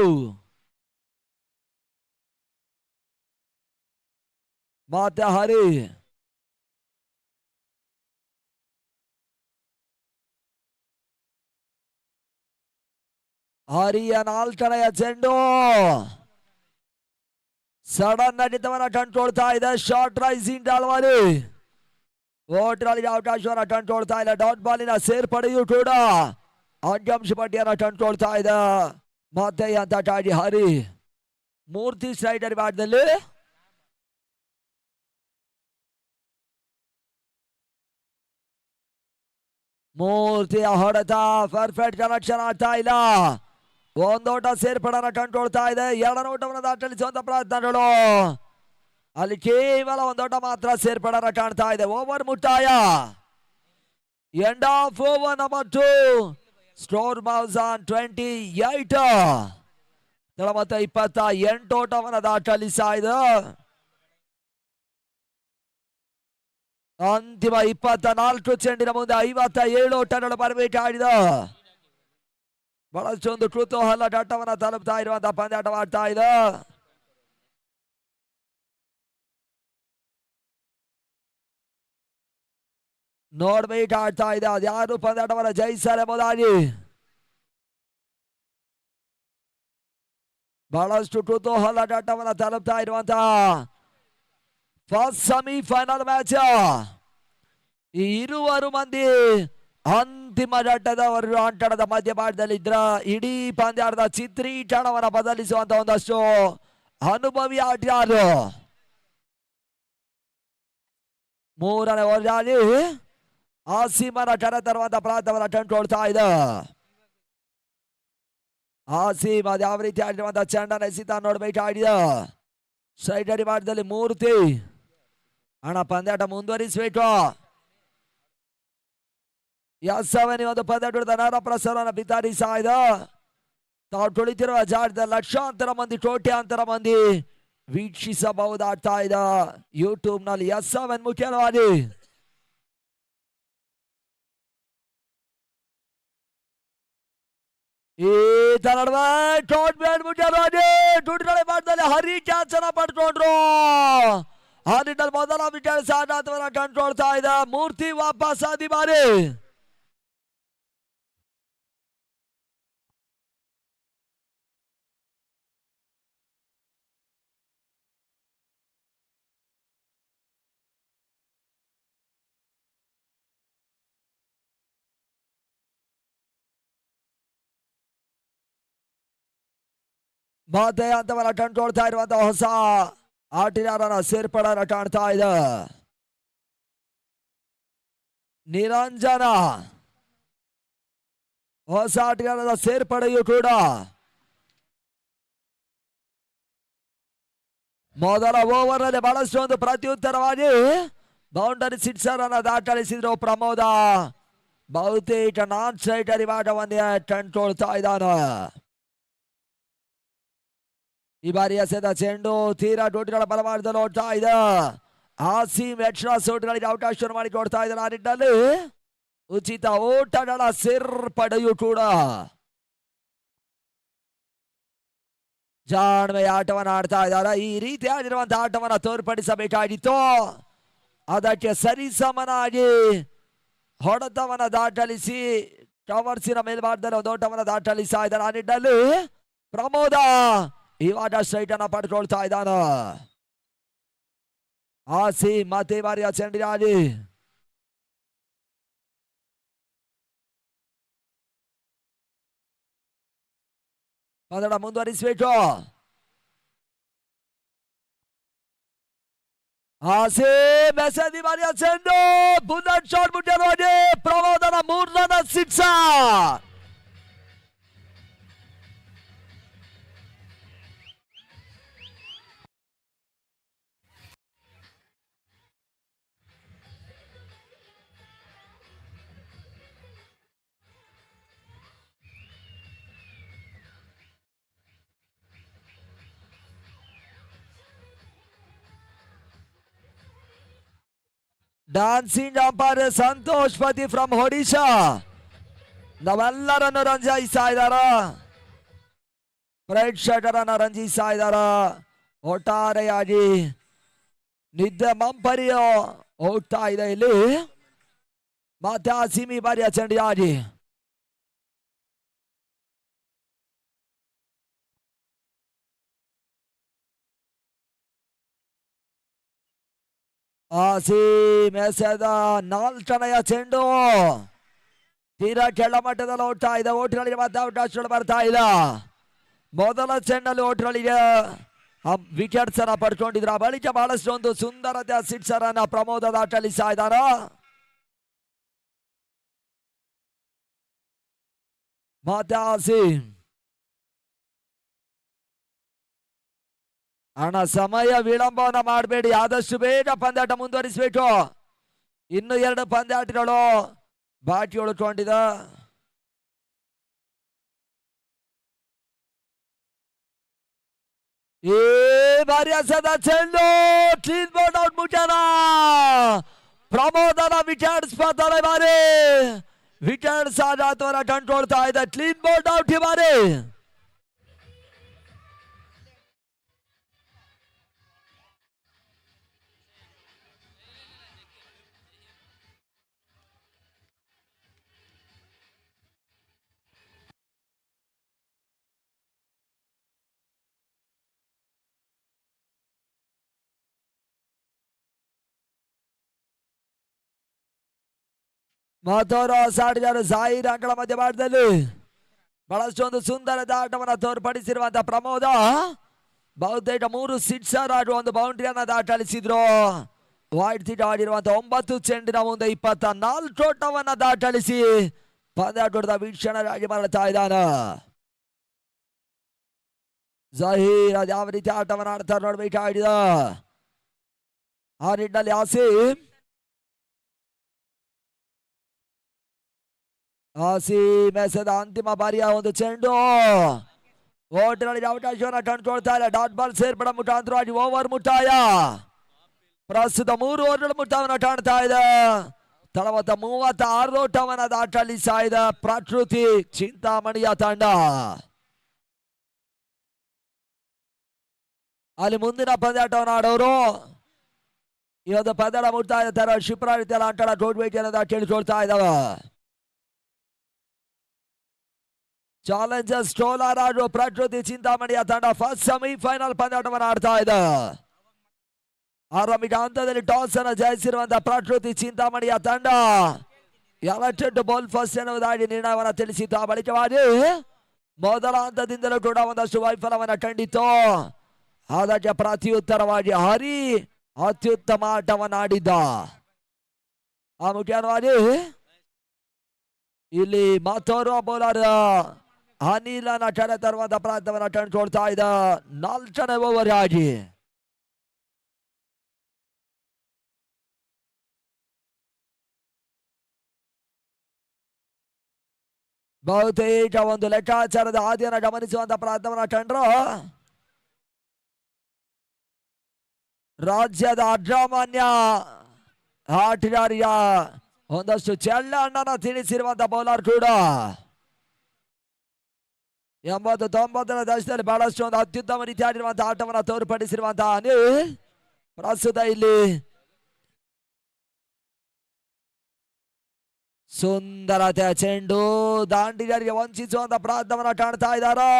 ಮತ್ತೆ ಹರಿ ಹರಿಯ ನಾಲ್ಕನೆಯ ಚೆಂಡು ಸಡನ್ ನಡಿತವನ್ನ ಕಂಡುಕೊಳ್ತಾ ಇದೆ. ಶಾರ್ಟ್ ರೈಸಿಂಗ್ ಡಾಲ್ವಾಲಿ ಓಟ್ಗಳಿಗೆ ಅವಕಾಶವನ್ನ ಕಂಡುಕೊಳ್ತಾ ಇಲ್ಲ. ಡಾಟ್ ಬಾಲಿನ ಸೇರ್ಪಡೆಯೂ ಕೂಡ ಅಂಕಿಅಂಶ ಪಟ್ಟಿಯನ್ನ ಕಂಡುಕೊಳ್ತಾ ಇದೆ. ಮತ್ತೆ ಅಂತ ಕಾಡಿ ಹರಿ ಮೂರ್ತಿ ಸ್ಟ್ರೈಟರ್ ಬ್ಯಾಟ್ದಲ್ಲಿ ಮೂರ್ತಿಯ ಹೊಡೆತ ಪರ್ಫೆಕ್ಟ್ ಕನೆಕ್ಷನ್ ಆಗ್ತಾ ಇಲ್ಲ. ಒಂದೋಟ ಸೇರ್ಪಡೆಯನ್ನು ಕಂಡುಕೊಳ್ತಾ ಇದೆ. ಎರಡನೇ ಓಟವನ್ನು ದಾಖಲಿಸುವಂತ ಪ್ರಯತ್ನಗಳು. ಅಲ್ಲಿ ಕೇವಲ ಒಂದೋಟ ಮಾತ್ರ ಸೇರ್ಪಡೆಯನ್ನು ಕಾಣ್ತಾ ಇದೆ. ಓವರ್ ಮುಕ್ತಾಯ. End of over number 2. Score mouse on 28. ಮತ್ತೆ 28 ಓಟವನ್ನು ದಾಖಲಿಸ್ತಾ ಇದೆ. ಅಂತಿಮ 24 ಚೆಂಡಿನ ಮುಂದೆ 57 ಓಟಗಳು ಬರಬೇಕಾಗಿದೆ. ಬಹಳಷ್ಟೊಂದು ಕುತೂಹಲ ಡಾಟವನ್ನ ತಲುಪ್ತಾ ಇರುವಂತಹ ಪಂದ್ಯಾಟವಾಡ್ತಾ ಇದೆ. ನೋಡ್ಬೇಕಾಗ್ತಾ ಇದೆ ಅದ್ಯಾರು ಪಂದ್ಯಾಟವನ್ನ ಜಯಿಸಲು ಎಂಬುದಾಗಿ. ಬಹಳಷ್ಟು ಕುತೂಹಲ ಡಾಟವನ್ನ ತಲುಪ್ತಾ ಇರುವಂತಹ ಫಸ್ಟ್ ಸೆಮಿಫೈನಲ್ ಮ್ಯಾಚ್. ಈ ಇರುವರು ಮಂದಿ ಅಂತಿಮ ಘಟ್ಟದವರು ಆಟದ ಮಧ್ಯಭಾಗದಲ್ಲಿದ್ರ ಇಡೀ ಪಂದ್ಯಾಟದ ಚಿತ್ರೀಕರಣವನ್ನು ಬದಲಿಸುವಂತ ಒಂದಷ್ಟು ಅನುಭವಿ ಆಟಗಾರರು. ಮೂರನೇ ಓವರ್ನಲ್ಲಿ ಆಸೀಮನ ಕರೆ ತರುವಂತ ಪ್ರಯತ್ನವನ್ನು ಕಂಡುಕೊಳ್ತಾ ಇದೆ. ಆಸೀಮ್ ಅದು ಯಾವ ರೀತಿ ಆಡಿರುವಂತ ಚೆಂಡನ ಎಸಿತ ನೋಡ್ಬೇಕಾಗಿದೆ. ಸ್ಟ್ರೈಟ್ ಅಡಿ ಮಾಡಿದಲ್ಲಿ ಮೂರ್ತಿ ಹಣ ಪಂದ್ಯಾಟ ಮುಂದುವರಿಸಬೇಕು. ಎಸ್7 ಒಂದು ಪಂದ್ಯಾಟದ ನೇರ ಪ್ರಸಾರವನ್ನು ಬಿತ್ತರಿಸ್ತಾ ಇದೆ. ತಾವು ತುಳಿತಿರುವ ಜಾಗದ ಲಕ್ಷಾಂತರ ಮಂದಿ ಕೋಟ್ಯಾಂತರ ಮಂದಿ ವೀಕ್ಷಿಸಬಹುದಾಗ್ತಾ ಇದೆ ಯೂಟ್ಯೂಬ್ ನಲ್ಲಿ. ಎಸ್7 ಮುಖ್ಯವಾಗಿ ಈ ತರ ಮುಖ್ಯವಾಗಿ ಹರಿ ಕ್ಯಾಚ್ ಅನ್ನ ಪಡ್ಕೊಂಡ್ರು. ಆ ನಿಟ್ಟಿನಲ್ಲಿ ಮೊದಲ ವಿಕೆಟ್ ಸಾಗಾಟವನ್ನ ಕಂಡುಕೊಳ್ತಾ ಇದೆ. ಮೂರ್ತಿ ವಾಪಸ್ ಆದಿ ಬಾರಿ ಮತ್ತೆ ಅಂತವನ್ನ ಕಂಡುಕೊಳ್ತಾ ಇರುವಂತಹ ಹೊಸ ಆಟಗಾರನ ಸೇರ್ಪಡೆನ ಕಾಣ್ತಾ ಇದೆ. ನಿರಂಜನ ಹೊಸ ಆಟಗಾರರ ಸೇರ್ಪಡೆಯೂ ಕೂಡ ಮೊದಲ ಓವರ್ ನಲ್ಲಿ ಬಹಳಷ್ಟು ಒಂದು ಪ್ರತ್ಯುತ್ತರವಾಗಿ ಬೌಂಡರಿ ಸಿಕ್ಸರ್ ಅನ್ನ ದಾಖಲಿಸಿದ್ರು ಪ್ರಮೋದ. ಬಹುತೇಕ ನಾನ್ ಸ್ಟ್ರೈಟ್ ಅರಿವಾಟವನ್ನೇ ಕಂಡುಕೊಳ್ತಾ ಇದ್ದಾನೆ. ಈ ಬಾರಿ ಎಸೆದ ಚೆಂಡು ತೀರಾ ಡೋಟಿಗಳ ಬಲಮಾರ್ಗದಲ್ಲಿ ಓಡ್ತಾ ಇದೆ. ಆಸೀಮ್ ಎಕ್ಸ್ಟ್ರಾ ಸೋಟ್ಗಳಿಗೆ ಅವಕಾಶವನ್ನು ಮಾಡಿಕೊಡ್ತಾ ಇದ್ದಾರೆ. ಆ ನಿಟ್ಟಿನಲ್ಲಿ ಉಚಿತ ಓಟಗಳ ಸೇರ್ಪಡೆಯೂ ಕೂಡ ಜಾಣ್ಮೆಯ ಆಟವನ್ನು ಆಡ್ತಾ ಇದ್ದಾರೆ. ಈ ರೀತಿಯಾಗಿರುವಂತಹ ಆಟವನ್ನು ತೋರ್ಪಡಿಸಬೇಕಾಗಿತ್ತು. ಅದಕ್ಕೆ ಸರಿಸಮನಾಗಿ ಹೊಡೆತವನ್ನು ದಾಖಲಿಸಿ ಕವರ್ಸಿನ ಮೇಲ್ಭಾಗದಲ್ಲಿ ಒಂದು ಓಟವನ್ನು ದಾಖಲಿಸ್ತಾ ಇದ್ದಾರೆ. ಆ ನಿಟ್ಟಿನಲ್ಲಿ ಪ್ರಮೋದ ಇವಾಗ ಸ್ಟ್ರೈಟ್ ಅನ್ನ ಪಡ್ಕೊಳ್ತಾ ಇದ್ದಾನ. ಆಸಿ ಮತ್ತೆ ಬಾರಿಯ ಚೆಂಡಿನಲ್ಲಿ ಪಂದ್ಯ ಮುಂದುವರಿಸಬೇಕು. ಆಸಿ ಮೆಸೇಜ್ ಬಾರಿಯ ಚೆಂಡು ಬುಲೆಟ್ ಶಾಟ್ ಮುಟ್ಟಿರುವಾಗ ಪ್ರಮೋದನ 3 run sixer. Dancing umpire Santosh Pati from Odisha ನಾವೆಲ್ಲರನ್ನು ರಂಜಿಸ್ತಾ ಇದ್ದಾರ. ಪ್ರೇಕ್ಷಕರನ್ನ ರಂಜಿಸ್ತಾ ಇದ್ದಾರ. ಒಟ್ಟಾರೆಯಾಗಿ ನಿದ್ದೆ ಮಂಪರಿಯೋ ಹೋಗ್ತಾ ಇದೆ ಇಲ್ಲಿ. ಮತ್ತೆ ಆ ಸಿಮಿ ಬಾರಿಯ ಚೆಂಡಿಯಾಗಿ ಮೆಸೆದ 4ನೆಯ ಚೆಂಡು ತೀರಾ ಕೆಳಮಟ್ಟದಲ್ಲಿ ಓಡ್ತಾ ಇದೆ. ಓಟುಗಳಿಗೆ ಮತ್ತೆ ಅವಕಾಶಗಳು ಬರ್ತಾ ಇಲ್ಲ. ಮೊದಲ ಚೆಂಡಲ್ಲಿ ಓಟುಗಳಿಗೆ ವಿಕೆಟ್ಸ್ ಅನ್ನ ಪಡ್ಕೊಂಡಿದ್ರು. ಆ ಬಳಿಕ ಬಹಳಷ್ಟು ಒಂದು ಸುಂದರತೆಯ ಸಿಕ್ಸರ್ ಅನ್ನ ಪ್ರಮೋದ ದಾಖಲಿಸ್ತಾ ಇದ್ದಾರ. ಮತ್ತೆ ಅಣ್ಣ ಸಮಯ ವಿಳಂಬವನ್ನ ಮಾಡಬೇಡಿ, ಆದಷ್ಟು ಬೇಗ ಪಂದ್ಯಾಟ ಮುಂದುವರಿಸಬೇಕು. ಇನ್ನು 2 ಪಂದ್ಯಾಟಗಳು ಬಾಕಿ ಉಳ್ಕೊಂಡಿದೆ. ಈ ಬಾರಿ ಎಸೆದ ಚೆಂಡು ಕ್ಲೀನ್ ಬೋರ್ಡ್ ಔಟ್ ಮುಖ್ಯನ ಮೊದಲ ವಿಕೆಟ್ಸ್ ಬರ್ತಾರೆ ಬಾರಿ. ವಿಕೆಟ್ಸ್ ಆಘಾತವನ್ನ ಕಂಡುಕೊಳ್ತಾ ಇದೆ. ಕ್ಲೀನ್ ಬೋಲ್ಡ್ ಔಟ್ ಈ ಬಾರಿ. ಮತ್ತೋರು ಸಾಡಿದರು ಸಾಯಿರ್ ಅಂಕಳ ಮಧ್ಯಭಾಗದಲ್ಲಿ ಬಹಳಷ್ಟು ಒಂದು ಸುಂದರದ ಆಟವನ್ನು ತೋರ್ಪಡಿಸಿರುವಂತಹ ಪ್ರಮೋದ ಬಹುತೇಕ 3 ಸಿಕ್ಸರ್ ಆಡುವ ಒಂದು ಬೌಂಡ್ರಿಯನ್ನ ದಾಟಳಿಸಿದ್ರು. ವೈಡ್ ಸಿಟ್ ಆಡಿರುವಂತಹ 9 ಚೆಂಡಿನ ಮುಂದೆ 24 ಓಟವನ್ನ ದಾಟಳಿಸಿ ಪಂದ್ಯಾಟದ ವೀಕ್ಷಣರಾಗಿ ಮರಳುತ್ತಾ ಇದ್ದಾನೆ. ಜಹೀರ್ ಅದು ಯಾವ ರೀತಿ ಆಟವನ್ನು ಆಡ್ತಾರೆ ನೋಡ್ಬೇಕಾಗಿದ. ಆ ನಿಟ್ಟಿನಲ್ಲಿ ಆಸೀಮ್ ಎಸೆದ ಅಂತಿಮ ಬಾರಿಯ ಒಂದು ಚೆಂಡು ಓಟಿನಲ್ಲಿ ಅವಕಾಶವನ್ನು ಕಂಡುಕೊಳ್ತಾ ಇಲ್ಲ. ಡಾಟ್ ಬಾಲ್ ಸೇರ್ಪಡ ಮುಖಾಂತರವಾಗಿ ಓವರ್ ಮುಕ್ತಾಯ. ಪ್ರಸ್ತುತ 3 ಓವರ್ಗಳ ಮುಕ್ತಾಯವನ್ನು ಕಾಣ್ತಾ ಇದೆ. 36 ಓಟವನ್ನು ದಾಟಲಿಸ್ತಾ ಇದೆ ಪ್ರಕೃತಿ ಚಿಂತಾಮಣಿಯ ತಂಡ. ಅಲ್ಲಿ ಮುಂದಿನ ಪಂದ್ಯಾಟವನ್ನು ಆಡೋರು ಈ ಒಂದು ಪಂದ್ಯದ ಮುಕ್ತಾಯ ತರ ಶಿಪ್ರಾ ರೀತಿಯಲ್ಲಿ ಆಟ ನೋಡ್ಬೇಕು ಅನ್ನೋದ ಕೇಳಿಕೊಳ್ತಾ ಇದ್ದಾವೆ. ಚಾಲೆಂಜರ್ಸ್ ಟ್ರೋಲರ್ ಆಡುವ ಪ್ರಕೃತಿ ಚಿಂತಾಮಣಿಯ ತಂಡ ಫಸ್ಟ್ ಸೆಮಿಫೈನಲ್ ಪಂದ್ಯಾಟವನ್ನು ಆಡ್ತಾ ಇದೆ. ಆರಂಭಿಕ ಹಂತದಲ್ಲಿ ಟಾಸ್ ಅನ್ನು ಜಯಿಸಿರುವಂತಹ ಪ್ರಕೃತಿ ಚಿಂತಾಮಣಿಯ ತಂಡ ಎಲೆಕ್ಟೆಡ್ ಬಾಲ್ ಫಸ್ಟ್ ಎನ್ನುವುದಾಗಿ ನಿರ್ಣಯವನ್ನು ತಿಳಿಸಿತ್ತು. ಆ ಬಳಿಕವಾಗಿ ಮೊದಲ ಹಂತದಿಂದಲೂ ಕೂಡ ಒಂದಷ್ಟು ವೈಫಲ್ಯವನ್ನು ಕಂಡಿತ್ತು. ಅದಕ್ಕೆ ಪ್ರತ್ಯುತ್ತರವಾಗಿ ಹರಿ ಅತ್ಯುತ್ತಮ ಆಟವನ್ನು ಆಡಿದ್ದ. ಆ ಮುಖ್ಯವಾಗಿ ಇಲ್ಲಿ ಮತ್ತೋರ್ವ ಬೌಲರ್ ಅನಿಲನ ಕೆರೆ ತರುವಂತ ಪ್ರಯತ್ನವನ್ನು ಕಂಡುಕೊಳ್ತಾ ಇದ್ದ 4ನೇ ಓವರ್ ಆಗಿ. ಬಹುತೇಕ ಒಂದು ಲೆಕ್ಕಾಚಾರದ ಹಾದಿಯನ್ನು ಗಮನಿಸುವಂತ ಪ್ರಯತ್ನವನ್ನು ಕಂಡ್ರು ರಾಜ್ಯದ ಅಗ್ರಮಾನ್ಯ ಆಟಗಾರಿಯ ಒಂದಷ್ಟು ಚೆಲ್ಲಣ್ಣನ ತಿಳಿಸಿರುವಂತ ಬೌಲರ್ ಕೂಡ 80-90ರ ದಶಕದಲ್ಲಿ ಬಹಳಷ್ಟು ಒಂದು ಅತ್ಯುತ್ತಮ ರೀತಿಯಾಗಿರುವಂತಹ ಆಟವನ್ನು ತೋರ್ಪಡಿಸಿರುವಂತಹ ಅನಿಲ್ ಪ್ರಸ್ತುತ ಇಲ್ಲಿ ಸುಂದರತೆಯ ಚೆಂಡು ದಾಂಡಿಗರಿಗೆ ವಂಚಿಸುವಂತ ಪ್ರಯತ್ನವನ್ನು ಕಾಣ್ತಾ ಇದ್ದಾರೆ.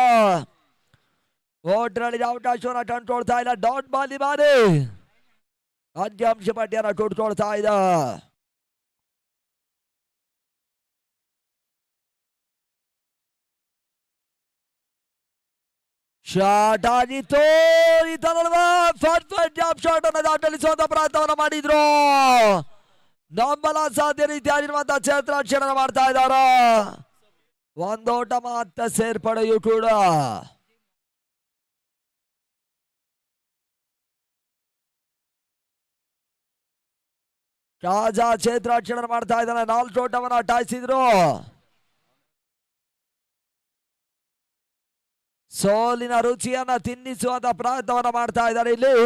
ಓಟ್ರಲ್ಲಿ ಅವಕಾಶವನ್ನು ಕಂಡುಕೊಳ್ತಾ ಇಲ್ಲ. ಡಾಟ್ ಬಾಲ್ ಬಾರಿ ಅಂಕಿಅಂಶ ಪಟ್ಟಿಯನ್ನು ಕೊಟ್ಕೊಳ್ತಾ ಇದೆ. ಶಾಟ್ ಆಗಿತ್ತು. ಶಾಟ್ ಅನ್ನು ದಾಟಲಿಸುವಂತ ಪ್ರಯತ್ನವನ್ನು ಮಾಡಿದ್ರು. ನಂಬಲ ಸಾಧ್ಯ ರೀತಿಯಾಗಿರುವಂತಹ ಕ್ಷೇತ್ರಾಕ್ಷರ ಮಾಡ್ತಾ ಇದ್ದಾರೆ. ಒಂದೋಟ ಮಾತ್ರ ಸೇರ್ಪಡೆಯೂ ಕೂಡ ರಾಜಾ ಕ್ಷೇತ್ರಾಕ್ಷರ ಮಾಡ್ತಾ ಇದ್ದಾನೆ. 4 ಓಟವನ್ನು ಅಟ್ಟಾಯಿಸಿದ್ರು. ಸೋಲಿನ ರುಚಿಯನ್ನ ತಿನ್ನಿಸುವಂತ ಪ್ರಯತ್ನವನ್ನು ಮಾಡ್ತಾ ಇದ್ದಾರೆ ಇಲ್ಲಿ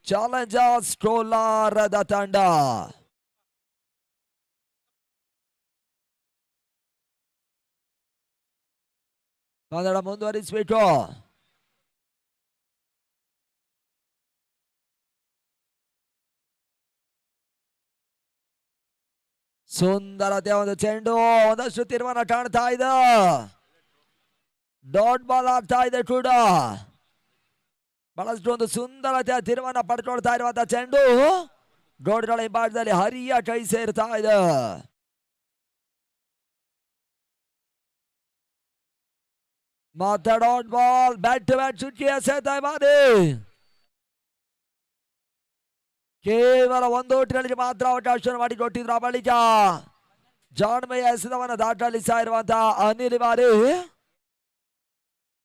ಚಾಲೆಂಜರ್ಸ್ ಕೋಲಾರದ ತಂಡ. ಕನ್ನಡ ಮುಂದುವರಿಸಬೇಕು. ಸುಂದರತೆ ಒಂದು ಚೆಂಡು ಒಂದಷ್ಟು ತೀರ್ಮಾನ ಕಾಣ್ತಾ ಇದೆ. ಡಾಟ್ ಬಾಲ್ ಆಗ್ತಾ ಇದೆ ಕೂಡ ಬಹಳಷ್ಟು ಒಂದು ಸುಂದರತೆಯ ತೀರ್ಮಾನ ಪಡ್ಕೊಳ್ತಾ ಇರುವಂತಹ ಚೆಂಡು ಗೋಡ್ಗಳ ಹಿಂಭಾಗದಲ್ಲಿ ಹರಿಯ ಕೈ ಸೇರ್ತಾ ಇದೆ. ಮತ್ತೆ dot ball bat to bat ಚುಕ್ಕಿ ಎಸೆತಾ ಮಾಡಿ ಕೇವಲ 1 ಓಟಿಗಳಿಗೆ ಮಾತ್ರ ಅವಕಾಶ ಮಾಡಿಕೊಟ್ಟಿದ್ರು. ಆ ಬಳಿಕ ಜಾಣ್ಮೆಯ ಎಸೆತವನ್ನು ದಾಟಲಿಸ್ತಾ ಇರುವಂತಹ ಅನಿಲ್ ಬಾರಿ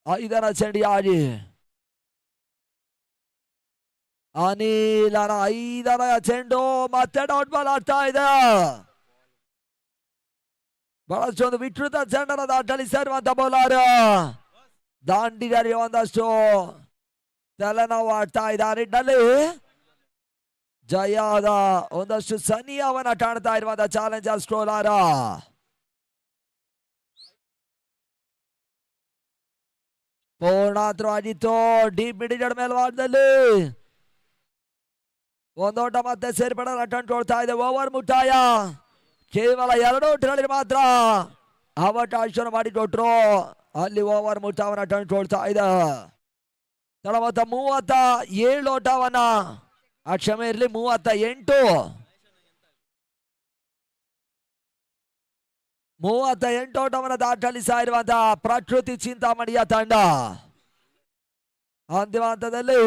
5ರ ಚೆಂಡಿಯಾಗಿ ಅನಿಲನ 5ರ ಚೆಂಡು ಮತ್ತೆ ಡಾಟ್ ಬಾಲ್ ಆಗ್ತಾ ಇದೆ. ಬಹಳಷ್ಟು ಒಂದು ವಿಕೃತ ಚೆಂಡನ್ನು ದಾಟಲಿಸ್ತಾ ಇರುವಂತಹ ಬೌಲರ್ ದಾಂಡಿಗರಿಗೆ ಒಂದಷ್ಟು ತಲೆನೋವು ಆಗ್ತಾ ಇದೆ. ಆ ನಿಟ್ಟಿನಲ್ಲಿ ಜಯದ ಒಂದಷ್ಟು ಸನಿಯವನ್ನ ಕಾಣ್ತಾ ಇರುವಂತ ಚಾಲೆಂಜರ್ ಸ್ಟ್ರೋಲಾರ. ಪೂರ್ಣಾಂತರವಾಗಿತ್ತು ಡೀಪ್ ಮಿಡಿಜಡ್ ಮೇಲ್ವಾರದಲ್ಲಿ ಒಂದೋಟ ಮತ್ತೆ ಸೇರ್ಪಡೆ ಕಂಡುಕೊಳ್ತಾ ಇದೆ. ಓವರ್ ಮುಕ್ತಾಯ. ಕೇವಲ 2 ಓಟಗಳಲ್ಲಿ ಮಾತ್ರ ಅವಕಾಶವನ್ನು ಮಾಡಿಕೊಟ್ರು. ಅಲ್ಲಿ ಓವರ್ ಮುಕ್ತಾಯವನ್ನ ಕಂಡುಕೊಳ್ತಾ ಇದೆ. ತಡ ಮೊತ್ತ 37 ಓಟವನ್ನ, ಕ್ಷಮೆ ಇರಲಿ 38 ಓಟವನ್ನು ದಾಖಲಿಸ್ತಾ ಇರುವಂತಹ ಪ್ರಕೃತಿ ಚಿಂತಾಮಣಿಯ ತಂಡ ಅಂತಿಮ ಹಂತದಲ್ಲಿ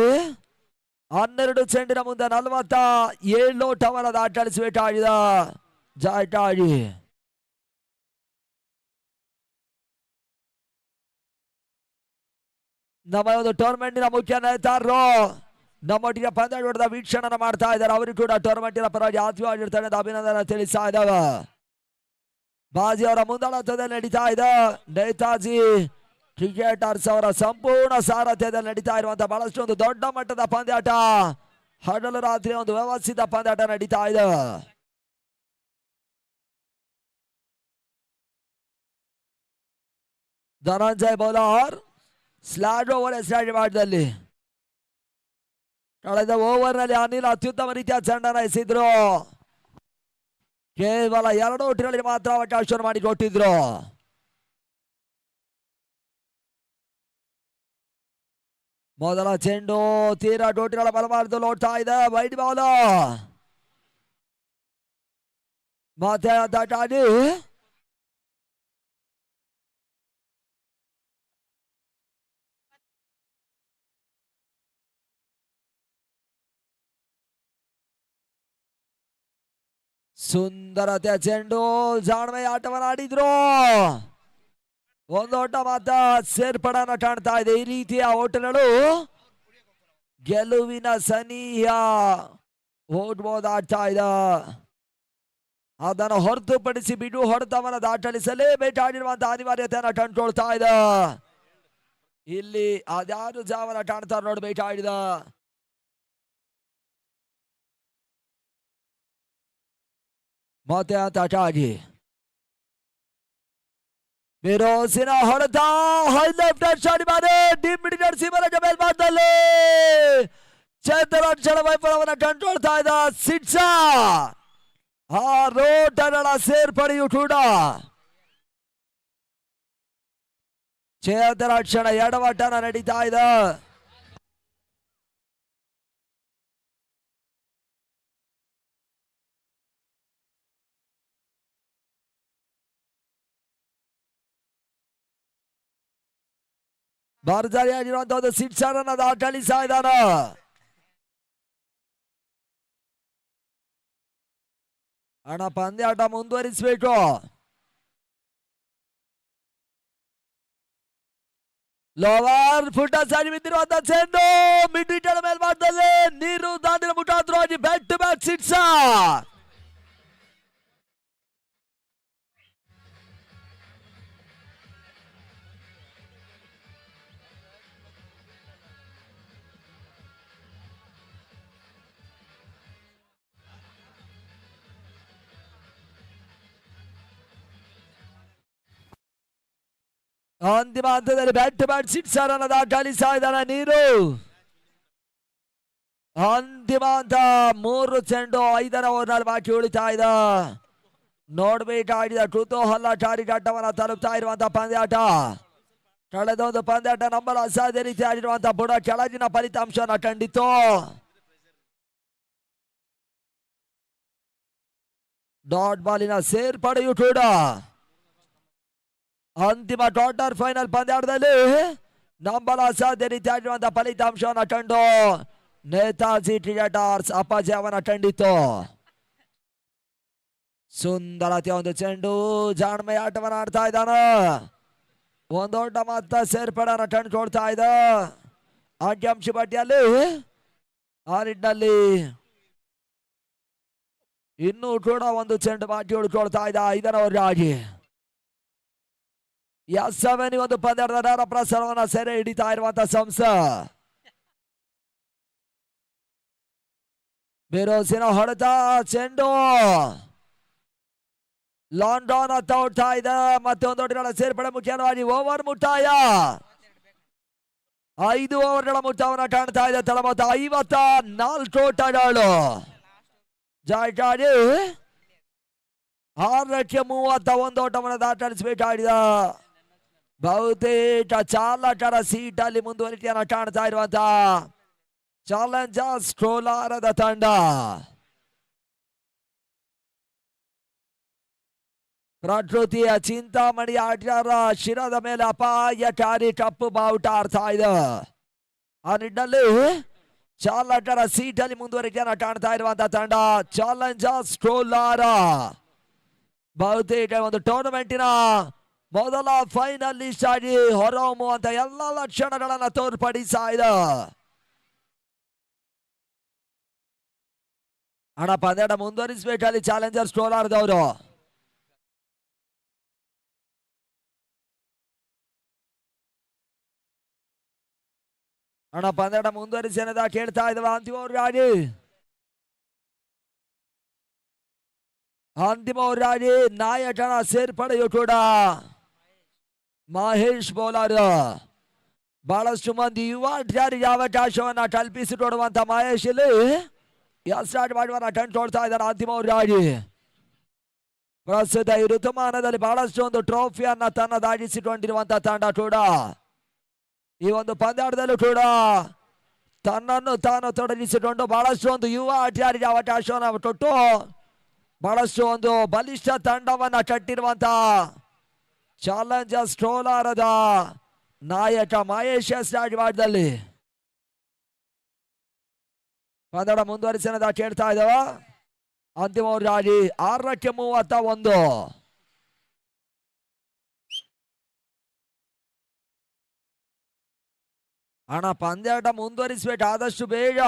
12 ಚೆಂಡಿನ ಮುಂದೆ 47 ಓಟವನ್ನು ದಾಖಲಿಸಬೇಕಾಗಿದೆ ಜಾಯ್ಕಾಗಿ. ನಮ್ಮ ಒಂದು ಟೂರ್ನಮೆಂಟಿನ ಮುಖ್ಯ ನೇತಾರರು ನಮ್ಮೊಟ್ಟಿಗೆ ಪಂದ್ಯಾಟದ ವೀಕ್ಷಣೆ ಮಾಡ್ತಾ ಇದ್ದಾರೆ. ಅವರು ಕೂಡ ಟೂರ್ನಮೆಂಟಿನ ಪರವಾಗಿ ಆತ್ಮೀಯವಾಗಿರ್ತಾರೆ ಅಂತ ಅಭಿನಂದನೆ ತಿಳಿಸ್ತಾ ಇದ್ದಾವೆ. ಬಾಜಿ ಅವರ ಮುಂದಾಳತ್ವದಲ್ಲಿ ನಡೀತಾ ಇದೆ. ನೇತಾಜಿ ಕ್ರಿಕೆಟರ್ಸ್ ಅವರ ಸಂಪೂರ್ಣ ಸಾರಥ್ಯದಲ್ಲಿ ನಡೀತಾ ಇರುವಂತಹ ಬಹಳಷ್ಟು ಒಂದು ದೊಡ್ಡ ಮಟ್ಟದ ಪಂದ್ಯಾಟ. ಹಗಲು ರಾತ್ರಿ ಒಂದು ವ್ಯವಸ್ಥಿತ ಪಂದ್ಯಾಟ ನಡೀತಾ ಇದೆ. ಧನಂಜಯ್ ಬೌಲರ್ ಸ್ಲಾಡ್ ಓವರ್ ಎಸ್ಟಾಡಿಯಲ್ಲಿ ಕಳೆದ ಓವರ್ ನಲ್ಲಿ ಅನಿಲ್ ಅತ್ಯುತ್ತಮ ರೀತಿಯ ಚೆಂಡನ್ನು ಎಸೆದ್ರು. ಕೇವಲ 2 ಓಟಗಳಲ್ಲಿ ಮಾತ್ರ ಅವಕಾಶವನ್ನು ಮಾಡಿಕೊಟ್ಟಿದ್ರು. ಮೊದಲ ಚೆಂಡು ತೀರಾ ಡೋಟಿಗಳ ಬಲಮಾರ್ಗದಲ್ಲಿ ಓಡ್ತಾ ಇದೆ. ವೈಡ್ ಬಾಲ್ ಮತ್ತೆ ದಾಟಾಡಿ ಸುಂದರತೆ ಚೆಂಡು ಜಾಣ್ಮೆ ಆಟವನ್ನು ಆಡಿದ್ರು. ಒಂದು ಓಟ ಮಾತ್ರ ಸೇರ್ಪಡೆಯನ್ನು ಕಾಣ್ತಾ ಇದೆ. ಈ ರೀತಿಯ ಓಟಗಳು ಗೆಲುವಿನ ಸನಿಹ ಓಡ್ಬೋದಾಗ್ತಾ ಇದೆ. ಅದನ್ನು ಹೊರತುಪಡಿಸಿ ಬಿಡು ಹೊಡೆತವನ್ನು ದಾಖಲಿಸಲೇಬೇಕಾಗಿರುವಂತಹ ಅನಿವಾರ್ಯತೆಯನ್ನು ಕಂಡುಕೊಳ್ತಾ ಇದೆ. ಇಲ್ಲಿ ಅದ್ಯಾರು ಜಾವನ ಕಾಣ್ತಾರೆ ನೋಡ್ಬೇಕಾಗಿದೆ. ಮತ್ತೆ ಆಗಿ ಬಿರೋಸಿನ ಹೊಡೆತ ಹೈ ಲೆಫ್ಟ್ ಹ್ಯಾಂಡ್ ಶಾಟ್ ಮಾಡಿ ಡೀಪ್ ಮಿಡ್ ಸೀಮರ ಮೇಲ್ಭಾಗದಲ್ಲಿ ಚಂದ್ರಕ್ಷಣ ವೈಫಲ್ಯವನ್ನು ಕಂಡುಕೊಳ್ತಾ ಇದ್ದ ಸಿಡ್ಸ. ಆ ರೋಟಗಳ ಸೇರ್ಪಡೆಯು ಕೂಡ ಚೇತರಾಕ್ಷಣ ಎಡವಟ್ಟನ ನಡೀತಾ ಇದೆ. ಭರ್ಜರಿಯಾಗಿರುವಂತಹ ಒಂದು ಸಿಕ್ಸರ್ ಅನ್ನು ದಾಖಲಿಸ್ತಾ ಇದ್ದಾನೆ. ಹಣ ಪಂದ್ಯಾಟ ಮುಂದುವರಿಸಬೇಕು. ಲೋವರ್ ಫುಟ್ ಸಾರಿ ಬಿದ್ದಿರುವಂತಹ ಚೆಂಡು ಮಿಡ್ ವಿಕೆಟ್ ಮೇಲ್ಭಾಗದಲ್ಲಿ ನೀರು ದಾಂಡಿನ ಮುಖಾಂತರವಾಗಿ ಬ್ಯಾಕ್ ಟು ಬ್ಯಾಕ್ ಸಿಕ್ಸರ್. ಅಂತಿಮ ಹಂತದಲ್ಲಿ ಬ್ಯಾಟ್ ಟು ಬ್ಯಾಟ್ ಸಿಕ್ಸರ್ ಅನ್ನು ದಾಖಲಿಸ್ತಾ ಇದ್ದಾನೆ ನೀರು. ಅಂತಿಮ ಹಂತ 3 ಚೆಂಡು 5ರ ಓವರ್ನಲ್ಲಿ ಬಾಕಿ ಉಳಿತಾ ಇದೆ. ನೋಡ್ಬೇಕಾಗಿದ ಕುತೂಹಲಕಾರಿ ಘಟ್ಟವನ್ನು ತಲುಪ್ತಾ ಇರುವಂತಹ ಪಂದ್ಯಾಟ. ಕಳೆದ ಒಂದು ಪಂದ್ಯಾಟ ನಂಬರ್ ಅಸಾಧ್ಯ ರೀತಿ ಆಡಿರುವಂತಹ ಬುಡ ಕೆಳಗಿನ ಫಲಿತಾಂಶವನ್ನು ಕಂಡಿತ್ತು. ಡಾಟ್ ಬಾಲಿನ ಸೇರ್ಪಡೆಯು ಕೂಡ ಅಂತಿಮ ಕ್ವಾರ್ಟರ್ ಫೈನಲ್ ಪಂದ್ಯಾಟದಲ್ಲಿ ನಂಬರ್ ಅಸಾಧ್ಯ ರೀತಿಯಾಗಿರುವಂತಹ ಫಲಿತಾಂಶವನ್ನು ಕಂಡು ನೇತಾಜಿ ಕ್ರಿಕೆಟರ್ಸ್ ಅಪಜಯವನ್ನು ಕಂಡಿತ್ತು. ಸುಂದರತೆಯ ಒಂದು ಚೆಂಡು ಜಾಣ್ಮೆ ಆಟವನ್ನು ಆಡ್ತಾ ಇದ್ದಾನೆ. ಒಂದೊಡ್ಡ ಮಾತ್ರ ಸೇರ್ಪಡೆಯನ್ನು ಕಂಡುಕೊಳ್ತಾ ಇದೆ. ಅಂಕಿಅಂಶ ಪಟ್ಟಿಯಲ್ಲಿ ಆ ನಿಟ್ಟಿನಲ್ಲಿ ಇನ್ನೂ ಕೂಡ ಒಂದು ಚೆಂಡು ಬಾಕಿ ಉಳ್ಕೊಳ್ತಾ ಇದೆ 5ರ ಓವರ್ಗಾಗಿ. ಎಸ್7 ಒಂದು ಪಂದ್ಯದ ನೇರ ಪ್ರಸಾರವನ್ನು ಸೆರೆ ಹಿಡಿತಾ ಇರುವಂತಹ ಸಂಸ್ಥೆ. ಬಿರುಸಿನ ಹೊಡೆತ, ಚೆಂಡು ಲಾಂಡಾನ್ ಹತ್ತ ಓಡ್ತಾ ಇದೆ. ಮತ್ತೆ ಒಂದು ಓಟಗಳ ಸೇರ್ಪಡೆ, ಮುಖ್ಯವಾಗಿ ಓವರ್ ಮುಕ್ತಾಯ. 5 ಓವರ್ಗಳ ಮುಕ್ತಾಯವನ್ನು ಕಾಣ್ತಾ ಇದೆ. ತಳಮೊತ್ತ 54 ಓಟಗಳು. ಜಾಯ್ಕಾಡಿ 6-31 ಓಟವನ್ನು ದಾಖಲಿಸಬೇಕಾಗಿದೆ. ಬಹುತೇಕ ಚಾಲಕರ ಸೀಟಲ್ಲಿ ಮುಂದುವರಿಕೆಯನ್ನು ಕಾಣ್ತಾ ಇರುವಂತಹ ಚಾಲೆಂಜರ್ಸ್ ಕೋಲಾರದ ತಂಡ. ಪ್ರಕೃತಿಯ ಚಿಂತಾಮಣಿ ಆಟಗಾರ ಶಿರದ ಮೇಲೆ ಅಪಾಯಕಾರಿ ಕಪ್ಪು ಬಾವುಟ ಆಡ್ತಾ ಇದೆ. ಆ ನಿಟ್ಟಿನಲ್ಲಿ ಚಾಲಕರ ಸೀಟಲ್ಲಿ ಮುಂದುವರಿಕೆಯನ್ನು ಕಾಣ್ತಾ ಇರುವಂತಹ ತಂಡ ಚಾಲೆಂಜರ್ಸ್ ಕೋಲಾರ. ಬಹುತೇಕ ಒಂದು ಟೂರ್ನಮೆಂಟಿನ ಮೊದಲ ಫೈನಲಿಸ್ಟ್ ಆಗಿ ಹೊರಹೊಮ್ಮುವಂತ ಎಲ್ಲ ಲಕ್ಷಣಗಳನ್ನು ತೋರ್ಪಡಿಸ್ತಾ ಇದೆ. ಹಣ ಪಂದ್ಯದ ಮುಂದುವರಿಸಬೇಕಲ್ಲಿ ಚಾಲೆಂಜರ್ಸ್ ಕೋಲಾರದವರು. ಹಣ ಪಂದ್ಯದ ಮುಂದುವರಿಸಿ ಅನ್ನೋದ ಕೇಳ್ತಾ ಇದ್ದಾವೆ. ಅಂತಿಮವರಾಗಿ ನಾಯಕನ ಸೇರ್ಪಡೆಯು ಕೂಡ ಮಹೇಶ್ ಬೌಲರ್. ಬಹಳಷ್ಟು ಮಂದಿ ಯುವ ಆಟಗಾರರಿಗೆ ಅವಕಾಶವನ್ನ ಕಲ್ಪಿಸಿಕೊಡುವಂತ ಮಹೇಶ್ ಇಲ್ಲಿ ಸ್ಟಾರ್ಟ್ ಮಾಡುವ ಕಂಡುಕೊಳ್ತಾ ಇದ್ದಾರೆ. ಅಂತಿಮವರಾಗಿ ಪ್ರಸ್ತುತ ಈ ಋತುಮಾನದಲ್ಲಿ ಬಹಳಷ್ಟು ಒಂದು ಟ್ರೋಫಿಯನ್ನ ತನ್ನದಾಗಿಸಿಕೊಂಡಿರುವಂತ ತಂಡ ಕೂಡ ಈ ಒಂದು ಪಂದ್ಯಾಟದಲ್ಲೂ ಕೂಡ ತನ್ನನ್ನು ತಾನು ತೊಡಗಿಸಿಕೊಂಡು ಬಹಳಷ್ಟು ಒಂದು ಯುವ ಆಟಗಾರರಿಗೆ ಅವಕಾಶವನ್ನು ಕೊಟ್ಟು ಬಹಳಷ್ಟು ಒಂದು ಬಲಿಷ್ಠ ತಂಡವನ್ನ ಕಟ್ಟಿರುವಂತ ಚಾಲೆಂಜರ್ಸ್ ಕೋಲಾರದ ನಾಯಕ ಮಹೇಶ್ ರಾಜವಾಡದಲ್ಲಿ ಪಂದ್ಯ ಮುಂದುವರಿಸಿದ ಕೇಳ್ತಾ ಇದ್ದಾವ. ಅಂತಿಮವಾಗಿ 6-31. ಹಣ ಪಂದ್ಯಾಟ ಮುಂದುವರಿಸಬೇಕು ಆದಷ್ಟು ಬೇಗ.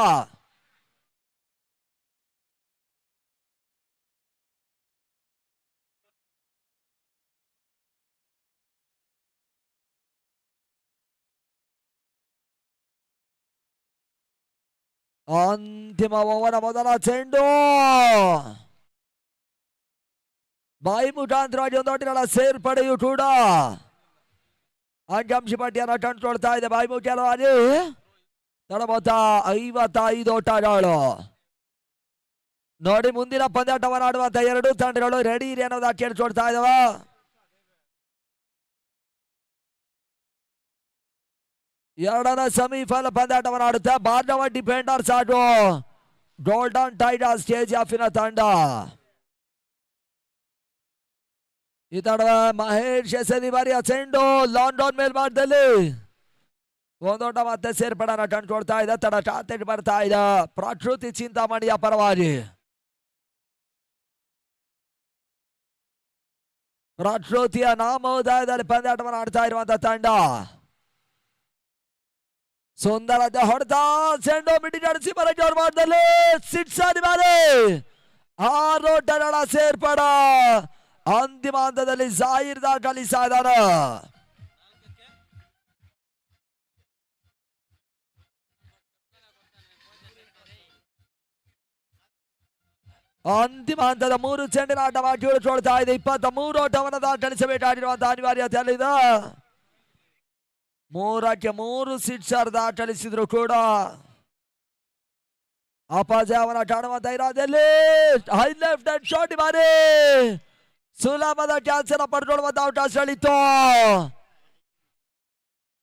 ಅಂತಿಮ ಓವರ್ ಮೊದಲ ಚೆಂಡು ಬಾಯಿ ಮುಖಾಂತರವಾಗಿ ಒಂದು ಓಟಗಳ ಸೇರ್ಪಡೆಯು ಕೂಡ ಅಂಗಾಂಶ ಪಟ್ಟಿಯನ್ನು ಕಂಡುಕೊಳ್ತಾ ಇದೆ. ಬಾಯಿ ಮುಖ್ಯವಾಗಿ ತಡಮೊತ್ತ 55 ಓಟಗಳು. ನೋಡಿ ಮುಂದಿನ ಪಂದ್ಯಾಟವನ್ನು ಆಡುವಂತ ಎರಡು ತಂಡಗಳು ರೆಡಿ ಇದೆ ಅನ್ನೋದ ಕೇಳ್ಕೊಳ್ತಾ ಇದಾವ. ಎರಡನೇ ಸೆಮಿಫೈನಲ್ ಪಂದ್ಯಾಟವನ್ನು ಆಡುತ್ತೆ ಬಾಂಧವ ಡಿಫೆಂಡರ್ಸ್ ಹಾಗೂ ಗೋಲ್ಡನ್ ಟೈಗರ್ ಸ್ಟೇಜ್ ಆಫಿನ ತಂಡ. ಈ ತಂಡ ಮಹೇಶ್ ಎಸೆದಿ ಬಾರಿಯ ಚೆಂಡು ಲಾಂಡನ್ ಮೇಲ್ಭಾಗದಲ್ಲಿ ಒಂದೋಟ ಮತ್ತೆ ಸೇರ್ಪಡೆಯನ್ನು ಕಂಡುಕೊಳ್ತಾ ಇದೆ. ತಡ ಟಾತೆಗೆ ಬರ್ತಾ ಇದೆ ಪ್ರಕೃತಿ ಚಿಂತಾಮಣಿಯ ಪರವಾಗಿ. ಪ್ರಕೃತಿಯ ನಾಮೋದಯದಲ್ಲಿ ಪಂದ್ಯಾಟವನ್ನು ಆಡ್ತಾ ಇರುವಂತ ತಂಡ. ಸುಂದರದ ಹೊಡೆತ, ಚೆಂಡು ಮಿಡಿಗಡಿಸಿ ಬರಜೋರ್ ಮಾಡದಲ್ಲಿ ಸಿಕ್ಸರ್ ಬಾರಿ 6 ಓಟಗಳ ಸೇರ್ಪಡ. ಅಂತಿಮ ಹಂತದಲ್ಲಿ ಜಾಹಿರ್ ದಾಖಲಿಸ್ತಾ ಇದ್ದಾರೆ. ಅಂತಿಮ ಹಂತದ 3 ಚೆಂಡಿನ ಆಟವಾಗಿ ಉಳಿದುಕೊಳ್ತಾ ಇದೆ. 23 ಓಟವನ್ನು ದಾಖಲಿಸಬೇಕಾಗಿರುವಂತಹ ಅನಿವಾರ್ಯತೆ ಅಲ್ಲಿದೆ. 3ಕ್ಕೆ 3 ಸಿಕ್ಸರ್ ದಾಖಲಿಸಿದ್ರು ಕೂಡ ಅಪಜಯವನ್ನು ಕಾಣುವಂತ ಇರೋದಲ್ಲಿ ಹೈ ಲೆಫ್ಟ್ ಹ್ಯಾಂಡ್ ಶಾಟ್ ಬಾರಿ ಸುಲಭದ ಕ್ಯಾಚ್ ಅನ್ನು ಪಡ್ಕೊಳ್ಳುವಂತ ಅವಕಾಶಗಳಿತ್ತು.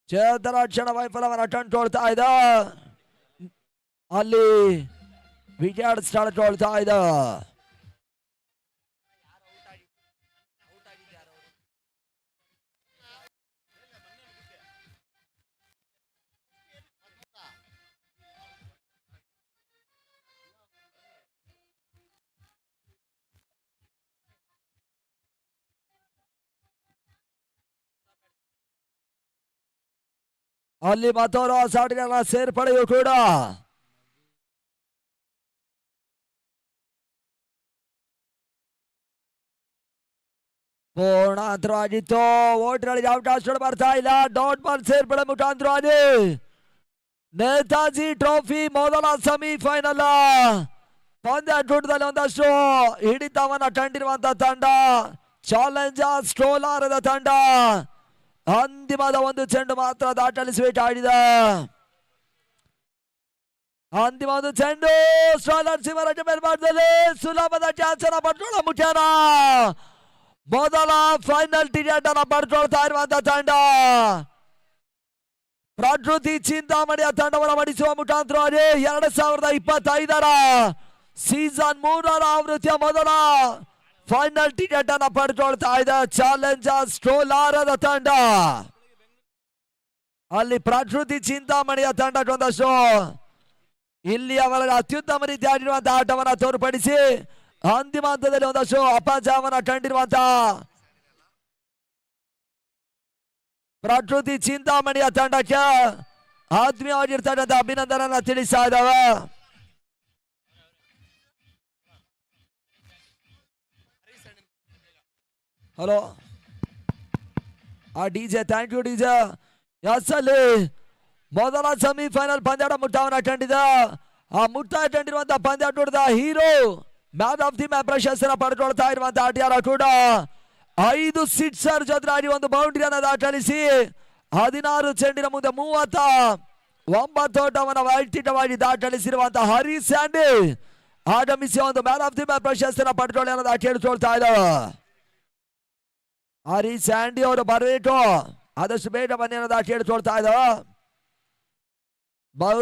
ಚೇತನ ಕ್ಷಣ ವೈಫಲ್ಯವನ್ನು ಕಂಡುಕೊಳ್ತಾ ಇದೆ. ಅಲ್ಲಿ ವಿಕೆಟ್ ಕಳ್ಕೊಳ್ತಾ ಇದೆ. ಅಲ್ಲಿ ಮತ್ತೋರು ಸಾಟಿಗಳ ಸೇರ್ಪಡೆಯು ಕೂಡ ಪೂರ್ಣಾಂತರವಾಗಿತ್ತು. ಓಟ್ಗಳಿಗೆ ಅವಕಾಶಗಳು ಬರ್ತಾ ಇಲ್ಲ. ಡಾಟ್ ಬಾಲ್ ಸೇರ್ಪಡೆ ಮುಖಾಂತರವಾಗಿ ನೇತಾಜಿ ಟ್ರೋಫಿ ಮೊದಲ ಸೆಮಿಫೈನಲ್ ಪಂದ್ಯಾಟದಲ್ಲಿ ಒಂದಷ್ಟು ಹಿಡಿತವನ್ನ ಕಂಡಿರುವಂತಹ ತಂಡ ಚಾಲೆಂಜರ್ ಸ್ಟ್ರೋಲಾರದ ತಂಡ ಅಂತಿಮದ ಒಂದು ಚೆಂಡು ಮಾತ್ರ ದಾಟಲು ಸ್ವೀಟ್ ಆಡಿದ. ಅಂತಿಮ ಒಂದು ಚೆಂಡು ಸ್ಟ್ರೋಲರ್ ಶಿವರಾಜ ಮೇಲ್ಭಾಗದಲ್ಲಿ ಸುಲಭದ ಚಾನ್ಸ್ ಅನ್ನ ಪಡ್ಕೊಳ್ಳೋ ಮುಖ್ಯನ ಮೊದಲ ಫೈನಲ್ ಟಿಕೆಟ್ ಅನ್ನ ಪಡ್ಕೊಳ್ತಾ ಇರುವಂತಹ ತಂಡ ಪ್ರಕೃತಿ ಚಿಂತಾಮಣಿಯ ತಂಡವನ್ನು ಮಡಿಸುವ ಮುಖಾಂತರ 2025ರ ಸೀಸನ್ 3ರ ಆವೃತ್ತಿಯ ಮೊದಲ ಫೈನಲ್ ಟಿಕೆಟ್ ಅನ್ನ ಪಡ್ಕೊಳ್ತಾ ಇದೆ ಚಾಲೆಂಜರ್ ಸ್ಟ್ರೋಲಾರದ ತಂಡ. ಅಲ್ಲಿ ಪ್ರಕೃತಿ ಚಿಂತಾಮಣಿಯ ತಂಡಕ್ಕೊಂದಷ್ಟು ಇಲ್ಲಿ ಅವರ ಅತ್ಯುತ್ತಮ ರೀತಿ ಆಡಿರುವಂತಹ ಆಟವನ್ನ ತೋರ್ಪಡಿಸಿ ಅಂತಿಮ ಹಂತದಲ್ಲಿ ಒಂದಷ್ಟು ಅಪಜಯವನ್ನ ಕಂಡಿರುವಂತಹ ಪ್ರಕೃತಿ ಚಿಂತಾಮಣಿಯ ತಂಡಕ್ಕೆ ಆತ್ಮೀಯವಾಗಿರ್ತಕ್ಕಂಥ ಅಭಿನಂದನನ್ನ ತಿಳಿಸ್ತಾ ಇದ್ದಾವೆ. Hello DJ, thank you DJ. Yes ಅಲ್ಲಿ ಮೊದಲ ಸೆಮಿಫೈನಲ್ ಪಂದ್ಯಾಟ ಮುಟ್ಟವನ್ನ ಕಂಡಿದೆ. ಆ ಮುಟ್ಟ ಕಂಡಿರುವಂತಹ ಪಂದ್ಯಾಟದ hero man of the match ಪ್ರಶಸ್ತಿಯನ್ನು ಪಡ್ಕೊಳ್ತಾ ಇರುವಂತಹ ಆಟಗಾರ ಕೂಡ 5 ಸಿಕ್ಸರ್ ಜೊತೆ ಒಂದು ಬೌಂಡ್ರಿಯನ್ನು ದಾಖಲಿಸಿ 16 ಚೆಂಡಿನ ಮುಂದೆ 39 ಓಟವನ್ನು ವೈಯಕ್ತಿಕವಾಗಿ ದಾಖಲಿಸಿರುವಂತಹ ಹರಿ ಸ್ಯಾಂಡಿ ಆಗಮಿಸಿ ಒಂದು ಮ್ಯಾನ್ ಆಫ್ ದಿ ಮ್ಯಾಚ್ ಪ್ರಶಸ್ತಿಯನ್ನು ಪಡ್ಕೊಳ್ಳಿ ಅನ್ನೋದು ಕೇಳಿಸ್ಕೊಳ್ತಾ ಇದ್ದಾವೆ. ಹರಿ ಸ್ಯಾಂಡಿ ಅವರು ಬರಬೇಕು, ಆದಷ್ಟು ಬೇಗ ಬನ್ನಿ ಅನ್ನೋದು ಕೇಳಿಸ್ಕೊಳ್ತಾ ಇದ್ದಾವೆ.